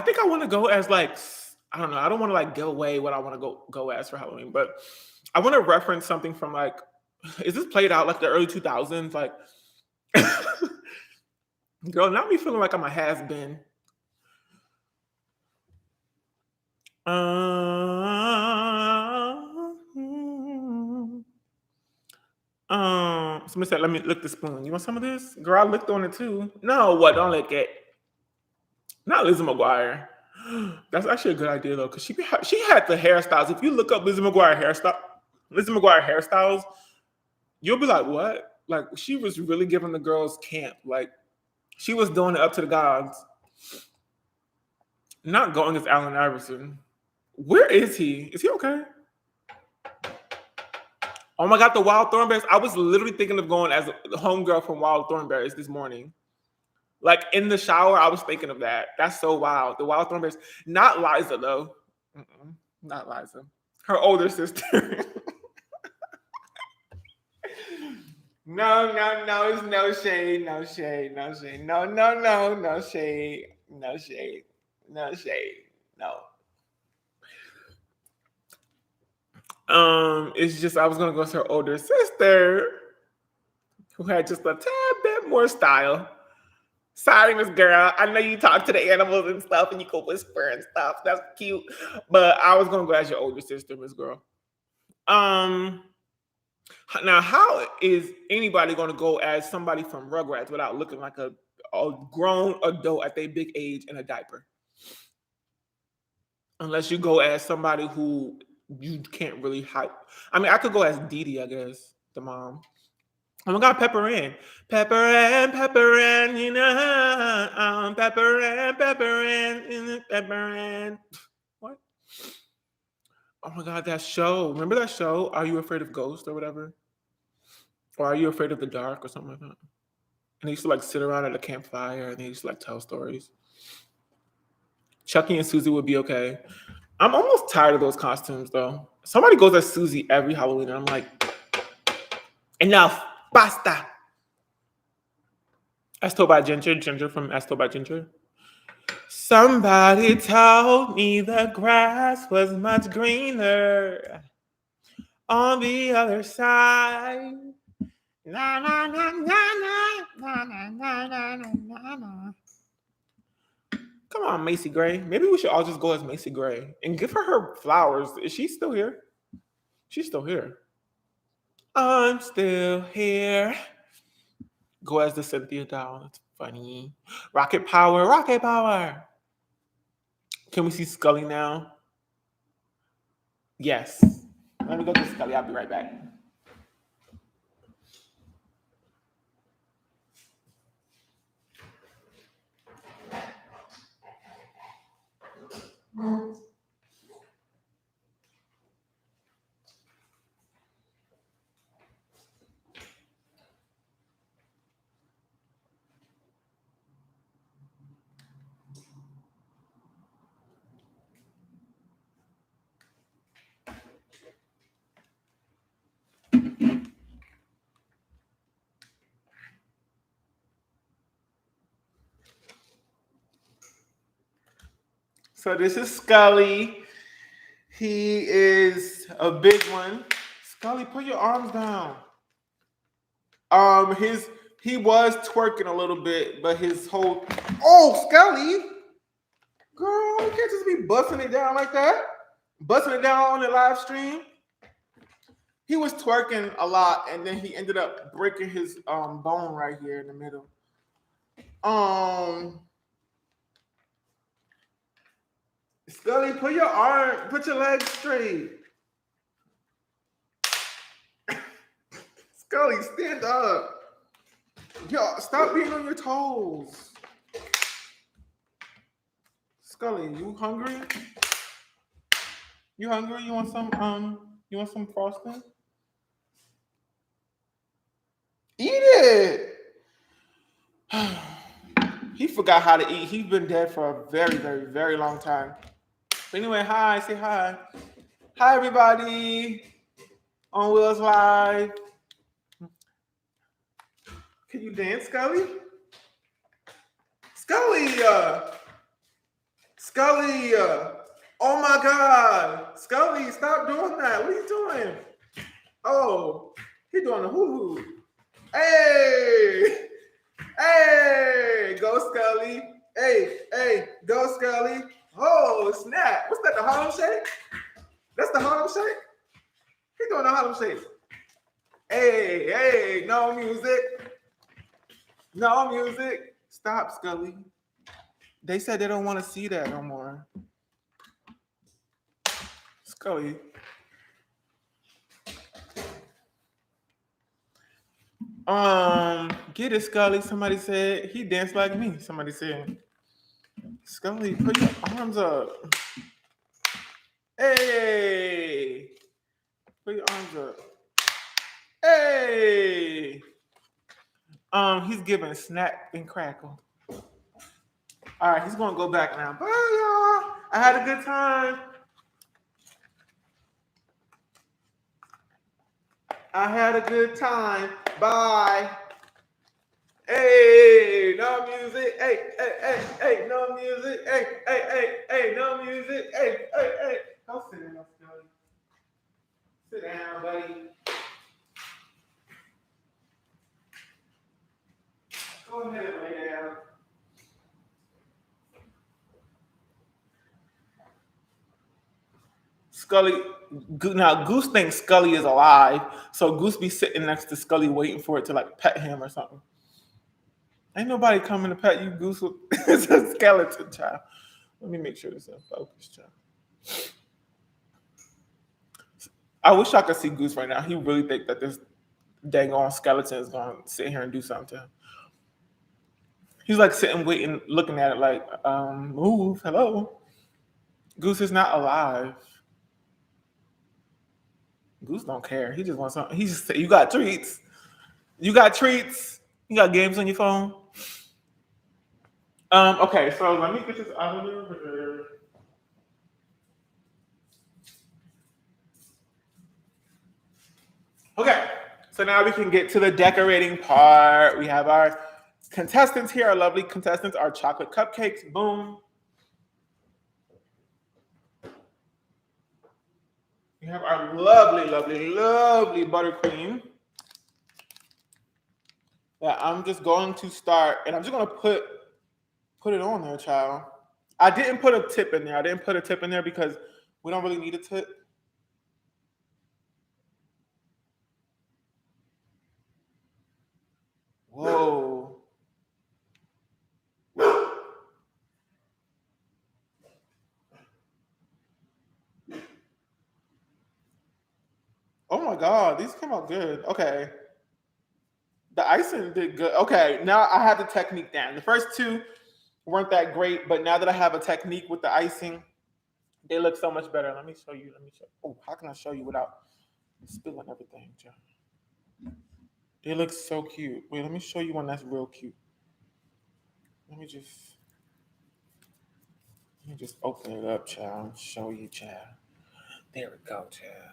think I want to go as like, I don't know. I don't want to like give away what I want to go as for Halloween, but I want to reference something from like, is this played out like the early 2000s? Like, girl, now me feeling like I'm a has-been. Somebody said, let me lick the spoon. You want some of this? Girl, I licked on it too. No, what? Don't lick it. Not Lizzie McGuire. That's actually a good idea though, because she had the hairstyles. If you look up Lizzie McGuire hairstyles, you'll be like, what? Like she was really giving the girls camp. Like she was doing it up to the gods. Not going as Allen Iverson. Where is he? Is he okay? Oh my God, the Wild Thornberries. I was literally thinking of going as the homegirl from Wild Thornberries this morning. Like in the shower, I was thinking of that. That's so wild. The Wild Thornberries. Not Liza, though. Not Liza. Her older sister. No. It's no shade. No shade. No shade. No. No shade. No shade. No shade. No. It's just I was gonna go with her older sister, who had just a tad bit more style. Sorry, Miss Girl. I know you talk to the animals and stuff and you go whisper and stuff. That's cute. But I was gonna go as your older sister, Miss Girl. Now how is anybody gonna go as somebody from Rugrats without looking like a grown adult at their big age in a diaper? Unless you go as somebody who you can't really hype. I mean, I could go as Dee Dee, I guess, the mom. Oh my God, Pepper Ann. Pepper Ann, you know, Pepper Ann, Pepper Ann. What? Oh my God, that show. Remember that show? Are You Afraid of Ghosts or whatever? Or Are You Afraid of the Dark or something like that? And they used to like sit around at a campfire and they used to like tell stories. Chucky and Susie would be okay. I'm almost tired of those costumes though. Somebody goes as Susie every Halloween and I'm like, enough, basta. As by Ginger, Ginger from As by Ginger. Somebody told me the grass was much greener on the other side. Na, na, na, na, na, na, na, na, na, na. Come on, Macy Gray. Maybe we should all just go as Macy Gray and give her flowers. Is she still here? She's still here. I'm still here. Go as the Cynthia doll. That's funny. Rocket power, rocket power. Can we see Scully now? Yes. Let me go to Scully. I'll be right back. So this is Scully. He is a big one. Scully, put your arms down. He was twerking a little bit, but his whole Scully, girl, you can't just be busting it down like that. Busting it down on the live stream. He was twerking a lot, and then he ended up breaking his bone right here in the middle. Scully, put your legs straight. Scully, stand up. Yo, stop being on your toes. Scully, you hungry? You hungry? You want some frosting? Eat it. He forgot how to eat. He's been dead for a very, very, very long time. But anyway, hi, say hi. Hi, everybody on Will's Live. Can you dance, Scully? Scully, oh my God. Scully, stop doing that. What are you doing? Oh, he's doing a hoo-hoo. Hey, go Scully. Hey, go Scully. Oh, snap. What's that, the Harlem Shake? That's the Harlem Shake? He's doing the Harlem Shake. Hey, no music. No music. Stop, Scully. They said they don't want to see that no more. Scully. Get it, Scully. Somebody said he danced like me. Somebody said, Scully, put your arms up. Hey, put your arms up. Hey. He's giving snap and crackle. All right, he's gonna go back now. Bye, y'all. I had a good time. Bye. Hey, no music. Hey, no music. Hey, no music. Hey. Go sit down, Scully. Sit down, buddy. Go ahead and lay down. Scully, now Goose thinks Scully is alive, so Goose be sitting next to Scully waiting for it to like pet him or something. Ain't nobody coming to pet you, Goose. It's a skeleton, child. Let me make sure this is in focus, child. I wish I could see Goose right now. He really think that this dang on skeleton is going to sit here and do something to him. He's like sitting, waiting, looking at it like, move, hello. Goose is not alive. Goose don't care. He just wants something. He just say, you got treats. You got treats. You got games on your phone. Okay, so let me get this out of here. Okay, so now we can get to the decorating part. We have our contestants here, our lovely contestants, our chocolate cupcakes. Boom. We have our lovely, lovely, lovely buttercream that I'm just going to start, and I'm just going to put it on there, child. I didn't put a tip in there. I didn't put a tip in there because we don't really need a tip. Whoa. Oh my God, these came out good. Okay. The icing did good. Okay, now I have the technique down. The first two weren't that great, but now that I have a technique with the icing, they look so much better. Let me show you. Oh, how can I show you without spilling everything, John? They look so cute. Wait, let me show you one that's real cute. Let me just open it up, child. Show you, child. There we go, child.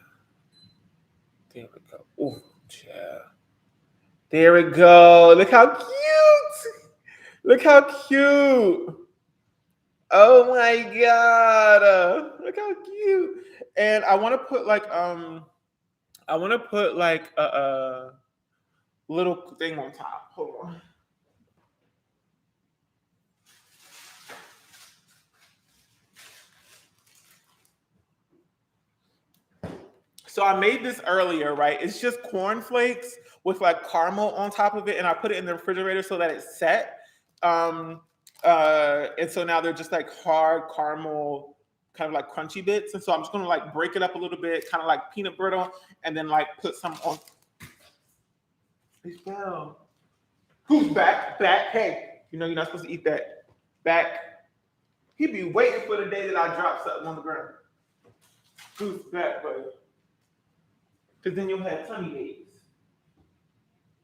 There we go. Oh, child. There we go. Look how cute. Look how cute. Oh my God. Look how cute. And I want to put like a little thing on top. Hold on. So I made this earlier, right? It's just cornflakes with like caramel on top of it, and I put it in the refrigerator so that it's set. And so now they're just like hard caramel, kind of like crunchy bits. And so I'm just gonna like break it up a little bit, kind of like peanut brittle, and then like put some on. He fell. Who's back? Hey, you know you're not supposed to eat that. Back. He'd be waiting for the day that I drop something on the ground. Who's back, buddy? Because then you'll have tummy aches.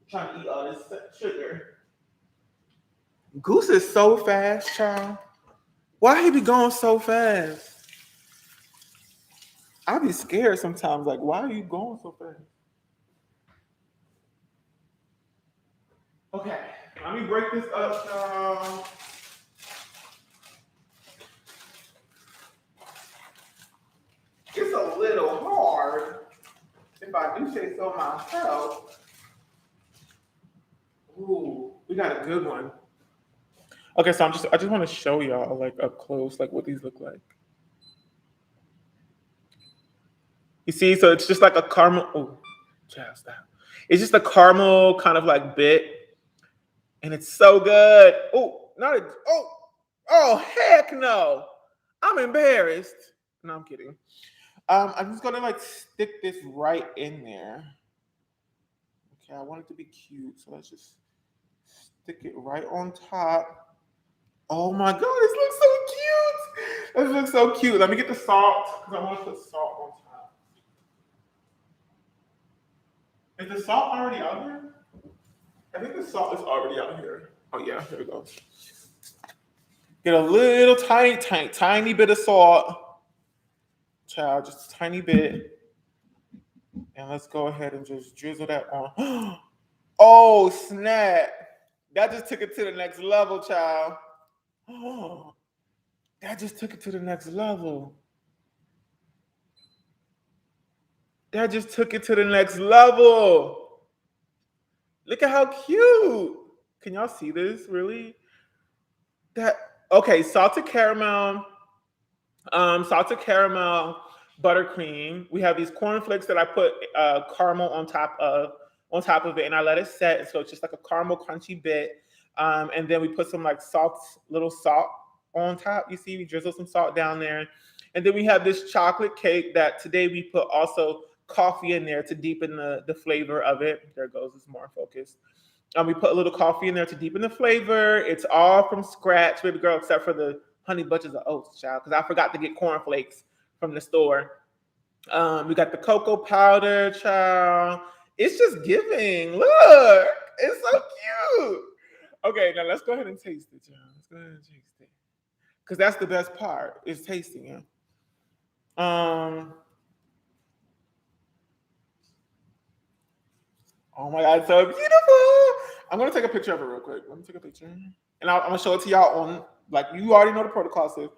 Trying to eat all this sugar. Goose is so fast, child. Why he be going so fast? I be scared sometimes. Like, why are you going so fast? Okay, let me break this up, child. It's a little hard, if I do say so myself. Ooh, we got a good one. Okay, so I just want to show y'all like up close, like what these look like. You see, so it's just like a caramel. Oh, child, stop. It's just a caramel kind of like bit, and it's so good. Oh, not a. Oh, heck no! I'm embarrassed. No, I'm kidding. I'm just gonna like stick this right in there. Okay, I want it to be cute, so let's just stick it right on top. Oh my God, this looks so cute! This looks so cute. Let me get the salt because I want to put salt on top. Is the salt already out here? I think the salt is already out here. Oh yeah, here we go. Get a little tiny bit of salt. Child, just a tiny bit. And let's go ahead and just drizzle that on. Oh, snap. That just took it to the next level, child. Oh, that just took it to the next level. That just took it to the next level. Look at how cute. Can y'all see this, really? Okay, salted caramel, buttercream. We have these cornflakes that I put caramel on top of it, and I let it set, so it's just like a caramel crunchy bit. And then we put some like little salt on top. You see, we drizzle some salt down there, and then we have this chocolate cake that today we put also coffee in there to deepen the flavor of it. There it goes, it's more focused. We put a little coffee in there to deepen the flavor. It's all from scratch, baby girl, except for the honey bunches of oats, child, because I forgot to get cornflakes from the store. We got the cocoa powder, child. It's just giving. Look, it's so cute. Okay, now let's go ahead and taste it, child. Let's go ahead and taste it, because that's the best part is tasting it. Oh my God, so beautiful. I'm gonna take a picture of it real quick. Let me take a picture. And I'm gonna show it to y'all on, like, you already know the protocol, so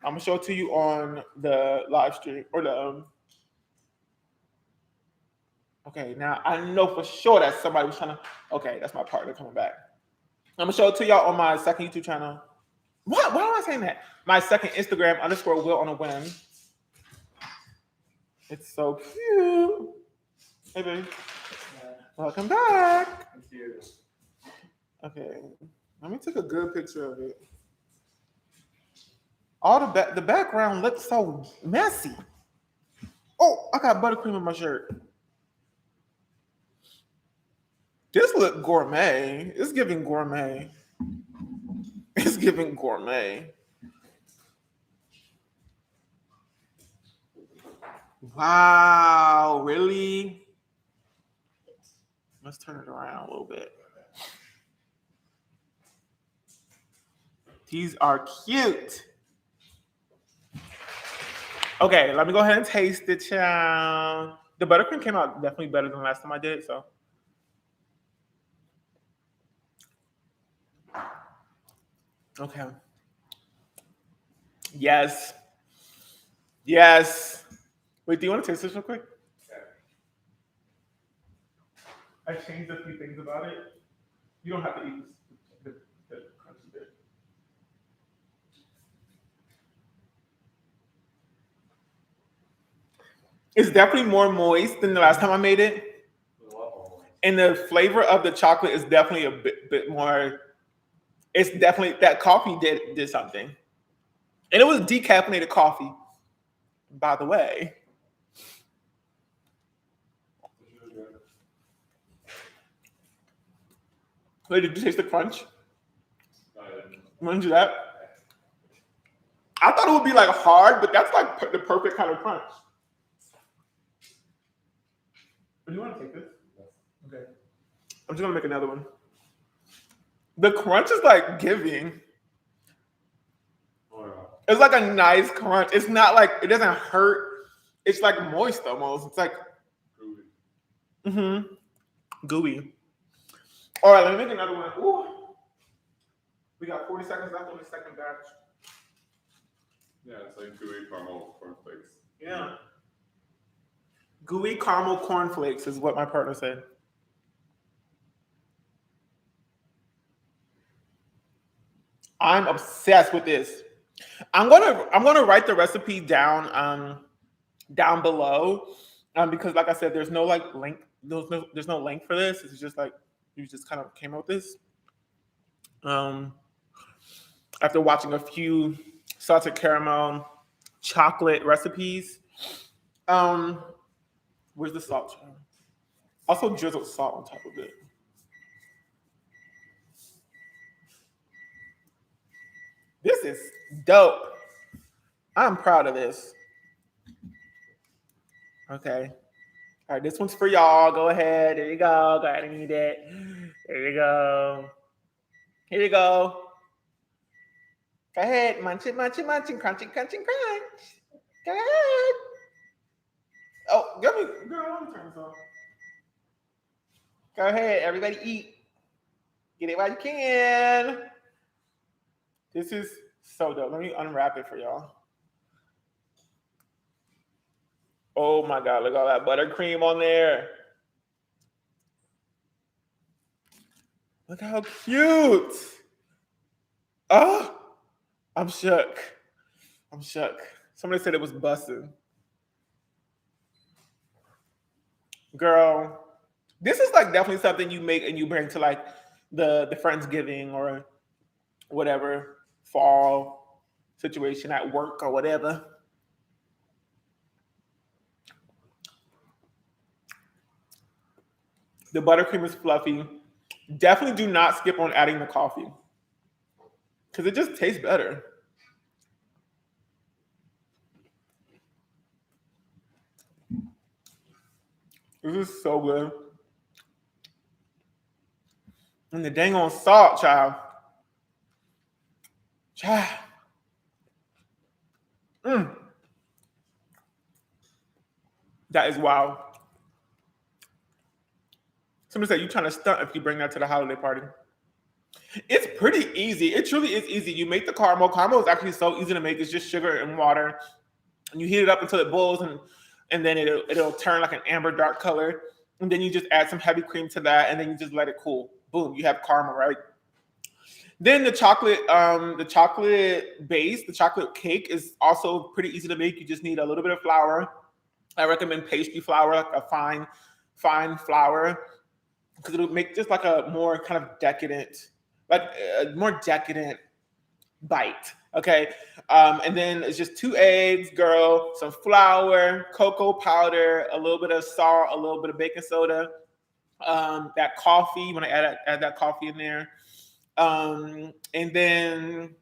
I'm gonna show it to you on the live stream or the okay, now I know for sure that somebody was trying to, okay, that's my partner coming back. I'm gonna show it to y'all on my second YouTube channel. What? Why am I saying that? My second Instagram _WillOnAWhim. It's so cute. Hey, baby. Welcome back. Thank you. Okay, let me take a good picture of it. All the background looks so messy. Oh, I got buttercream in my shirt. This look gourmet. It's giving gourmet. It's giving gourmet. Wow, really? Let's turn it around a little bit. These are cute. Okay, let me go ahead and taste it, child. The buttercream came out definitely better than last time I did, so. Okay. Yes. Yes. Wait, do you want to taste this real quick? I changed a few things about it. You don't have to eat the crunchy bit. It's definitely more moist than the last time I made it. And the flavor of the chocolate is definitely a bit more. It's definitely, that coffee did something. And it was decaffeinated coffee, by the way. Wait, did you taste the crunch? You want to do that? I thought it would be like hard, but that's like the perfect kind of crunch. Do you want to take this? Okay. I'm just gonna make another one. The crunch is like giving. It's like a nice crunch. It's not like, it doesn't hurt. It's like moist almost. It's like gooey. Gooey. All right, let me make another one. Ooh. We got 40 seconds left on the second batch. Yeah, it's like gooey caramel cornflakes. Yeah. Gooey caramel cornflakes is what my partner said. I'm obsessed with this. I'm gonna write the recipe down below because, like I said, there's no like link. There's no link for this. It's just like you just kind of came up with this. After watching a few salted caramel chocolate recipes. Where's the salt? Also drizzled salt on top of it. This is dope. I'm proud of this. Okay. All right, this one's for y'all. Go ahead. There you go. Go ahead and eat it. There you go. Here you go. Go ahead. Munch it, munch it, munch it. Crunch it, crunch it, crunch. Go ahead. Oh, girl, let me turn this off. Go ahead. Everybody eat. Get it while you can. This is so dope. Let me unwrap it for y'all. Oh my God, look at all that buttercream on there. Look how cute. Oh, I'm shook. I'm shook. Somebody said it was busting. Girl, this is like definitely something you make and you bring to like the Friendsgiving or whatever fall situation at work or whatever. The buttercream is fluffy. Definitely do not skip on adding the coffee because it just tastes better. This is so good. And the dang on salt, child. Child. That is wild. Somebody said you trying to stunt if you bring that to the holiday party. It's pretty easy. It truly is easy. You make the caramel. Caramel is actually so easy to make. It's just sugar and water. And you heat it up until it boils and then it'll turn like an amber dark color. And then you just add some heavy cream to that and then you just let it cool. Boom, you have caramel, right? Then the chocolate base, the chocolate cake is also pretty easy to make. You just need a little bit of flour. I recommend pastry flour, like a fine flour, because it'll make just like a more kind of decadent, like a more decadent bite. Okay. And then it's just 2 eggs, girl, some flour, cocoa powder, a little bit of salt, a little bit of baking soda, that coffee. You want to add that coffee in there. And then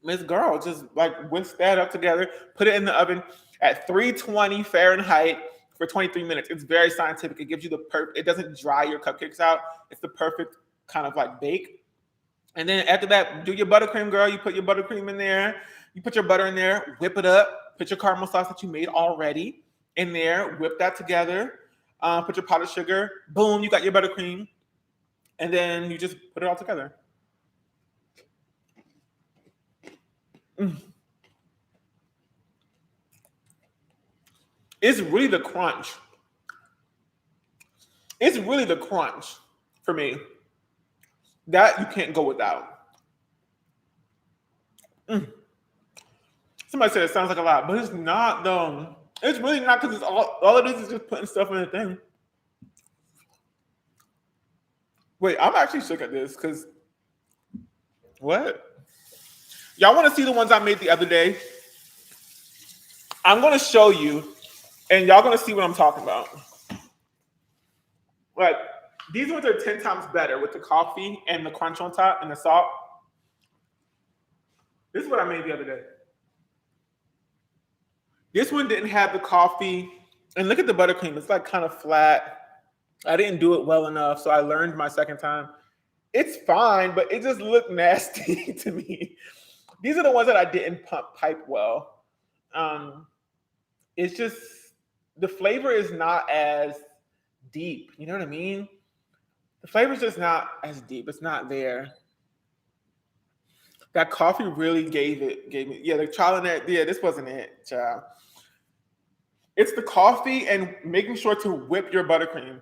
Miss Girl, just like whisk that up together, put it in the oven at 320 Fahrenheit for 23 minutes. It's very scientific. It gives you it doesn't dry your cupcakes out. It's the perfect kind of like bake. And then after that, do your buttercream, girl. You put your buttercream in there. You put your butter in there, whip it up, put your caramel sauce that you made already in there, whip that together, put your powdered sugar, boom, you got your buttercream. And then you just put it all together. It's really the crunch. It's really the crunch for me. That you can't go without. Somebody said it sounds like a lot, but it's not though. It's really not because it's all it is just putting stuff in a thing. Wait, I'm actually shook at this because what? Y'all want to see the ones I made the other day? I'm going to show you, and y'all going to see what I'm talking about. Like, these ones are 10 times better with the coffee and the crunch on top and the salt. This is what I made the other day. This one didn't have the coffee. And look at the buttercream. It's like kind of flat. I didn't do it well enough, so I learned my second time. It's fine, but it just looked nasty to me. These are the ones that I didn't pipe well. It's just, the flavor is not as deep. You know what I mean? The flavor's just not as deep. It's not there. That coffee really gave me, yeah, the trial and that, yeah, this wasn't it, child. It's the coffee and making sure to whip your buttercream.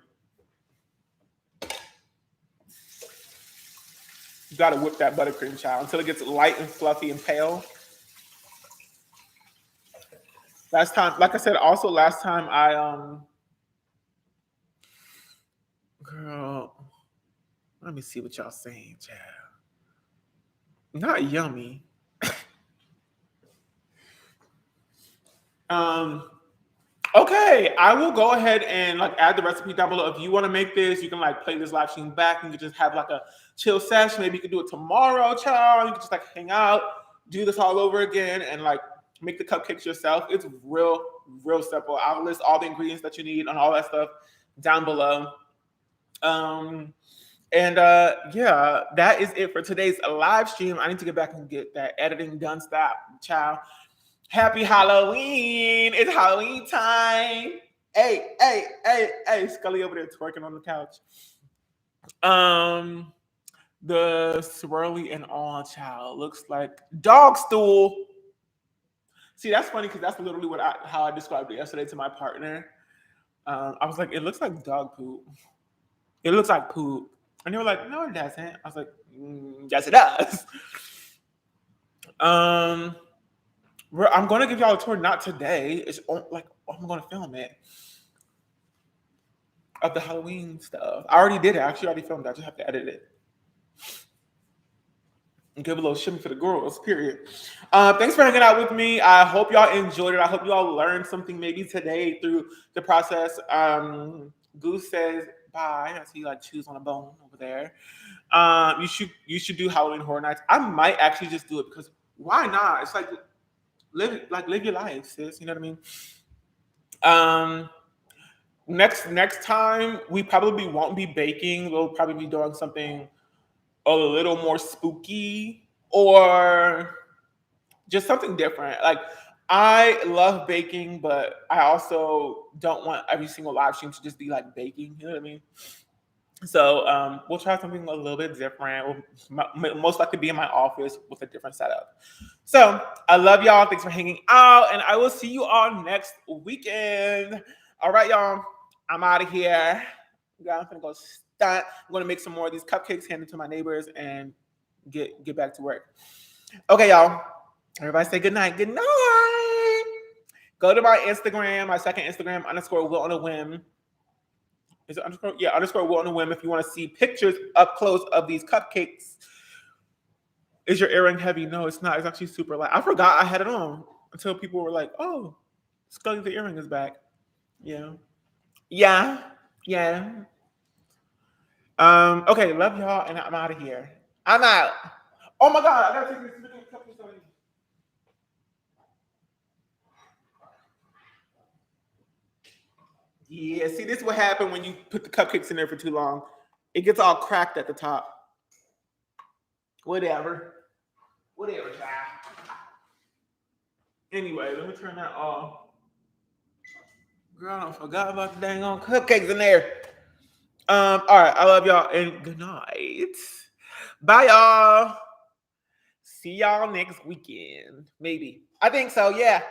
You gotta whip that buttercream, child, until it gets light and fluffy and pale. Last time, like I said, also last time girl, let me see what y'all saying, child. Not yummy. Okay, I will go ahead and like add the recipe down below. If you want to make this, you can like play this live stream back and you can just have like a chill session. Maybe you can do it tomorrow, child. You can just like hang out, do this all over again, and like make the cupcakes yourself. It's real simple. I'll list all the ingredients that you need and all that stuff down below. Yeah, that is it for today's live stream. I need to get back and get that editing done. Stop, child. Happy Halloween. It's Halloween time. Hey, Scully over there twerking on the couch. The swirly and all, child, looks like dog stool. See, that's funny because that's literally how I described it yesterday to my partner. I was like, it looks like dog poop. It looks like poop. And they were like, no, it doesn't. I was like, yes, it does. I'm going to give y'all a tour, not today. It's like, I'm going to film it. of the Halloween stuff. I already did it. I actually already filmed it. I just have to edit it. And give a little shimmy for the girls, period. Thanks for hanging out with me. I hope y'all enjoyed it. I hope y'all learned something maybe today through the process. Goose says bye. I see you like chews on a bone over there. You should do Halloween Horror Nights. I might actually just do it because why not? It's like live your life, sis. You know what I mean? Next time we probably won't be baking. We'll probably be doing something a little more spooky or just something different. Like I love baking, but I also don't want every single live stream to just be like baking. You know what I mean? So we'll try something a little bit different. We'll most likely be in my office with a different setup. So I love y'all. Thanks for hanging out, and I will see you all next weekend. All right, y'all. I'm out of here. I'm gonna go stunt. I'm gonna make some more of these cupcakes, hand them to my neighbors, and get back to work. Okay, y'all. Everybody say good night. Good night. Go to my Instagram, my second Instagram, _WillOnAWhim. Is it underscore? Yeah, _WillOnAWhim if you want to see pictures up close of these cupcakes. Is your earring heavy? No, it's not. It's actually super light. I forgot I had it on until people were like, oh, Scully, the earring is back. Yeah. Yeah. Okay, love y'all, and I'm out of here. I'm out. Oh my God, I gotta take this cupcakes away. Yeah, see, this is what happened when you put the cupcakes in there for too long. It gets all cracked at the top. Whatever, child. Anyway, let me turn that off. Girl, I forgot about the dang on cupcakes in there. All right, I love y'all, and good night. Bye, y'all. See y'all next weekend. Maybe. I think so, yeah.